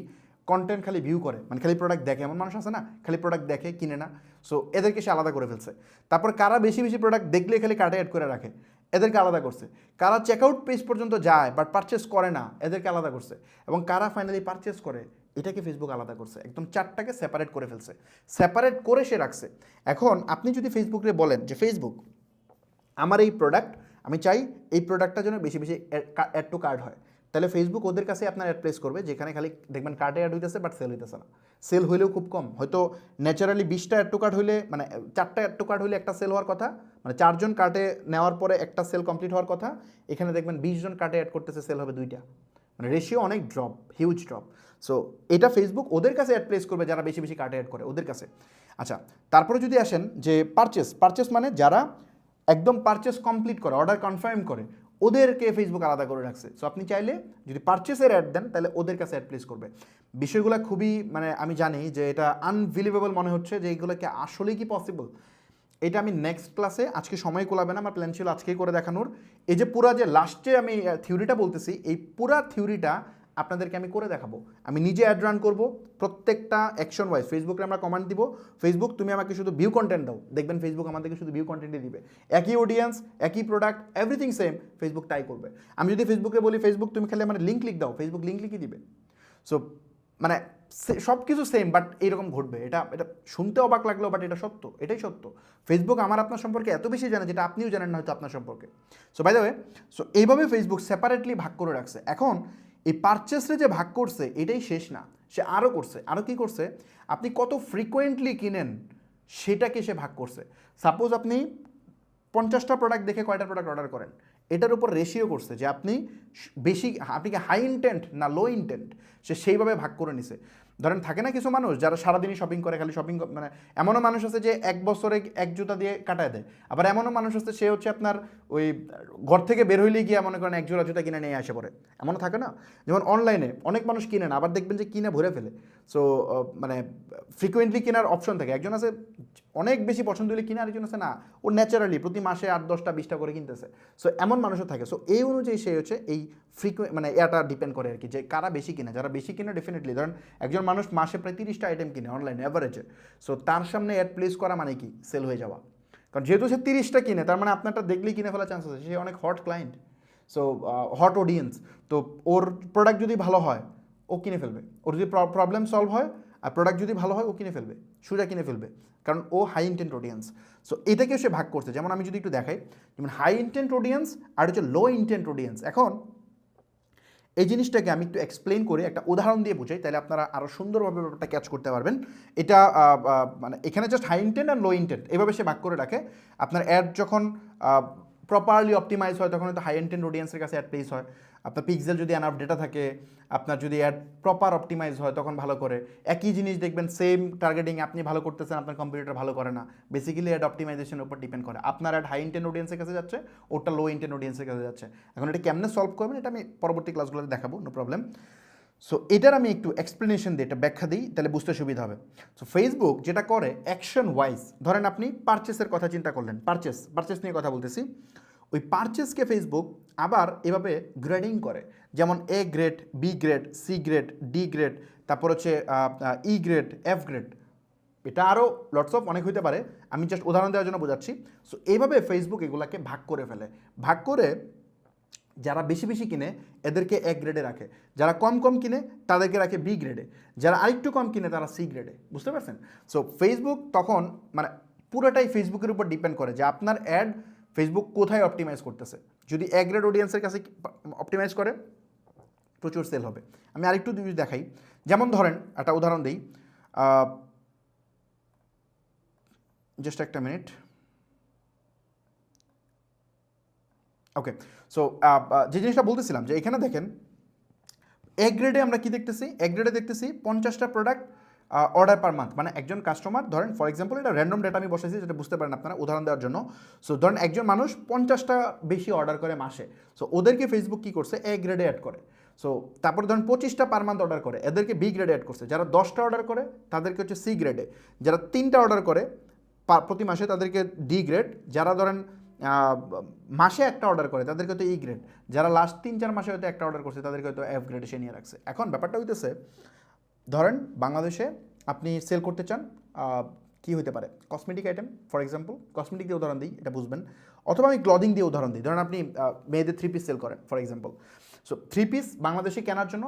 কন্টেন্ট খালি ভিউ করে, মানে খালি প্রোডাক্ট দেখে, এমন মানুষ আছে না খালি প্রোডাক্ট দেখে কিনে না, সো এদেরকে সে আলাদা করে ফেলছে। তারপর কারা বেশি বেশি প্রোডাক্ট দেখলে খালি কার্টে অ্যাড করে রাখে, এদেরকে আলাদা করছে। কারা চেকআউট পেজ পর্যন্ত যায় বাট পারচেস করে না, এদেরকে আলাদা করছে। এবং কারা ফাইনালি পারচেস করে, এটাকে ফেসবুক আলাদা করছে, একদম চারটাকে সেপারেট করে ফেলছে, সেপারেট করে সে রাখছে। এখন আপনি যদি ফেসবুকে বলেন যে ফেসবুক আমার এই প্রোডাক্ট, আমি চাই এই প্রোডাক্টটা যেন বেশি বেশি অ্যাড টু কার্ট হয়, তাহলে ফেসবুক ওদের কাছে আপনার অ্যাড প্লেস করবে যেখানে খালি দেখবেন কার্টে অ্যাড হইতেছে বাট সেল হইতেছে না, সেল হইলেও খুব কম, হয়তো ন্যাচারালি 20টা অ্যাড টু কার্ট হইলে, মানে 4টা অ্যাড টু কার্ট হইলে একটা সেল হওয়ার কথা, মানে 4 জন কার্টে নেওয়ার পরে একটা সেল কমপ্লিট হওয়ার কথা, এখানে দেখবেন 20 জন কার্টে অ্যাড করতেছে, সেল হবে 2টা, মানে রেশিও অনেক ড্রপ, হিউজ ড্রপ। সো এটা ফেসবুক ওদের কাছে অ্যাড প্লেস করবে যারা বেশি বেশি কার্টে অ্যাড করে ওদের কাছে। আচ্ছা, তারপরে যদি আসেন যে পারচেস মানে যারা একদম পারচেস কমপ্লিট করে, অর্ডার কনফার্ম করে, ওদেরকে ফেসবুক আলাদা করে রাখছে। সো আপনি চাইলে যদি পারচেসের অ্যাড দেন তাহলে ওদের কাছে অ্যাড প্লেস করবে। বিষয়গুলো খুবই, মানে আমি জানি যে এটা আনবিলিভেবল মনে হচ্ছে যে এইগুলোকে আসলেই কি পসিবল, এটা আমি নেক্সট ক্লাসে, আজকে সময় কোলাবে না, আমার প্ল্যান ছিল আজকেই করে দেখানোর। এই যে পুরা যে লাস্টে আমি থিওরিটা বলতেছি, এই পুরা থিওরিটা আপনাদেরকে আমি করে দেখাবো। আমি নিজে অ্যাড রান করবো প্রত্যেকটা অ্যাকশন ওয়াইজ। ফেসবুকে আমরা কমান্ড দিব, ফেসবুক তুমি আমাকে শুধু ভিউ কন্টেন্ট দাও, দেখবেন ফেসবুক আমাদেরকে শুধু ভিউ কন্টেন্টই দিবে, একই অডিয়েন্স, একই প্রোডাক্ট, এভরিথিং সেম, ফেসবুক তাই করবে। আমি যদি ফেসবুকে বলি ফেসবুক তুমি খালি আমার লিঙ্ক দাও, ফেসবুক লিঙ্ক লিখে দিবে। সো মানে সব কিছু সেম, বাট এইরকম ঘটবে। এটা এটা শুনতে অবাক লাগলেও বাট এটা সত্য, এটাই সত্য। ফেসবুক আমার আপনার সম্পর্কে এত বেশি জানে যেটা আপনিও জানেন না হয়তো আপনার সম্পর্কে। So by the way, so এইভাবে ফেসবুক সেপারেটলি ভাগ করে রাখছে। এখন এই পারচেসরে যে ভাগ করছে এটাই শেষ না, সে আরও করছে। আরও কী করছে, আপনি কত ফ্রিকোয়েন্টলি কিনেন সেটাকে সে ভাগ করছে। সাপোজ আপনি 50টা প্রোডাক্ট দেখে কয়টা প্রোডাক্ট অর্ডার করেন, এটার উপর রেশিও করছে যে আপনি বেশি, আপনি কি হাই ইনটেন্ট না লো ইনটেন্ট, সে সেইভাবে ভাগ করে নিছে। ধরেন থাকে না কিছু মানুষ যারা সারাদিনই শপিং করে, খালি শপিং, মানে এমনও মানুষ আছে যে 1 বছরে 1 জুতা দিয়ে কাটায় দেয়, আবার এমনও মানুষ আছে সে হচ্ছে আপনার ওই ঘর থেকে বের হইলে গিয়ে মনে করেন 1 জোড়া জুতা কিনে নিয়ে আসে পরে, এমনও থাকে না। যেমন অনলাইনে অনেক মানুষ কিনে না, আবার দেখবেন যে কিনে ভরে ফেলে। সো মানে ফ্রিকুয়েন্টলি কেনার অপশন থাকে, একজন আছে অনেক বেশি পছন্দ হলে কিনে, আরেকজন আছে না ও ন্যাচারালি প্রতি মাসে 8, 10টা 20টা করে কিনতেছে। সো এমন মানুষও থাকে। সো এই অনুযায়ী সে হচ্ছে এই মানে এটা ডিপেন্ড করে আর কি, যে কারা বেশি কিনে। যারা বেশি কিনে ডেফিনেটলি, ধরেন একজন মানুষ মাসে প্রায় 30টা আইটেম কিনে অনলাইন অ্যাভারেজে, সো তার সামনে অ্যাড প্লেস করা মানে কি সেল হয়ে যাওয়া। কারণ যেহেতু সে 30টা কিনে, তার মানে আপনারটা দেখলেই কিনে ফেলার চান্স আছে, সে অনেক hot client, so hot audience. তো ওর প্রোডাক্ট যদি ভালো হয় ও কিনে ফেলবে, ওর যদি প্রবলেম সলভ হয় আর প্রোডাক্ট যদি ভালো হয় ও কিনে ফেলবে, সোজা কিনে ফেলবে, কারণ ও হাই ইন্টেন্ট অডিয়েন্স। সো এটাকে সে ভাগ করছে। যেমন আমি যদি একটু দেখাই, যেমন হাই ইন্টেন্ট অডিয়েন্স আর হচ্ছে লো ইন্টেন্ট অডিয়েন্স। এখন এই জিনিসটাকে আমি একটু এক্সপ্লেন করে একটা উদাহরণ দিয়ে বুঝাই, তাহলে আপনারা আরও সুন্দরভাবে ব্যাপারটা ক্যাচ করতে পারবেন। এটা মানে এখানে জাস্ট হাই ইন্টেন্ট আর লো ইন্টেন্ট এভাবে সে ভাগ করে রাখে। আপনার অ্যাড যখন প্রপারলি অপটিমাইজ হয় তখন হয়তো হাই ইন্টেন্ট অডিয়েন্সের কাছে অ্যাড প্লেস হয়। আপনার পিক্সেল যদি এনাফ ডেটা থাকে, আপনার যদি অ্যাড প্রপার অপটিমাইজ হয় তখন ভালো করে। একই জিনিস দেখবেন সেম টার্গেটিং আপনি ভালো করতেছেন, আপনার কম্পিউটার ভালো করে না। বেসিক্যালি অ্যাড অপটিমাইজেশনের উপর ডিপেন্ড করে। আপনার অ্যাড হাই ইন্টেন্ট অডিয়েন্সের কাছে যাচ্ছে, ওটা লো ইন্টেন্ট অডিয়েন্সের কাছে যাচ্ছে। এখন এটা কেমনে সলভ করবেন এটা আমি পরবর্তী ক্লাসগুলোতে দেখাবো, নো প্রবলেম। সো এটার আমি একটু এক্সপ্লেনেশন দিই, এটা ব্যাখ্যা দিই, তাহলে বুঝতে সুবিধা হবে। সো ফেসবুক যেটা করে অ্যাকশন ওয়াইজ, ধরেন আপনি পারচেসের কথা চিন্তা করলেন, পারচেস নিয়ে কথা বলতেছি, ওই পারচেসকে ফেসবুক আবার এভাবে গ্রেডিং করে। যেমন A grade, B grade, C grade, D grade, তারপর হচ্ছে ই গ্রেড, এফ গ্রেড, এটা আরও লটস অফ অনেক হইতে পারে, আমি জাস্ট উদাহরণ দেওয়ার জন্য বোঝাচ্ছি। সো এইভাবে ফেসবুক এগুলাকে ভাগ করে ফেলে, ভাগ করে যারা বেশি বেশি কিনে এদেরকে এ গ্রেডে রাখে, যারা কম কম কিনে তাদেরকে রাখে বি গ্রেডে, যারা আরেকটু কম কিনে তারা সি গ্রেডে। বুঝতে পারছেন? সো ফেসবুক তখন মানে পুরোটাই ফেসবুকের উপর ডিপেন্ড করে যে আপনার অ্যাড ফেসবুক কোথায় অপটিমাইজ করতেছে। যদি এ গ্রেড অডিয়েন্সের কাছে অপটিমাইজ করে প্রচুর সেল হবে। আমি আরেকটু যদি দেখাই, যেমন ধরেন একটা উদাহরণ দিই, জাস্ট একটা মিনিট। ওকে, সো যে জিনিসটা বলতেছিলাম যে এখানে দেখেন এ গ্রেডে আমরা কি দেখতেছি, এ গ্রেডে দেখতেছি 50টা প্রোডাক্ট অর্ডার পার মান্থ। মানে একজন কাস্টমার, ধরেন ফর এক্সাম্পল এটা র্যান্ডম ডেটা আমি বসাইছি যেটা বুঝতে পারেন আপনারা উদাহরণ দেওয়ার জন্য। সো ধরেন একজন মানুষ 50টা বেশি অর্ডার করে মাসে, সো ওদেরকে ফেসবুক কী করছে এ গ্রেডে অ্যাড করে। সো তারপর ধরেন 25টা পার মান্থ অর্ডার করে, এদেরকে বি গ্রেডে অ্যাড করছে। যারা 10টা অর্ডার করে তাদেরকে হচ্ছে সি গ্রেডে, যারা 3টা অর্ডার করে প্রতি মাসে তাদেরকে ডি গ্রেড, যারা ধরেন মাসে একটা অর্ডার করে তাদেরকে তো ই গ্রেড, যারা লাস্ট 3-4 মাসে হয়তো একটা অর্ডার করছে তাদেরকে হয়তো এফ গ্রেডে সে নিয়ে রাখছে। এখন ব্যাপারটা হইতেছে ধরেন বাংলাদেশে আপনি সেল করতে চান কি হতে পারে, cosmetic item for example, cosmetic দিয়ে উদাহরণ দিই, এটা বুঝবেন, অথবা আমি ক্লদিং দিয়ে উদাহরণ দিই। ধরেন আপনি মেয়েদের 3 পিস সেল করেন ফর এক্সাম্পল। সো 3 পিস বাংলাদেশে কেনার জন্য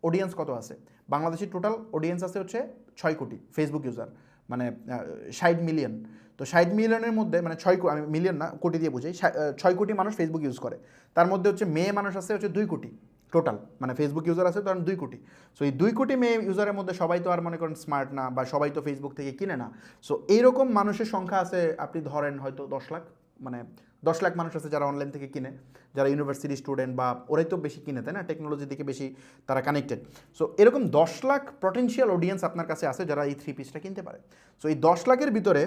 অডিয়েন্স কত আছে? বাংলাদেশের টোটাল অডিয়েন্স আছে হচ্ছে 6 কোটি ফেসবুক ইউজার, মানে 60 মিলিয়ন। তো 60 মিলিয়নের মধ্যে মানে 6 আমি মিলিয়ন না কোটি দিয়ে বুঝাই, 6 কোটি মানুষ ফেসবুক ইউজ করে, তার মধ্যে হচ্ছে মেয়ে মানুষ আছে হচ্ছে 2 কোটি টোটাল, মানে ফেসবুক ইউজার আছে ধরেন 2 কোটি। সো এই 2 কোটি মেয়ে ইউজারের মধ্যে সবাই তো আর মনে করেন স্মার্ট না, বা সবাই তো ফেসবুক থেকে কিনে না। সো এইরকম মানুষের সংখ্যা আছে আপনি ধরেন হয়তো 10 লাখ, মানে 10 লাখ মানুষ আছে যারা অনলাইন থেকে কিনে, যারা ইউনিভার্সিটি স্টুডেন্ট বা ওরাই তো বেশি কিনে, তাই না, টেকনোলজির দিকে বেশি তারা কানেক্টেড। সো এরকম 10 লাখ পটেনশিয়াল অডিয়েন্স আপনার কাছে আছে যারা এই 3 পিসটা কিনতে পারে। সো এই 10 লাখের ভিতরে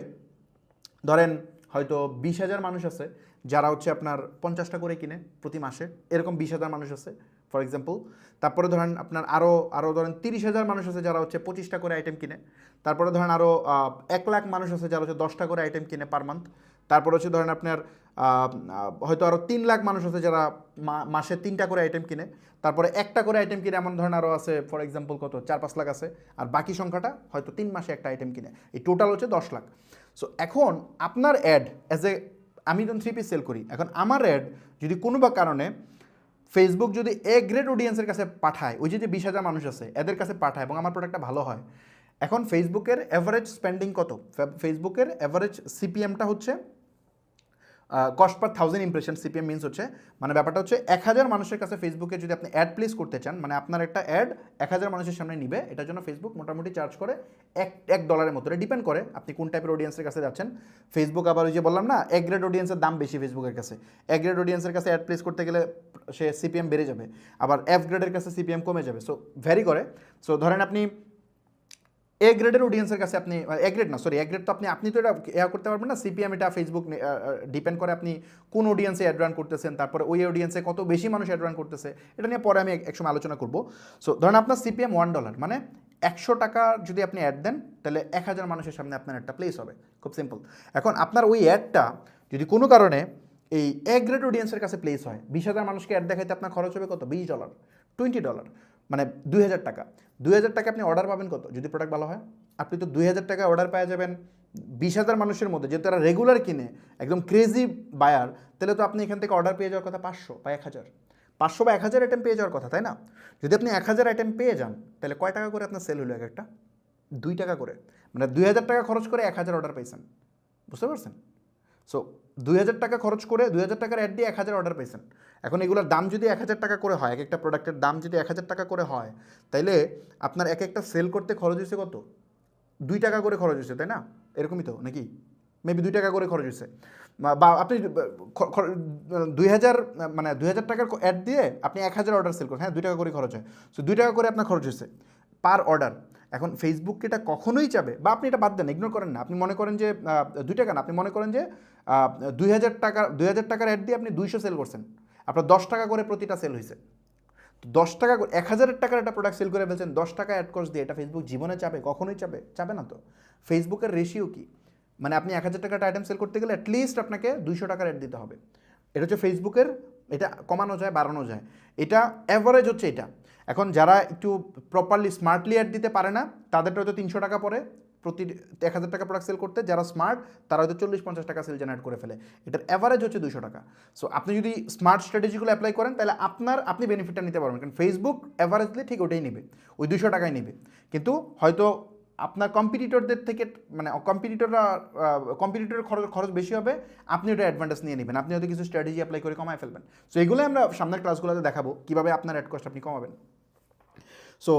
ধরেন হয়তো 20,000 মানুষ আছে যারা হচ্ছে আপনার 50টা করে কিনে প্রতি মাসে, এরকম 20,000 মানুষ আছে ফর এক্সাম্পল। তারপরে ধরেন আপনার আরও ধরেন 30,000 মানুষ আছে যারা হচ্ছে 25টা করে আইটেম কিনে। তারপরে ধরেন আরও 1 লাখ মানুষ আছে যারা হচ্ছে 10টা করে আইটেম কিনে পার মান্থ। তারপর হচ্ছে ধরেন আপনার হয়তো আরও 3 লাখ মানুষ আছে যারা মাসে 3টা করে আইটেম কিনে। তারপরে একটা করে আইটেম কিনে এমন ধরেন আরও আছে ফর এক্সাম্পল কত 4-5 লাখ আছে, আর বাকি সংখ্যাটা হয়তো 3 মাসে একটা আইটেম কিনে। এই টোটাল হচ্ছে 10 লাখ। সো এখন আপনার অ্যাড অ্যাজ এ, আমি যখন 3 পিস সেল করি, এখন আমার অ্যাড যদি কোনো বা কারণে ফেসবুক যদি এ গ্রেড অডিয়েন্সের কাছে পাঠায়, ওই যে 20,000 মানুষ আছে এদের কাছে পাঠায় এবং আমার প্রোডাক্টটা ভালো হয়, এখন ফেসবুকের অ্যাভারেজ স্পেন্ডিং কত? ফেসবুকের অ্যাভারেজ সিপিএমটা হচ্ছে cost per 1000 impression, CPM means হচ্ছে, মানে ব্যাপারটা হচ্ছে 1000 মানুষের কাছে ফেসবুকে যদি আপনি অ্যাড প্লেস করতে চান, মানে আপনার একটা অ্যাড 1000 মানুষের সামনে নিবে, এটার জন্য ফেসবুক মোটামুটি চার্জ করে $1 মতো। এটা ডিপেন্ড করে আপনি কোন টাইপের অডিয়েন্সের কাছে যাচ্ছেন। ফেসবুক আবার ওই যে বললাম না, এ গ্রেড অডিয়েন্সের দাম বেশি ফেসবুকের কাছে। এ গ্রেড অডিয়েন্সের কাছে অ্যাড প্লেস করতে গেলে সে সিপিএম বেড়ে যাবে, আবার এফ গ্রেডের কাছে সিপিএম কমে যাবে। সো ভ্যারি করে। সো ধরেন আপনি এ গ্রেডের অডিয়েন্সের কাছে আপনি এ গ্রেড না সরি এ গ্রেড তো আপনি তো এটা ইয়া করতে পারবেন না, সিপিএম এটা ফেসবুক ডিপেন্ড করে আপনি কোন অডিয়েন্সে অ্যাড রান করতেছেন, তারপরে ওই অডিয়েন্সে কত বেশি মানুষ অ্যাড রান করতেছে, এটা নিয়ে পরে আমি একসময় আলোচনা করব। সো ধরেন আপনার সিপিএম $1, মানে 100 টাকা যদি আপনি অ্যাড দেন তাহলে 1000 মানুষের সামনে আপনার একটা প্লেস হবে, খুব সিম্পল। এখন আপনার ওই অ্যাডটা যদি কোনো কারণে এই এ গ্রেড অডিয়েন্সের কাছে প্লেস হয়, 20,000 মানুষকে অ্যাড দেখাইতে আপনার খরচ হবে কত? $20, $20, মানে 2,000 টাকা। 2,000 টাকা আপনি অর্ডার পাবেন কত যদি প্রোডাক্ট ভালো হয়? আপনি তো 2,000 টাকা অর্ডার পেয়ে যাবেন 20,000 মানুষের মধ্যে, যেহেতু তারা রেগুলার কিনে একদম ক্রেজি বায়ার, তাহলে তো আপনি এখান থেকে অর্ডার পেয়ে যাওয়ার কথা 500 বা 1,000, 500 বা 1,000 আইটেম পেয়ে যাওয়ার কথা, তাই না? যদি আপনি 1,000 আইটেম পেয়ে যান তাহলে কয় টাকা করে আপনার সেল হলো এক একটা? 2 টাকা করে, মানে 2,000 টাকা খরচ করে 1,000 অর্ডার পেয়েছেন, বুঝতে পারছেন? সো 2,000 টাকা খরচ করে 2,000 টাকার অ্যাড দিয়ে 1,000 অর্ডার পেয়েছেন। এখন এগুলোর দাম যদি 1,000 টাকা করে হয়, এক একটা প্রোডাক্টের দাম যদি 1,000 টাকা করে হয়, তাইলে আপনার এক একটা সেল করতে খরচ হয়েছে কত? 2 টাকা করে খরচ হয়েছে, তাই না? এরকমই তো নাকি? মেবি 2 টাকা করে খরচ হয়েছে, বা আপনি 2,000 মানে 2,000 টাকার অ্যাড দিয়ে আপনি 1,000 অর্ডার সেল করেন, হ্যাঁ 2 টাকা করে খরচ হয়। সো 2 টাকা করে আপনার খরচ হয়েছে পার অর্ডার। এখন ফেসবুক এটা কখনোই চাবে, বা আপনি এটা বাদ দেন, ইগনোর করেন না, আপনি মনে করেন যে 2 টাকা না, আপনি মনে করেন যে 2,000 টাকার অ্যাড দিয়ে আপনি 200 সেল করছেন, আপনার 10 টাকা করে প্রতিটা সেল হয়েছে। তো 10 টাকা 1,000 টাকার একটা প্রোডাক্ট সেল করে ফেলছেন 10 টাকা অ্যাড কস্ট দিয়ে, এটা ফেসবুক জীবনে চাবে? কখনোই চাবে না তো। ফেসবুকের রেশিও কি, মানে আপনি 1,000 টাকার আইটেম সেল করতে গেলে অ্যাটলিস্ট আপনাকে 200 টাকার অ্যাড দিতে হবে। এটা হচ্ছে ফেসবুকের, এটা কমানো যায় বাড়ানো যায়, এটা অ্যাভারেজ হচ্ছে এটা। এখন যারা একটু প্রপারলি স্মার্টলি অ্যাড দিতে পারে না তাদেরটা হয়তো 300 টাকা পড়ে প্রতি 1,000 টাকা প্রোডাক্ট সেল করতে, যারা স্মার্ট তারা হয়তো 40-50 টাকা সেল জেনারেট করে ফেলে। এটার অ্যাভারেজ হচ্ছে 200 টাকা। সো আপনি যদি স্মার্ট স্ট্র্যাটেজিগুলো অ্যাপ্লাই করেন তাহলে আপনি বেনিফিটটা নিতে পারবেন, কারণ ফেসবুক অ্যাভারেজলি ঠিক ওটাই নেবে, ওই 200 টাকাই নেবে। কিন্তু হয়তো আপনার কম্পিটিটরদের থেকে, মানে কম্পিটিটরের খরচ বেশি হবে, আপনি ওটা অ্যাডভান্টেজ নিয়ে নেবেন, আপনি হয়তো কিছু স্ট্র্যাটেজি অ্যাপ্লাই করে কমায় ফেলবেন। সো এগুলো আমরা সামনের ক্লাসগুলোতে দেখাবো কীভাবে আপনার অ্যাড কস্ট আপনি কমাবেন। সো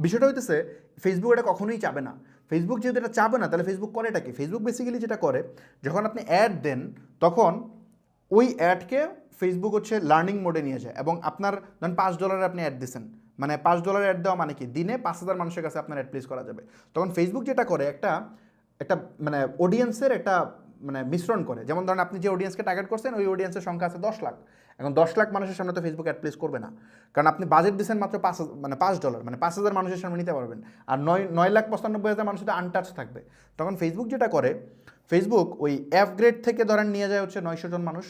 বিষয়টা হইতেছে ফেসবুক এটা কখনোই চাবে না। ফেসবুক যেহেতু এটা চাবে না, তাহলে ফেসবুক করে এটা কি? ফেসবুক বেসিক্যালি যেটা করে, যখন আপনি অ্যাড দেন তখন ওই অ্যাডকে ফেসবুক হচ্ছে লার্নিং মোডে নিয়ে যায়, এবং আপনার ধরেন $5 আপনি অ্যাড দিচ্ছেন, মানে $5 অ্যাড দেওয়া মানে কি দিনে 5,000 মানুষের কাছে আপনার অ্যাড প্লেস করা যাবে। তখন ফেসবুক যেটা করে একটা মানে অডিয়েন্সের একটা মানে মিশ্রণ করে, যেমন ধরেন আপনি যে অডিয়েন্সকে টার্গেট করছেন ওই অডিয়েন্সের সংখ্যা আছে 10 লাখ, এখন 10 লাখ মানুষের সামনে তো ফেসবুক অ্যাড প্লেস করবে না, কারণ আপনি বাজেট দিচ্ছেন মাত্র $5, মানে 5,000 মানুষের সামনে নিতে পারবেন, আর 9,95,000 মানুষ তো আনটাচ থাকবে। তখন ফেসবুক যেটা করে, ফেসবুক ওই এফ গ্রেড থেকে ধরেন নিয়ে যায় হচ্ছে 900 জন মানুষ,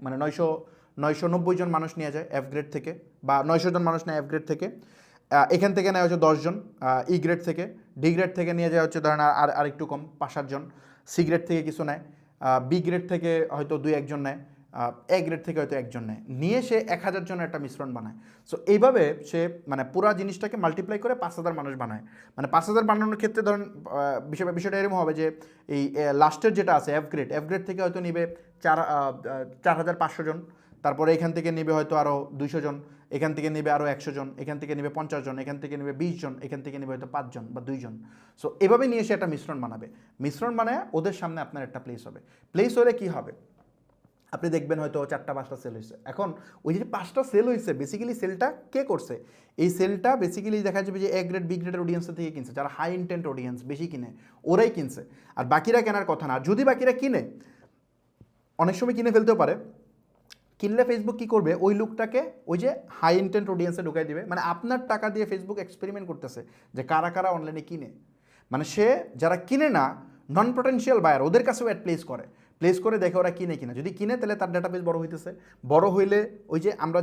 মানে 990 জন মানুষ নিয়ে যায় এফ গ্রেড থেকে, বা 900 জন মানুষ নেয় এফ গ্রেড থেকে। এখান থেকে নেয় হচ্ছে 10 জন ই গ্রেড থেকে। ডি গ্রেড থেকে নিয়ে যায় হচ্ছে ধরেন আর একটু কম 5-7 জন। সি গ্রেড থেকে কিছু নেয়, বি গ্রেড থেকে হয়তো 2-1 জন নেয়, এ গ্রেড থেকে হয়তো 1 জন নেয়, নিয়ে সে 1000 জনের একটা মিশ্রণ বানায়। সো এইভাবে সে মানে পুরা জিনিসটাকে মাল্টিপ্লাই করে 5000 মানুষ বানায়। মানে 5000 বানানোর ক্ষেত্রে ধরেন বিষয়টা এরকম হবে যে এই লাস্টের যেটা আছে এফ গ্রেড থেকে হয়তো নিবে 4500 জন, তারপরে এখান থেকে নেবে হয়তো আরও 200 জন, এখান থেকে নেবে আরও 100 জন, এখান থেকে নেবে 50 জন, এখান থেকে নেবে 20 জন, এখান থেকে নেবে হয়তো 5 জন বা 2 জন। সো এভাবে নিয়ে সে একটা মিশ্রণ বানাবে। মিশ্রণ বানায় ওদের সামনে আপনার একটা প্লেস হবে। প্লেস হলে কী হবে, আপনি দেখবেন হয়তো 4-5টা সেল হয়েছে। এখন ওই যে 5টা সেল হয়েছে, বেসিক্যালি সেলটা কে করছে? এই সেলটা বেসিক্যালি দেখা যাবে যে এ গ্রেড বি গ্রেডের অডিয়েন্সের থেকে কিনছে, যারা হাই ইন্টেন্ট অডিয়েন্স বেশি কিনে ওরাই কিনছে। আর বাকিরা কেনার কথা না। যদি বাকিরা কিনে, অনেক সময় কিনে ফেলতেও পারে, কিনলে ফেসবুক কী করবে, ওই লোকটাকে ওই যে হাই ইন্টেন্ট অডিয়েন্সে ঢুকাই দিবে। মানে আপনার টাকা দিয়ে ফেসবুক এক্সপেরিমেন্ট করতেছে যে কারা কারা অনলাইনে কিনে। মানে সে যারা কিনে না, নন পটেনশিয়াল বায়ার, ওদের কাছেও অ্যাড প্লেস করে দেখে ওরা কিনে কিনা। যদি কিনে তাহলে তার ডাটাবেস বড় হইতেছে। বড় হইলে ওই যে আমরা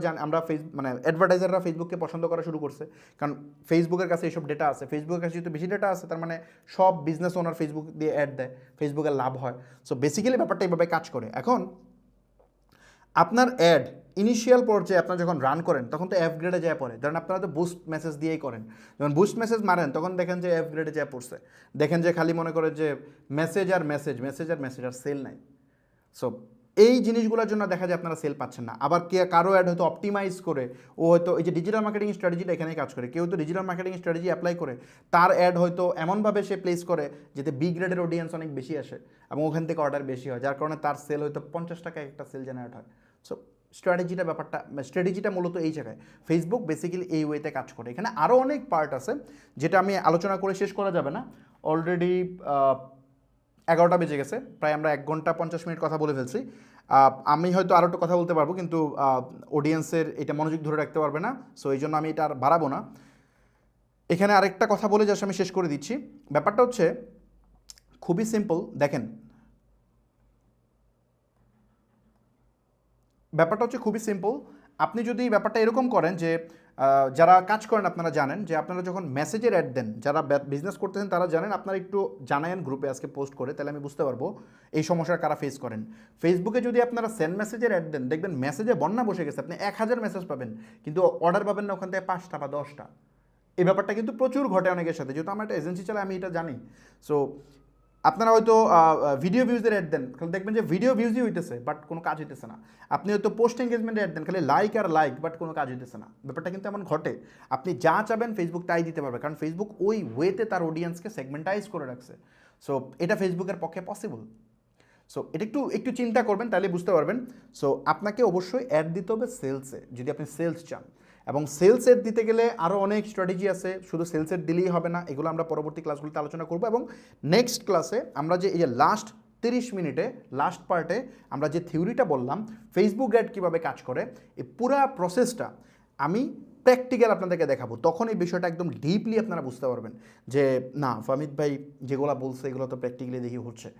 মানে অ্যাডভার্টাইজাররা ফেসবুককে পছন্দ করা শুরু করছে, কারণ ফেসবুকের কাছে এইসব ডেটা আছে। ফেসবুকের কাছে যেহেতু বেশি ডেটা আছে, তার মানে সব বিজনেস ওনার ফেসবুক দিয়ে অ্যাড দেয়, ফেসবুকের লাভ হয়। সো বেসিক্যালি ব্যাপারটা এইভাবে কাজ করে। এখন আপনার অ্যাড ইনিশিয়াল পর্যায়ে আপনার যখন রান করেন তখন তো এফ গ্রেডে যায় পড়ে। ধরেন আপনারা তো বুস্ট মেসেজ দিয়েই করেন, যখন বুস্ট মেসেজ মারেন তখন দেখেন যে এফ গ্রেডে যায় পড়ছে। দেখেন যে খালি মনে করে যে মেসেজ আর সেল নাই। সো এই জিনিসগুলোর জন্য দেখা যায় আপনারা সেল পাচ্ছেন না। আবার কারো অ্যাড হয়তো অপটিমাইজ করে, ও হয়তো এই যে ডিজিটাল মার্কেটিং স্ট্র্যাটেজিটা এখানেই কাজ করে। কেউ তো ডিজিটাল মার্কেটিং স্ট্র্যাটেজি অ্যাপ্লাই করে, তার অ্যাড হয়তো এমনভাবে সে প্লেস করে যাতে বি গ্রেডের অডিয়েন্স অনেক বেশি আসে এবং ওখান থেকে অর্ডার বেশি হয়, যার কারণে তার সেল হয়তো 50 টাকায় একটা সেল জেনারেট হয়। সো স্ট্র্যাটেজিটা মূলত এই জায়গায়। ফেসবুক বেসিক্যালি এই ওয়েতে কাজ করে। এখানে আরও অনেক পার্ট আছে যেটা আমি আলোচনা করে শেষ করা যাবে না। অলরেডি 11টা বেজে গেছে, প্রায় আমরা 1 ঘন্টা 50 মিনিট কথা বলে ফেলছি। আমি হয়তো আরও একটু কথা বলতে পারবো, কিন্তু অডিয়েন্সের এটা মনোযোগ ধরে রাখতে পারবে না। সো এই জন্য আমি এটা আর বাড়াবো না। এখানে আরেকটা কথা বলে জাস্ট আমি শেষ করে দিচ্ছি। ব্যাপারটা হচ্ছে খুবই সিম্পল। দেখেন, ব্যাপারটা হচ্ছে খুবই সিম্পল। আপনি যদি ব্যাপারটা এরকম করেন যে যারা কাজ করেন আপনারা জানেন যে আপনারা যখন মেসেজের অ্যাড দেন, যারা বিজনেস করতেছেন তারা জানেন, আপনারা একটু জানায়েন গ্রুপে আজকে পোস্ট করে, তাহলে আমি বুঝতে পারবো এই সমস্যার কারা ফেস করেন। ফেসবুকে যদি আপনারা সেন্ড মেসেজের অ্যাড দেন, দেখবেন মেসেজে বন্যা বসে গেছে। আপনি 1000 মেসেজ পাবেন, কিন্তু অর্ডার পাবেন না ওখান থেকে 5টা বা 10টা। এই ব্যাপারটা কিন্তু প্রচুর ঘটে অনেকের সাথে। যেহেতু আমার একটা এজেন্সি চালাই, আমি এটা জানি। সো আপনারা হয়তো ভিডিও ভিউজের অ্যাড দেন, খালি দেখবেন যে ভিডিও ভিউজই হইতেছে বাট কোনো কাজ হইতেছে না। আপনি হয়তো পোস্ট এঙ্গেজমেন্টের অ্যাড দেন, খালি লাইক বাট কোনো কাজ হইতেছে না। ব্যাপারটা কিন্তু এমন ঘটে। আপনি যা চাবেন ফেসবুক তাই দিতে পারবে, কারণ ফেসবুক ওই ওয়েতে তার অডিয়েন্সকে সেগমেন্টাইজ করে রাখছে। সো এটা ফেসবুকের পক্ষে পসিবল। সো এটা একটু চিন্তা করবেন, তাহলে বুঝতে পারবেন। সো আপনাকে অবশ্যই অ্যাড দিতে হবে সেলসে, যদি আপনি সেলস চান। এবং সেলসের দিতে গেলে আরও অনেক স্ট্র্যাটেজি আছে, শুধু সেলসের দিলেই হবে না। এগুলো আমরা পরবর্তী ক্লাসগুলোতে আলোচনা করবো। এবং নেক্সট ক্লাসে আমরা যে এই যে লাস্ট 30 মিনিটে লাস্ট পার্টে আমরা যে থিওরিটা বললাম ফেসবুক অ্যাড কীভাবে কাজ করে, এই পুরা প্রসেসটা আমি প্র্যাকটিক্যাল আপনাদেরকে দেখাবো। তখন এই বিষয়টা একদম ডিপলি আপনারা বুঝতে পারবেন যে না, ফাহমিদ ভাই যেগুলো বলছে এগুলো তো প্র্যাকটিক্যালি দেখি হচ্ছে।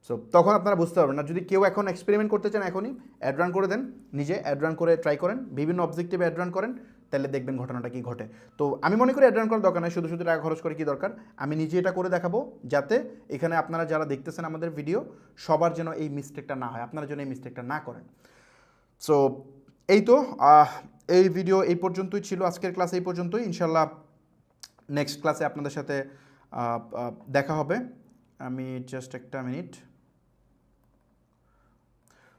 সো তখন আপনারা বুঝতে পারবেন না। যদি কেউ এখন এক্সপেরিমেন্ট করতে চান, এখনই অ্যাড রান করে দেন, নিজে অ্যাড রান করে ট্রাই করেন, বিভিন্ন অবজেক্টিভে অ্যাড রান করেন, তাহলে দেখবেন ঘটনাটা কী ঘটে। তো আমি মনে করি অ্যাড রান করার দরকার নেই, শুধু টাকা খরচ করে কী দরকার। আমি নিজে এটা করে দেখাবো, যাতে এখানে আপনারা যারা দেখতেছেন আমাদের ভিডিও, সবার যেন এই মিস্টেকটা না হয়, আপনারা যেন এই মিস্টেকটা না করেন। সো এই তো এই ভিডিও এই পর্যন্তই ছিল, আজকের ক্লাস এই পর্যন্তই। ইনশাল্লাহ নেক্সট ক্লাসে আপনাদের সাথে দেখা হবে। আমি জাস্ট একটা মিনিট।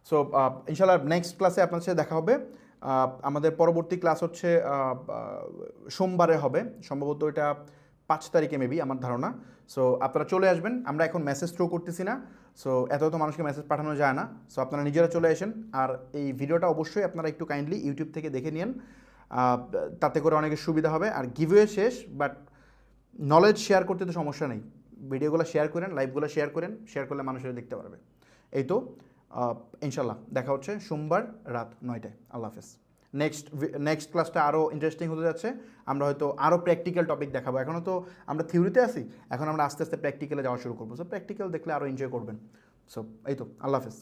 সো ইনশাল্লাহ নেক্সট ক্লাসে আপনার সাথে দেখা হবে। আমাদের পরবর্তী ক্লাস হচ্ছে সোমবারে হবে, সম্ভবত এটা 5 তারিখে মেবি আমার ধারণা। সো আপনারা চলে আসবেন। আমরা এখন মেসেজ থ্রো করতেছি না, সো এত মানুষকে মেসেজ পাঠানো যায় না। সো আপনারা নিজেরা চলে আসেন। আর এই ভিডিওটা অবশ্যই আপনারা একটু কাইন্ডলি ইউটিউব থেকে দেখে নিন, তাতে করে অনেকের সুবিধা হবে। আর গিভওয়ে শেষ, বাট নলেজ শেয়ার করতে তো সমস্যা নেই। ভিডিওগুলো শেয়ার করেন, লাইভগুলো শেয়ার করলে মানুষেরা দেখতে পারবে। এই তো ইনশাল্লাহ দেখা হচ্ছে সোমবার রাত 9টায়। আল্লাহ হাফেজ। নেক্সট ক্লাসটা আরও ইন্টারেস্টিং হতে যাচ্ছে। আমরা হয়তো আরও প্র্যাকটিক্যাল টপিক দেখাবো। এখনও তো আমরা থিওরিতে আছি, এখন আমরা আস্তে আস্তে প্র্যাকটিক্যালে যাওয়া শুরু করবো। সো প্র্যাকটিক্যাল দেখলে আরও এনজয় করবেন। সো এই তো, আল্লাহ হাফেজ।